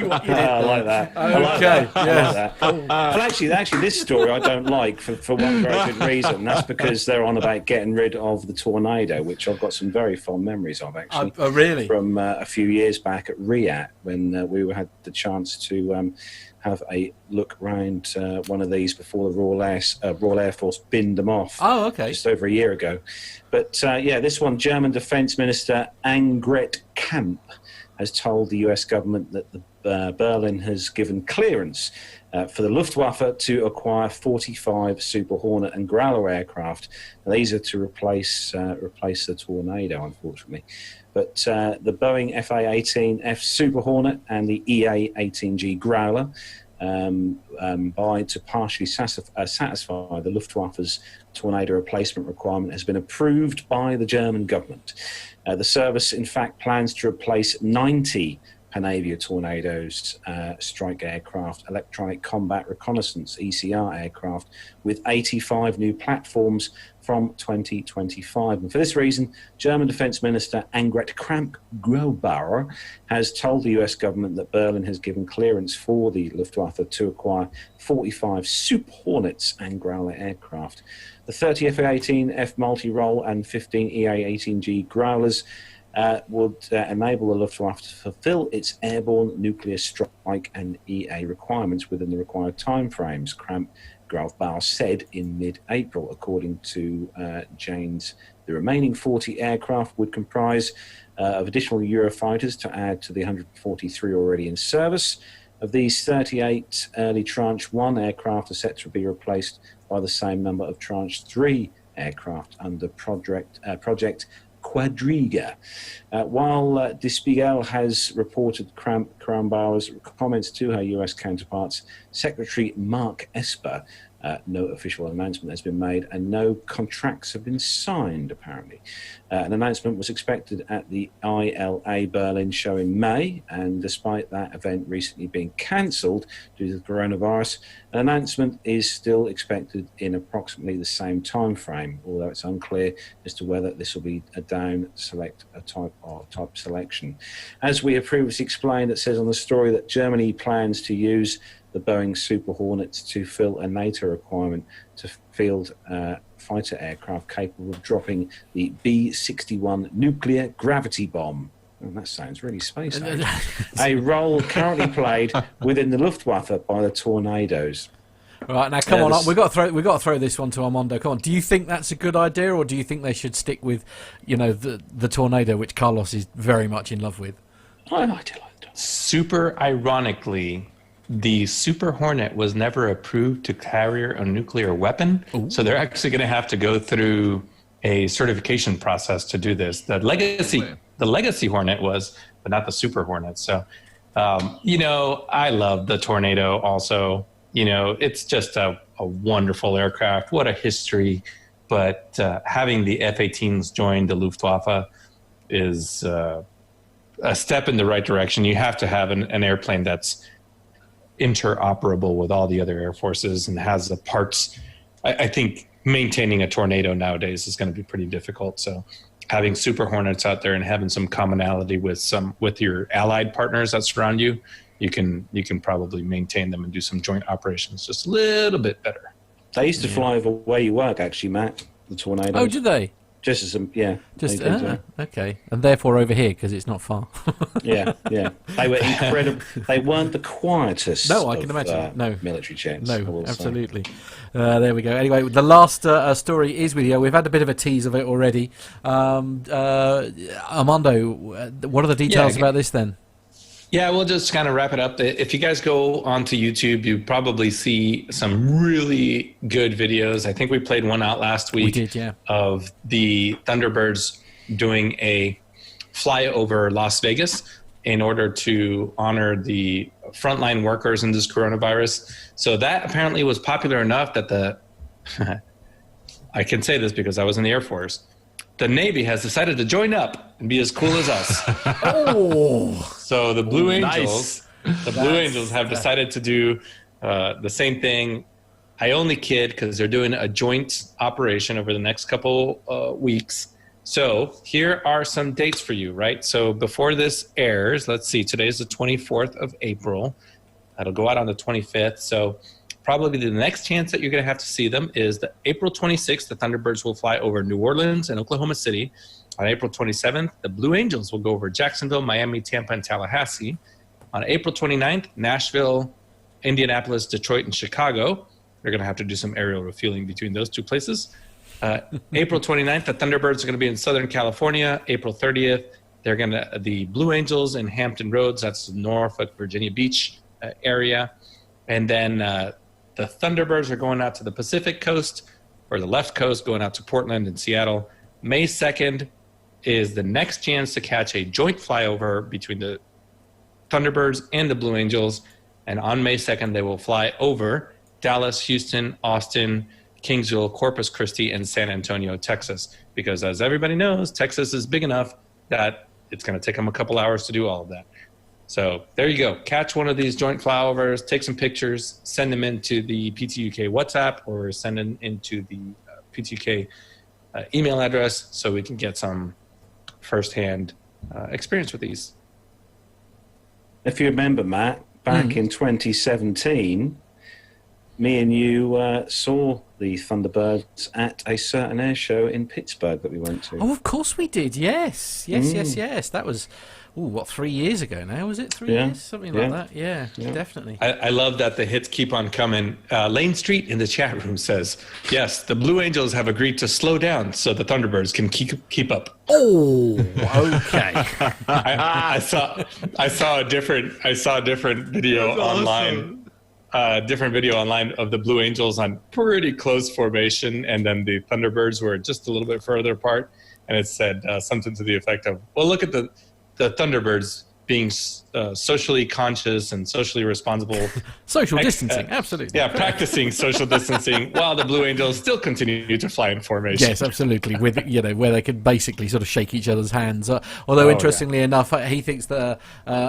what you did I like that. I like Okay, that. yes. I like that. But actually, this story I don't like for one very good reason. That's because they're on about getting rid of the Tornado, which I've got some very fond memories of, actually. Oh, really? From a few years back at Riyadh, when we had the chance to have a look round one of these before the Royal Air Force binned them off. Oh, okay. Just over a year ago. But this one, German Defence Minister Annegret Kramp has told the US government that Berlin has given clearance for the Luftwaffe to acquire 45 Super Hornet and Growler aircraft. Now, these are to replace the Tornado, unfortunately. But the Boeing FA-18F Super Hornet and the EA-18G Growler to partially satisfy the Luftwaffe's Tornado replacement requirement has been approved by the German government. The service, in fact, plans to replace 90 Panavia Tornadoes, strike aircraft, electronic combat reconnaissance, ECR aircraft, with 85 new platforms from 2025. And for this reason, German Defence Minister Annegret Kramp-Grobauer has told the US government that Berlin has given clearance for the Luftwaffe to acquire 45 Super Hornets and Growler aircraft. The 30 FA-18F multi-role and 15 EA-18G Growlers would enable the Luftwaffe to fulfill its airborne nuclear strike and EA requirements within the required timeframes, Kramp-Grobauer said in mid-April. According to Janes, the remaining 40 aircraft would comprise of additional Eurofighters to add to the 143 already in service. Of these, 38 early Tranche 1 aircraft are set to be replaced by the same number of Tranche 3 aircraft under Project Quadriga. While Die Spiegel has reported Kramp-Grobauer's comments to her US counterparts, Secretary Mark Esper, no official announcement has been made and no contracts have been signed, apparently. An announcement was expected at the ILA Berlin show in May, and despite that event recently being cancelled due to the coronavirus, an announcement is still expected in approximately the same time frame, although it's unclear as to whether this will be a down select a type selection. As we have previously explained, it says on the story that Germany plans to use the Boeing Super Hornets to fill a NATO requirement to field fighter aircraft capable of dropping the B-61 nuclear gravity bomb. Oh, that sounds really space age. A role currently played within the Luftwaffe by the Tornadoes. Right, now come on, we've got to throw this one to Armando. Come on, do you think that's a good idea, or do you think they should stick with, the Tornado, which Carlos is very much in love with? I like it. Super ironically, the Super Hornet was never approved to carry a nuclear weapon. Ooh. So they're actually going to have to go through a certification process to do this. The Legacy Hornet was, but not the Super Hornet. So, I love the Tornado also. It's just a wonderful aircraft. What a history. But having the F-18s join the Luftwaffe is a step in the right direction. You have to have an airplane that's interoperable with all the other air forces and has the parts. I think maintaining a Tornado nowadays is going to be pretty difficult. So having Super Hornets out there and having some commonality with your allied partners that surround you, you can probably maintain them and do some joint operations just a little bit better. They used to fly over where you work, actually, Matt, the Tornadoes. Oh, did they? Just as Just okay, and therefore over here because it's not far. yeah. They were incredible. They weren't the quietest. No, I can imagine. No military jets. No, absolutely. There we go. Anyway, the last story is with you. We've had a bit of a tease of it already. Armando, what are the details about this then? Yeah, we'll just kind of wrap it up. If you guys go onto YouTube, you probably see some really good videos. I think we played one out last week. We did, yeah. Of the Thunderbirds doing a flyover Las Vegas in order to honor the frontline workers in this coronavirus. So that apparently was popular enough that I can say this because I was in the Air Force. The Navy has decided to join up and be as cool as us. So the Blue Angels, have decided to do the same thing. I only kid because they're doing a joint operation over the next couple weeks. So here are some dates for you, right? So before this airs, let's see, today's the 24th of April. That'll go out on the 25th. So probably the next chance that you're going to have to see them is the April 26th. The Thunderbirds will fly over New Orleans and Oklahoma City. On April 27th, the Blue Angels will go over Jacksonville, Miami, Tampa, and Tallahassee. On April 29th, Nashville, Indianapolis, Detroit, and Chicago. They're going to have to do some aerial refueling between those two places. April 29th, the Thunderbirds are going to be in Southern California. April 30th, the Blue Angels in Hampton Roads. That's Norfolk, Virginia Beach area. And then the Thunderbirds are going out to the Pacific Coast, or the left coast, going out to Portland and Seattle. May 2nd is the next chance to catch a joint flyover between the Thunderbirds and the Blue Angels. And on May 2nd, they will fly over Dallas, Houston, Austin, Kingsville, Corpus Christi, and San Antonio, Texas. Because as everybody knows, Texas is big enough that it's going to take them a couple hours to do all of that. So there you go. Catch one of these joint flyovers, take some pictures, send them into the PTUK WhatsApp or send them into the PTUK email address so we can get some firsthand experience with these. If you remember, Matt, back in 2017, me and you saw the Thunderbirds at a certain air show in Pittsburgh that we went to. Oh, of course we did. Yes. That was, 3 years ago now? Was it 3 years? Something like that. Yeah, definitely. I love that the hits keep on coming. Lane Street in the chat room says, yes, the Blue Angels have agreed to slow down so the Thunderbirds can keep up. Oh, okay. I saw a different video online. Different video online of the Blue Angels on pretty close formation, and then the Thunderbirds were just a little bit further apart, and it said something to the effect of, well, look at the Thunderbirds being socially conscious and socially responsible. Social distancing, absolutely. Yeah, practicing social distancing while the Blue Angels still continue to fly in formation. Yes, absolutely. With where they could basically sort of shake each other's hands. Although interestingly enough, he thinks that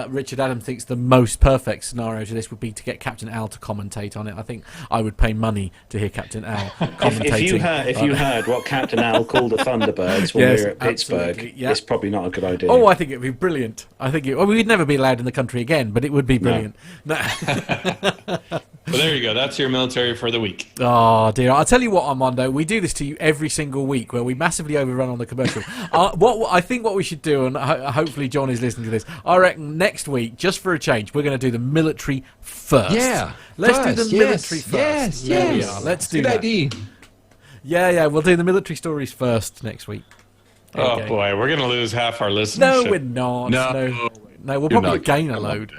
Richard Adam thinks the most perfect scenario to this would be to get Captain Al to commentate on it. I think I would pay money to hear Captain Al commentating. If you heard what Captain Al called the Thunderbirds when we were at Pittsburgh, it's probably not a good idea. Oh, I think it'd be brilliant. We'd never be allowed in the country again, but it would be brilliant. No. Well, there you go. That's your military for the week. Oh, dear. I'll tell you what, Armando, we do this to you every single week where we massively overrun on the commercial. What we should do, and hopefully John is listening to this, I reckon next week, just for a change, we're going to do the military first. Yeah. Let's do the military first. There we are. Let's do that. Good idea. Yeah, we'll do the military stories first next week. Oh, boy, we're going to lose half our listeners. No, we're not. No, we'll probably gain a load.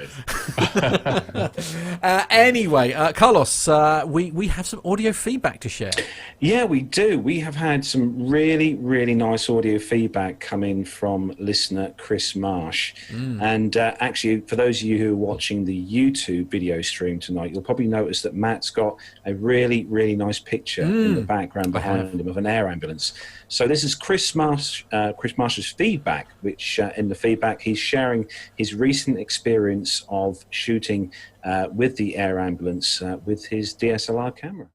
Anyway, Carlos, we have some audio feedback to share. Yeah, we do. We have had some really, really nice audio feedback come in from listener Chris Marsh. And actually, for those of you who are watching the YouTube video stream tonight, you'll probably notice that Matt's got a really, really nice picture in the background behind him of an air ambulance. So this is Chris Marsh's feedback, which in the feedback he's sharing his recent experience of shooting with the air ambulance with his DSLR camera.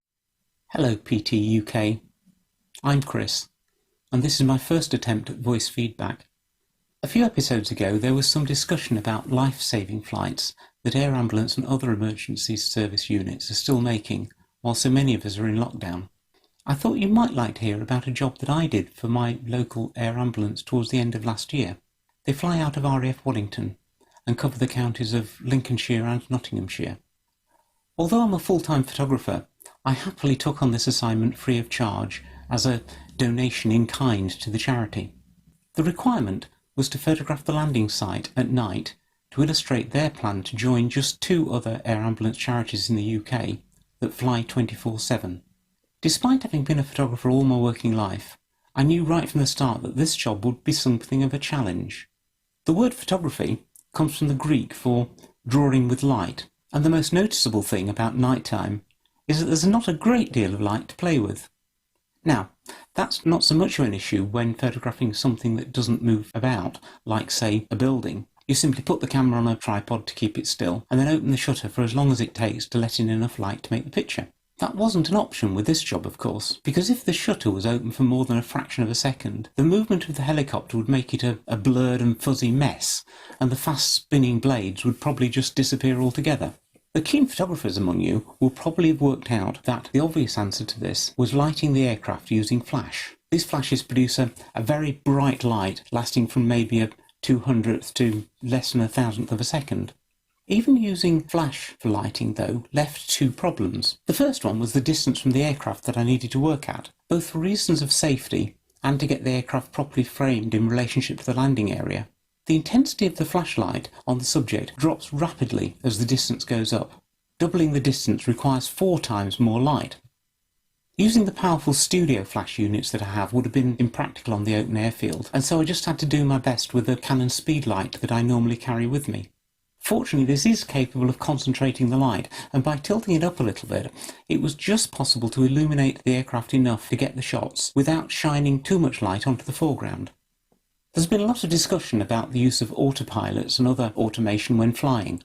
Hello PT UK, I'm Chris, and this is my first attempt at voice feedback. A few episodes ago there was some discussion about life-saving flights that air ambulance and other emergency service units are still making while so many of us are in lockdown. I thought you might like to hear about a job that I did for my local air ambulance towards the end of last year. They fly out of RAF Wellington and cover the counties of Lincolnshire and Nottinghamshire. Although I'm a full-time photographer, I happily took on this assignment free of charge as a donation in kind to the charity. The requirement was to photograph the landing site at night to illustrate their plan to join just 2 other air ambulance charities in the UK that fly 24/7. Despite having been a photographer all my working life, I knew right from the start that this job would be something of a challenge. The word photography comes from the Greek for drawing with light, and the most noticeable thing about nighttime is that there's not a great deal of light to play with. Now, that's not so much of an issue when photographing something that doesn't move about, like, say, a building. You simply put the camera on a tripod to keep it still, and then open the shutter for as long as it takes to let in enough light to make the picture. That wasn't an option with this job, of course, because if the shutter was open for more than a fraction of a second, the movement of the helicopter would make it a blurred and fuzzy mess, and the fast-spinning blades would probably just disappear altogether. The keen photographers among you will probably have worked out that the obvious answer to this was lighting the aircraft using flash. These flashes produce a very bright light lasting from maybe a 200th to less than a 1,000th of a second. Even using flash for lighting, though, left 2 problems. The first one was the distance from the aircraft that I needed to work at, both for reasons of safety and to get the aircraft properly framed in relationship to the landing area. The intensity of the flashlight on the subject drops rapidly as the distance goes up. Doubling the distance requires 4 times more light. Using the powerful studio flash units that I have would have been impractical on the open airfield, and so I just had to do my best with the Canon Speedlight that I normally carry with me. Fortunately, this is capable of concentrating the light, and by tilting it up a little bit, it was just possible to illuminate the aircraft enough to get the shots without shining too much light onto the foreground. There's been a lot of discussion about the use of autopilots and other automation when flying.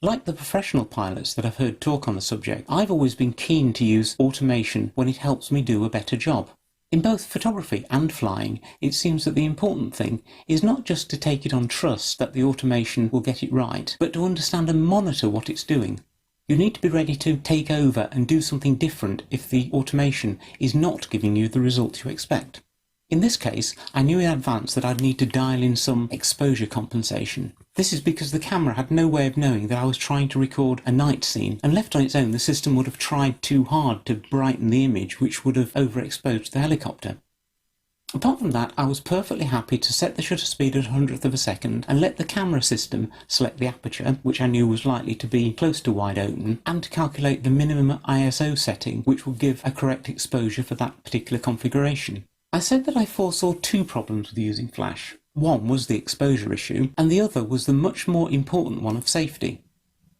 Like the professional pilots that I've heard talk on the subject, I've always been keen to use automation when it helps me do a better job. In both photography and flying, it seems that the important thing is not just to take it on trust that the automation will get it right, but to understand and monitor what it's doing. You need to be ready to take over and do something different if the automation is not giving you the results you expect. In this case, I knew in advance that I'd need to dial in some exposure compensation. This is because the camera had no way of knowing that I was trying to record a night scene, and left on its own the system would have tried too hard to brighten the image, which would have overexposed the helicopter. Apart from that, I was perfectly happy to set the shutter speed at 100th of a second and let the camera system select the aperture, which I knew was likely to be close to wide open, and to calculate the minimum ISO setting, which will give a correct exposure for that particular configuration. I said that I foresaw 2 problems with using flash. One was the exposure issue, and the other was the much more important one of safety.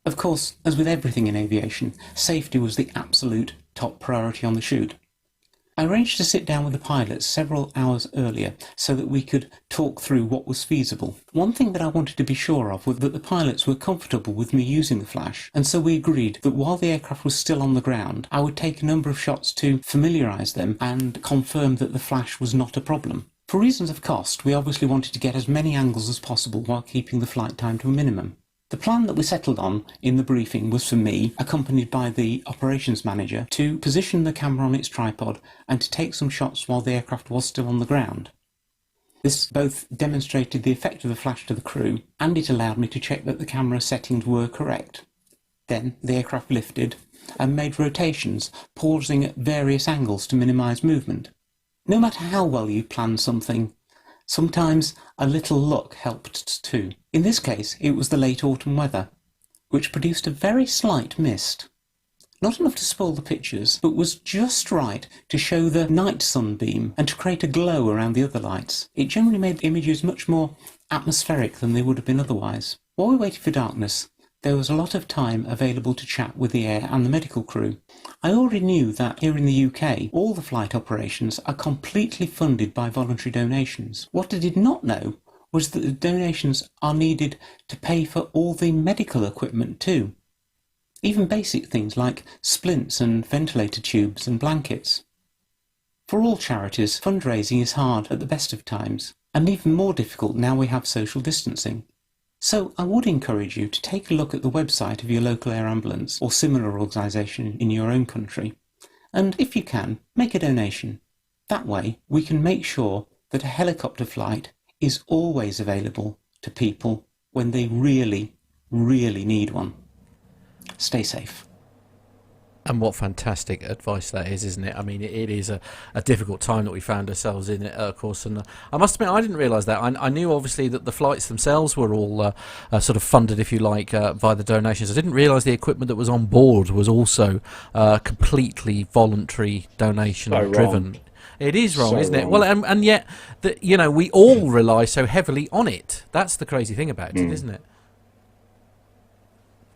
Of course, as with everything in aviation, safety was the absolute top priority on the shoot. I arranged to sit down with the pilots several hours earlier so that we could talk through what was feasible. One thing that I wanted to be sure of was that the pilots were comfortable with me using the flash, and so we agreed that while the aircraft was still on the ground, I would take a number of shots to familiarise them and confirm that the flash was not a problem. For reasons of cost, we obviously wanted to get as many angles as possible while keeping the flight time to a minimum. The plan that we settled on in the briefing was for me, accompanied by the operations manager, to position the camera on its tripod and to take some shots while the aircraft was still on the ground. This both demonstrated the effect of the flash to the crew, and it allowed me to check that the camera settings were correct. Then the aircraft lifted and made rotations, pausing at various angles to minimise movement. No matter how well you plan something, sometimes a little luck helped too. In this case, it was the late autumn weather, which produced a very slight mist. Not enough to spoil the pictures, but was just right to show the night sunbeam and to create a glow around the other lights. It generally made the images much more atmospheric than they would have been otherwise. While we waited for darkness, there was a lot of time available to chat with the air and the medical crew. I already knew that here in the UK, all the flight operations are completely funded by voluntary donations. What I did not know was that the donations are needed to pay for all the medical equipment too. Even basic things like splints and ventilator tubes and blankets. For all charities, fundraising is hard at the best of times, and even more difficult now we have social distancing. So I would encourage you to take a look at the website of your local air ambulance or similar organisation in your own country, and if you can, make a donation. That way we can make sure that a helicopter flight is always available to people when they really, really need one. Stay safe. And what fantastic advice that is, isn't it? I mean, it is a difficult time that we found ourselves in, of course. And I must admit, I didn't realise that. I knew, obviously, that the flights themselves were all sort of funded, if you like, via the donations. I didn't realise the equipment that was on board was also completely voluntary donation-driven. It is wrong, isn't it? Well, and yet, we all rely so heavily on it. That's the crazy thing about it, isn't it?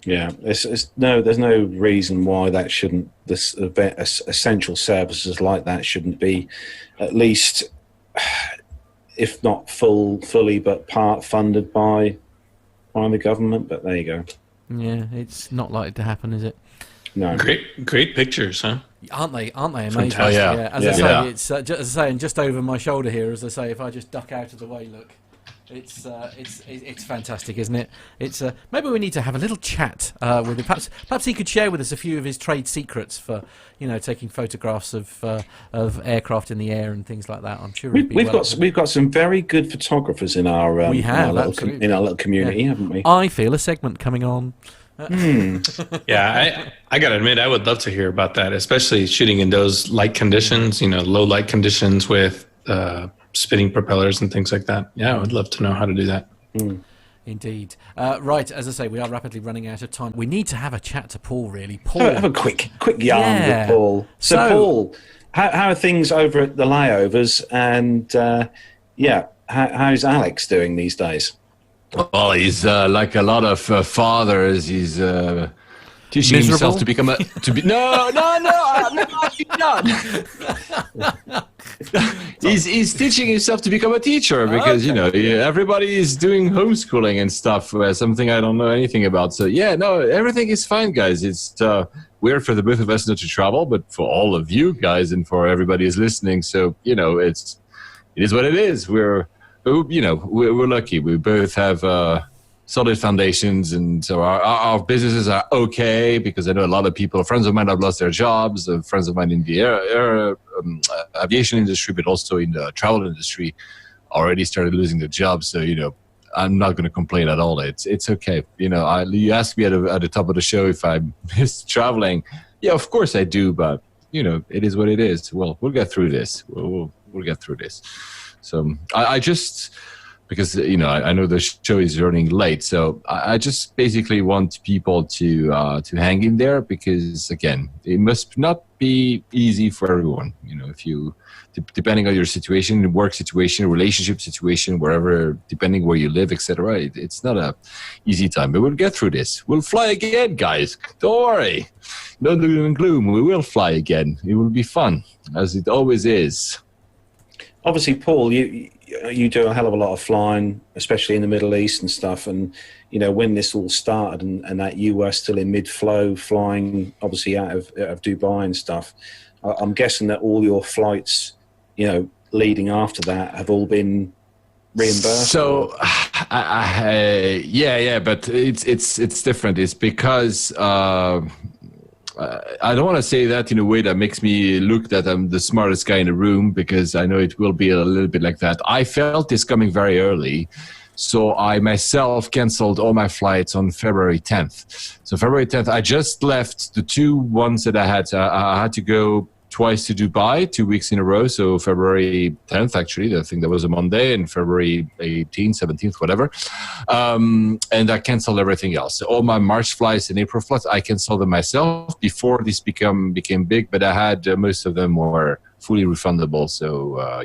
Yeah, there's no reason why that shouldn't. This essential services like that shouldn't be, at least, if not fully, but part funded by the government. But there you go. Yeah, it's not likely to happen, is it? No. Great pictures, huh? Aren't they amazing? Fantastic. Yeah. As I say, it's just as I say, and just over my shoulder here, as I say, if I just duck out of the way, look. It's fantastic, isn't it? It's maybe we need to have a little chat with him. Perhaps he could share with us a few of his trade secrets for taking photographs of aircraft in the air and things like that. I'm sure we've got some very good photographers in our little community, haven't we? I feel a segment coming on. Yeah, I gotta admit, I would love to hear about that, especially shooting in those light conditions, low light conditions with spinning propellers and things like that. Yeah, I would love to know how to do that. Indeed. Right, as I say, we are rapidly running out of time. We need to have a chat to Paul, really. Paul, have a quick yarn with Paul. So Paul, how are things over at the Layovers? And how's Alex doing these days? Well, he's like a lot of fathers. He's teaching himself to become No, I'm not. He's teaching himself to become a teacher because everybody is doing homeschooling and stuff. Something I don't know anything about. So everything is fine, guys. It's weird for the both of us not to travel, but for all of you guys and for everybody who's listening. So it is what it is. We're lucky. We both have solid foundations, and so our businesses are okay, because I know a lot of people, friends of mine have lost their jobs, friends of mine in the aviation industry, but also in the travel industry already started losing their jobs. So, I'm not going to complain at all. It's okay. You asked me at the top of the show if I miss traveling. Yeah, of course I do, but it is what it is. Well, we'll get through this. We'll get through this. So I just, because I know the show is running late, so I just basically want people to hang in there, because again, it must not be easy for everyone. If you, depending on your situation, work situation, relationship situation, wherever, depending where you live, etc., it's not a easy time. But we'll get through this. We'll fly again, guys. Don't worry. No doom and gloom. We will fly again. It will be fun, as it always is. Obviously, Paul, you do a hell of a lot of flying, especially in the Middle East and stuff. And, when this all started and that you were still in mid-flow flying, obviously out of Dubai and stuff, I'm guessing that all your flights, leading after that have all been reimbursed. So, but it's different. It's because I don't want to say that in a way that makes me look that I'm the smartest guy in the room, because I know it will be a little bit like that. I felt this coming very early, so I myself canceled all my flights on February 10th. So February 10th, I just left the two ones that I had. I had to go twice to Dubai, 2 weeks in a row. So February 10th, actually, I think that was a Monday, and February 18th, 17th, whatever. And I canceled everything else. So all my March flights and April flights, I canceled them myself before this became big, but I had most of them were fully refundable. So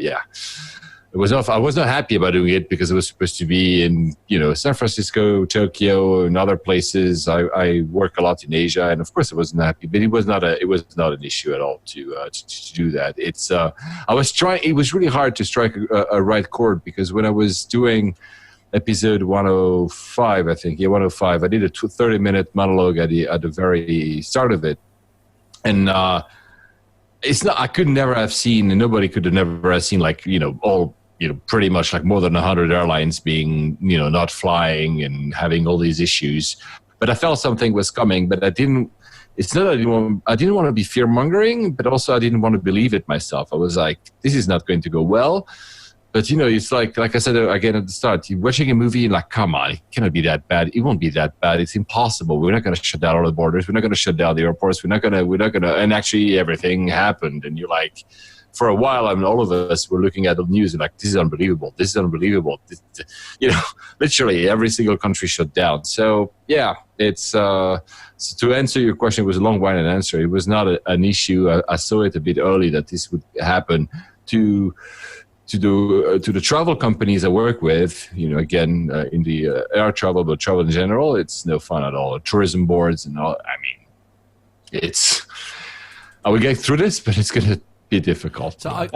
I was not happy about doing it because it was supposed to be in, San Francisco, Tokyo, and other places. I work a lot in Asia, and of course I wasn't happy, but it was not an issue at all to do that. It's I was trying. It was really hard to strike a right chord, because when I was doing episode 105, I think, 105, I did a 30-minute monologue at the very start of it, and it's not. I could never have seen, and nobody could have never have seen, like, all. Pretty much like more than 100 airlines being, not flying and having all these issues. But I felt something was coming, but it's not that I didn't want to be fear-mongering, but also I didn't want to believe it myself. I was like, this is not going to go well. But, it's like I said again at the start, you're watching a movie and like, come on, it cannot be that bad. It won't be that bad. It's impossible. We're not going to shut down all the borders. We're not going to shut down the airports. We're not going to, and actually everything happened. And you're like, for a while, all of us were looking at the news and like, this is unbelievable. This is unbelievable. Literally every single country shut down. So yeah, it's, so to answer your question, it was a long-winded answer. It was not an issue. I saw it a bit early that this would happen to the travel companies I work with, again, in the air travel, but travel in general, it's no fun at all. Tourism boards and all. I mean, I will get through this, but it's going to be difficult. So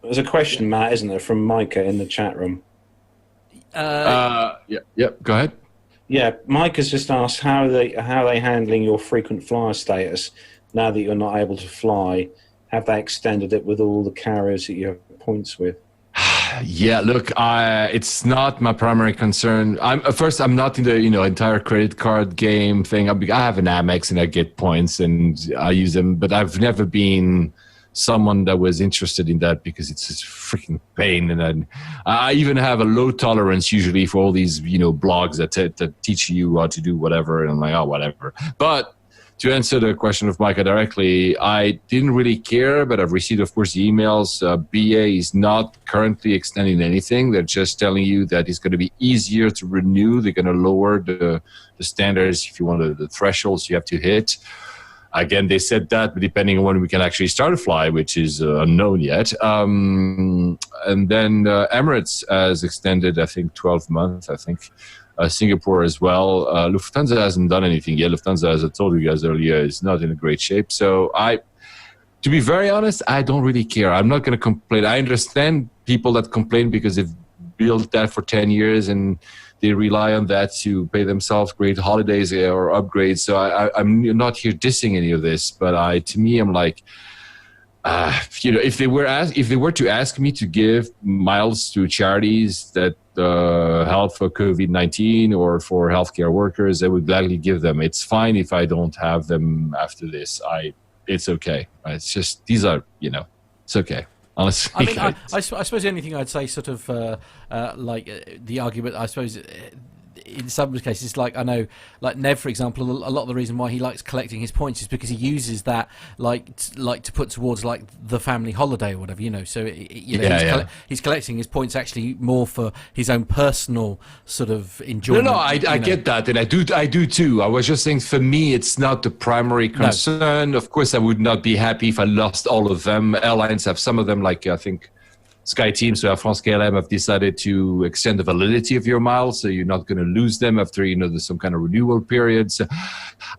there's a question, Matt, isn't there, from Micah in the chat room? Yeah. Go ahead. Yeah, Micah's just asked how are they handling your frequent flyer status now that you're not able to fly. Have they extended it with all the carriers that you have points with? Yeah, look, it's not my primary concern. I'm not in the entire credit card game thing. I have an Amex and I get points and I use them, but I've never been someone that was interested in that because it's just freaking pain. And I even have a low tolerance usually for all these blogs that teach you how to do whatever, and I'm like, oh, whatever. But to answer the question of Micah directly, I didn't really care, but I've received, of course, the emails. BA is not currently extending anything. They're just telling you that it's going to be easier to renew. They're going to lower the standards, if you want, the thresholds you have to hit. Again, they said that, but depending on when we can actually start a fly, which is unknown yet. And then Emirates has extended, I think, 12 months, I think. Singapore as well. Lufthansa hasn't done anything yet. Lufthansa, as I told you guys earlier, is not in a great shape. So to be very honest, I don't really care. I'm not going to complain. I understand people that complain because they've built that for 10 years and they rely on that to pay themselves great holidays or upgrades. So I'm not here dissing any of this, but to me, I'm like, if they were to ask me to give miles to charities that help for COVID-19 or for healthcare workers, I would gladly give them. It's fine if I don't have them after this. It's okay. It's just these are it's okay. Honestly, I mean, I suppose the only thing I'd say, sort of the argument, I suppose, in some cases, like I know, like Nev, for example, a lot of the reason why he likes collecting his points is because he uses that like to put towards like the family holiday or whatever, So he's collecting his points actually more for his own personal sort of enjoyment. No, I get that, and I do too. I was just saying, for me, it's not the primary concern. No. Of course, I would not be happy if I lost all of them. Airlines have some of them, like I think SkyTeam, so Air France KLM, have decided to extend the validity of your miles, so you're not going to lose them after there's some kind of renewal period. So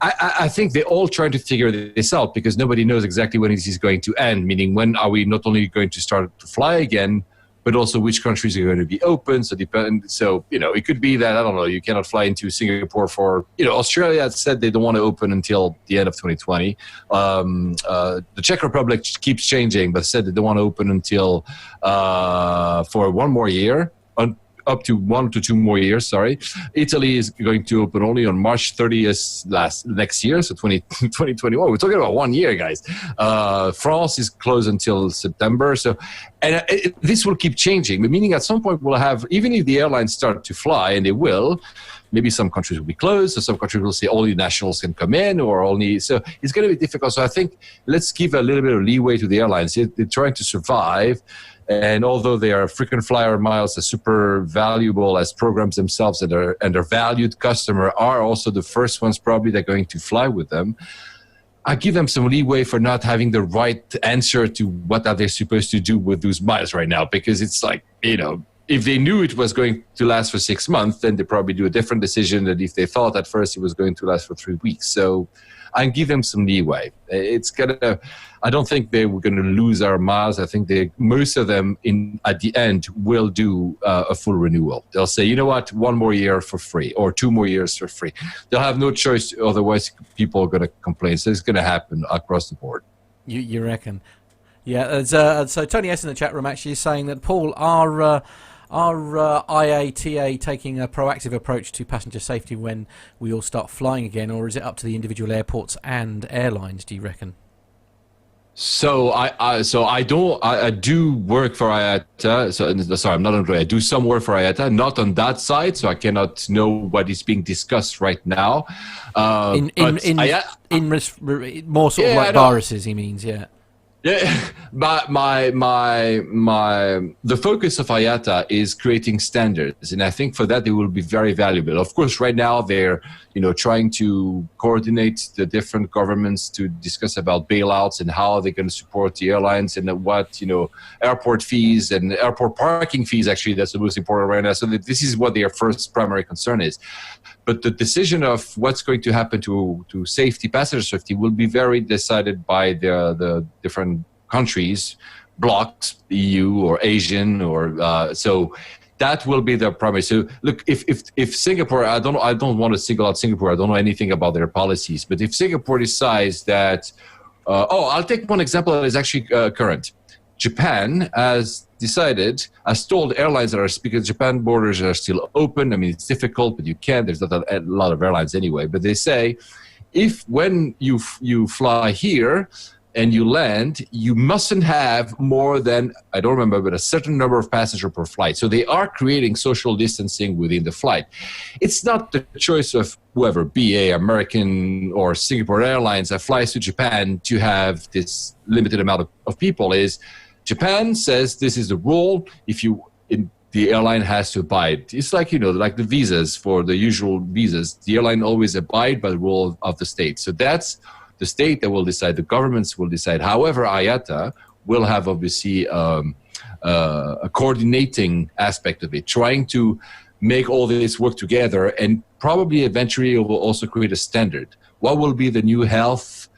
I think they're all trying to figure this out because nobody knows exactly when this is going to end. Meaning, when are we not only going to start to fly again, but also which countries are going to be open. So it could be that, I don't know, you cannot fly into Singapore for, Australia said they don't want to open until the end of 2020. The Czech Republic keeps changing, but said they don't want to open until for one more year. Up to 1 to 2 more years, sorry. Italy is going to open only on March 30th next year, so 2021. We're talking about 1 year, guys. France is closed until September. So, and this will keep changing, meaning at some point we'll have, even if the airlines start to fly, and they will, maybe some countries will be closed, or some countries will say only nationals can come in, or only, so it's going to be difficult. So I think let's give a little bit of leeway to the airlines. They're trying to survive. And although they are frequent flyer miles, are super valuable as programs themselves, and their valued customer are also the first ones probably that are going to fly with them. I give them some leeway for not having the right answer to what are they supposed to do with those miles right now, because it's like, if they knew it was going to last for 6 months, then they probably do a different decision than if they thought at first it was going to last for 3 weeks. So I give them some leeway. I don't think they were going to lose our miles. I think most of them at the end will do a full renewal. They'll say, you know what, 1 more year for free or 2 more years for free. They'll have no choice. Otherwise, people are going to complain. So it's going to happen across the board. You reckon? Yeah. So Tony S in the chat room actually is saying that, Paul, are IATA taking a proactive approach to passenger safety when we all start flying again, or is it up to the individual airports and airlines, do you reckon? So I do work for IATA. Sorry, I'm not on. I do some work for IATA, not on that side, so I cannot know what is being discussed right now. More sort of like viruses, he means, yeah. Yeah, but the focus of IATA is creating standards, and I think for that they will be very valuable. Of course, right now they're trying to coordinate the different governments to discuss about bailouts and how they're going to support the airlines and what airport fees and airport parking fees. Actually, that's the most important right now. So this is what their first primary concern is. But the decision of what's going to happen to safety, passenger safety, will be very decided by the different countries, blocks, EU or Asian, or so that will be the primary. So look, if Singapore, I don't want to single out Singapore. I don't know anything about their policies, but if Singapore decides that, I'll take one example that is actually current. Japan has told airlines that are because Japan borders are still open. I mean, it's difficult, but you can. There's not a lot of airlines anyway. But they say, when you fly here and you land, you mustn't have more than, I don't remember, but a certain number of passengers per flight. So they are creating social distancing within the flight. It's not the choice of whoever, BA, American, or Singapore Airlines that flies to Japan to have this limited amount of people. Japan says this is the rule. The airline has to abide. It's like, like the visas for the usual visas. The airline always abide by the rule of the state. So that's the state that will decide. The governments will decide. However, IATA will have obviously a coordinating aspect of it, trying to make all this work together, and probably eventually it will also create a standard. What will be the new health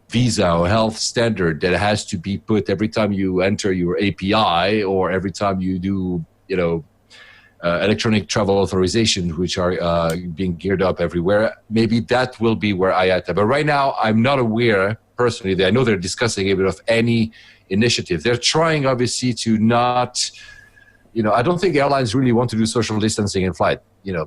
visa or health standard that has to be put every time you enter your API or every time you do, electronic travel authorizations, which are being geared up everywhere? Maybe that will be where IATA. But right now, I'm not aware personally. I know they're discussing a bit of any initiative. They're trying, obviously, to not. I don't think airlines really want to do social distancing in flight.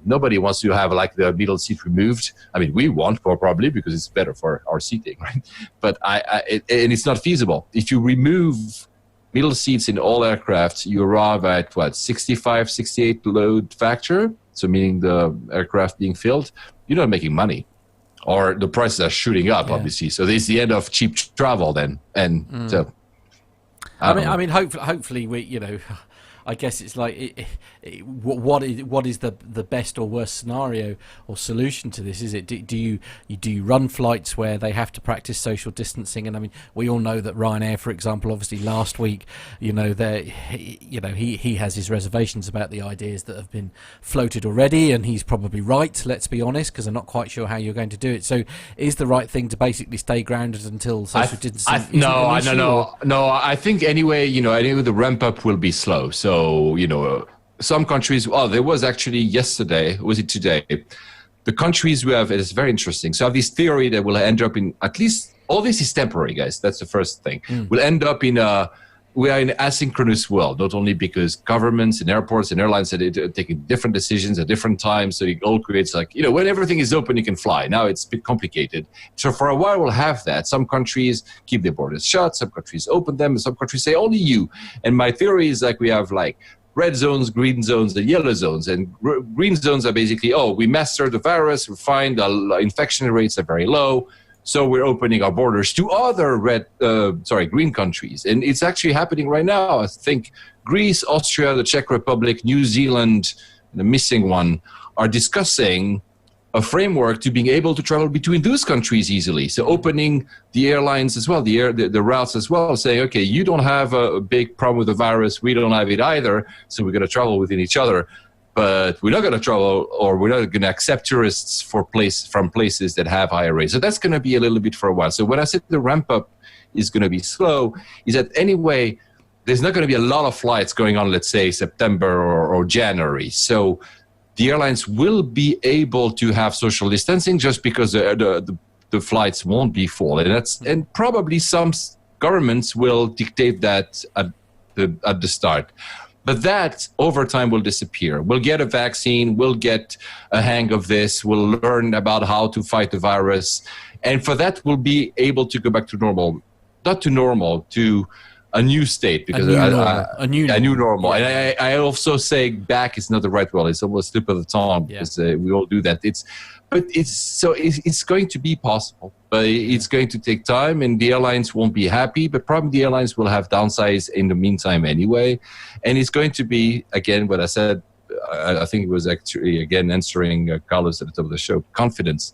Nobody wants to have like the middle seat removed. I mean, we want probably because it's better for our seating, right? But and it's not feasible. If you remove middle seats in all aircraft, you arrive at 65, 68 load factor. So meaning the aircraft being filled, you're not making money, or the prices are shooting up, obviously. So this is the end of cheap travel then, and so. I mean, hopefully we, I guess it's like, what is the best or worst scenario or solution to this? Is it do you run flights where they have to practice social distancing? And I mean, we all know that Ryanair, for example, obviously last week, he has his reservations about the ideas that have been floated already, and he's probably right. Let's be honest, because I'm not quite sure how you're going to do it. So, is the right thing to basically stay grounded until social distancing? No. I think anyway, the ramp up will be slow. So, some countries, there was actually yesterday, was it today? The countries we have, it's very interesting. So I have this theory that will end up in, at least, all this is temporary, guys. That's the first thing. We'll end up we are in an asynchronous world, not only because governments and airports and airlines are taking different decisions at different times. So it all creates when everything is open, you can fly. Now it's a bit complicated. So for a while, we'll have that. Some countries keep their borders shut. Some countries open them. And some countries say only you. And my theory is we have red zones, green zones, and yellow zones. And green zones are basically, we mastered the virus, we find the infection rates are very low, so we're opening our borders to other green countries. And it's actually happening right now. I think Greece, Austria, the Czech Republic, New Zealand, the missing one, are discussing a framework to being able to travel between those countries easily. So opening the airlines as well, the routes as well, saying, okay, you don't have a big problem with the virus, we don't have it either, so we're going to travel within each other. But we're not going to travel, or we're not going to accept tourists from places that have higher rates. So that's going to be a little bit for a while. So when I said the ramp up is going to be slow, is that anyway, there's not going to be a lot of flights going on, let's say September or January. So the airlines will be able to have social distancing just because the flights won't be full. And probably some governments will dictate that at the start. But that over time will disappear. We'll get a vaccine, we'll get a hang of this, we'll learn about how to fight the virus. And for that, we'll be able to go back to normal. Not to normal, to a new state, because a new normal. And I also say back is not the right word. It's almost slip of the tongue, because we all do that. It's going to be possible, but it's going to take time, and the airlines won't be happy. But probably the airlines will have downsides in the meantime anyway, and it's going to be, again, what I said. I think it was actually again answering Carlos at the top of the show. Confidence.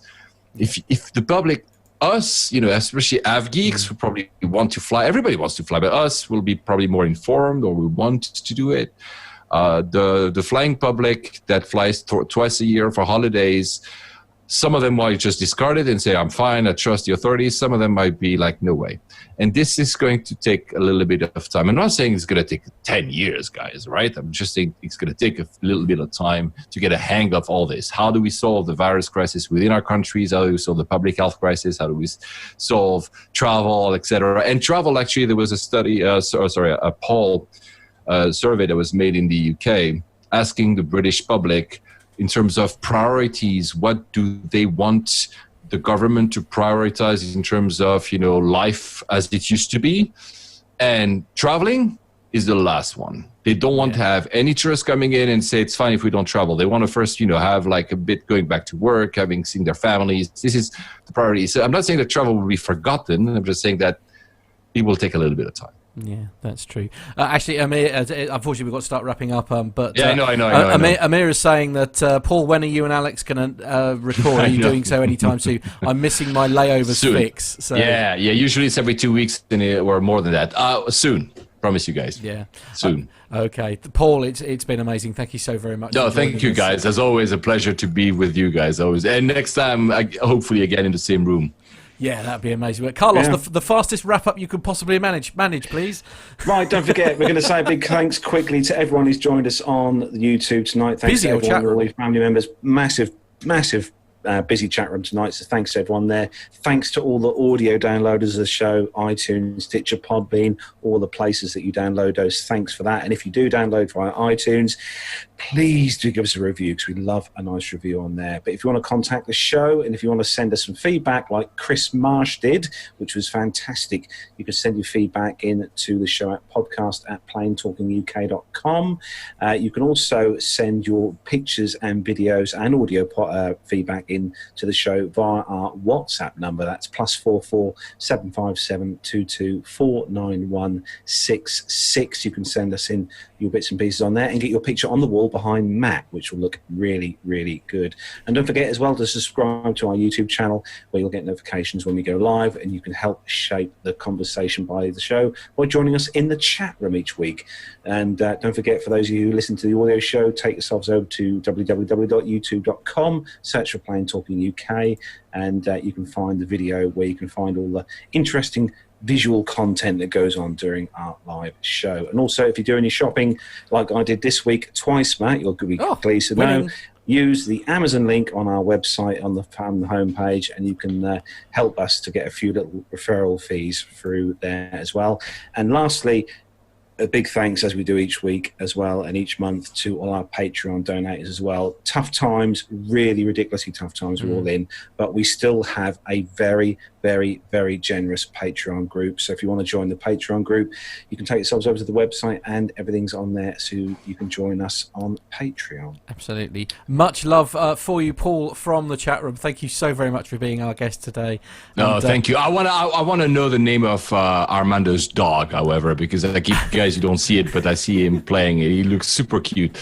If the public, us, especially AvGeeks, who probably want to fly. Everybody wants to fly, but us will be probably more informed, or we want to do it. The flying public that flies twice a year for holidays, some of them might just discard it and say, I'm fine, I trust the authorities. Some of them might be like, no way. And this is going to take a little bit of time. I'm not saying it's going to take 10 years, guys, right? I'm just saying it's going to take a little bit of time to get a hang of all this. How do we solve the virus crisis within our countries? How do we solve the public health crisis? How do we solve travel, etc.? And travel, actually, there was a study, a poll survey that was made in the UK asking the British public, in terms of priorities, what do they want the government to prioritize in terms of, life as it used to be? And traveling is the last one. They don't want to have any tourists coming in and say, it's fine if we don't travel. They want to first, have like a bit going back to work, having seen their families. This is the priority. So I'm not saying that travel will be forgotten. I'm just saying that it will take a little bit of time. Yeah, that's true. Actually, Amir, unfortunately, we've got to start wrapping up. But I know. Amir is saying that, Paul, when are you and Alex going to record? Are you doing so anytime soon? I'm missing my layovers fix. So. Yeah. Usually it's every 2 weeks or more than that. Soon. Promise you guys. Yeah. Soon. Okay. Paul, it's been amazing. Thank you so very much. No, thank you, guys. As always, a pleasure to be with you guys. Always. And next time, hopefully again in the same room. Yeah, that'd be amazing. But Carlos, the fastest wrap-up you could possibly manage, please. Right, don't forget, we're going to say a big thanks quickly to everyone who's joined us on YouTube tonight. Thanks to everyone, all your family members. Massive busy chat room tonight, so thanks to everyone there. Thanks to all the audio downloaders of the show, iTunes, Stitcher, Podbean, all the places that you download those. Thanks for that. And if you do download via iTunes, please do give us a review, because we love a nice review on there. But if you want to contact the show, and if you want to send us some feedback like Chris Marsh did, which was fantastic, you can send your feedback in to the show at podcast@planetalkinguk.com. You can also send your pictures and videos and audio feedback in to the show via our WhatsApp number. That's +44 757 22 491 66. You can send us in your bits and pieces on there and get your picture on the wall behind Matt, which will look really, really good. And don't forget as well to subscribe to our YouTube channel, where you'll get notifications when we go live, and you can help shape the conversation by the show by joining us in the chat room each week. And don't forget, for those of you who listen to the audio show, take yourselves over to www.youtube.com, search for Plane Talking UK, and you can find the video where you can find all the interesting visual content that goes on during our live show. And also, if you're doing your shopping like I did this week twice, Matt, you'll be pleased to know, use the Amazon link on our website on the homepage, and you can help us to get a few little referral fees through there as well. And lastly, a big thanks, as we do each week as well and each month, to all our Patreon donators as well. Tough times, really ridiculously tough times we're all in, but we still have a very, very, very generous Patreon group. So if you want to join the Patreon group, you can take yourselves over to the website, and everything's on there, so you can join us on Patreon. Absolutely. Much love for you, Paul, from the chat room. Thank you so very much for being our guest today. No, thank you. I want to know the name of Armando's dog, however, because I keep getting guys, you don't see it, but I see him playing. He looks super cute.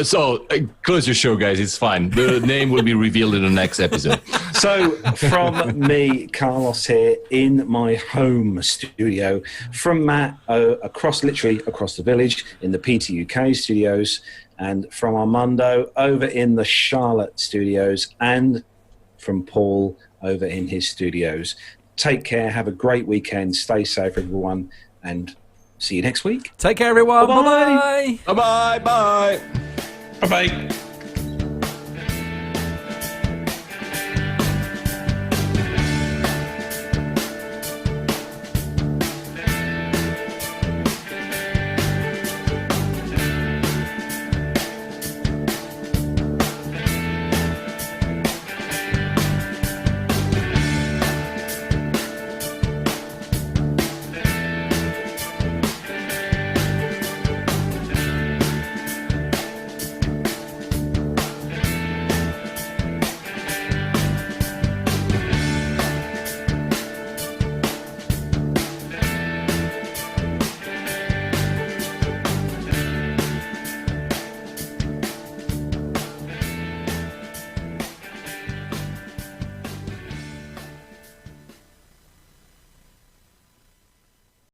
So close your show, guys. It's fine. The name will be revealed in the next episode. So from me, Carlos here in my home studio, from Matt literally across the village in the PTUK studios, and from Armando over in the Charlotte studios, and from Paul over in his studios. Take care. Have a great weekend. Stay safe, everyone, and see you next week. Take care, everyone. Bye-bye. Bye-bye. Bye-bye. Bye. Bye-bye.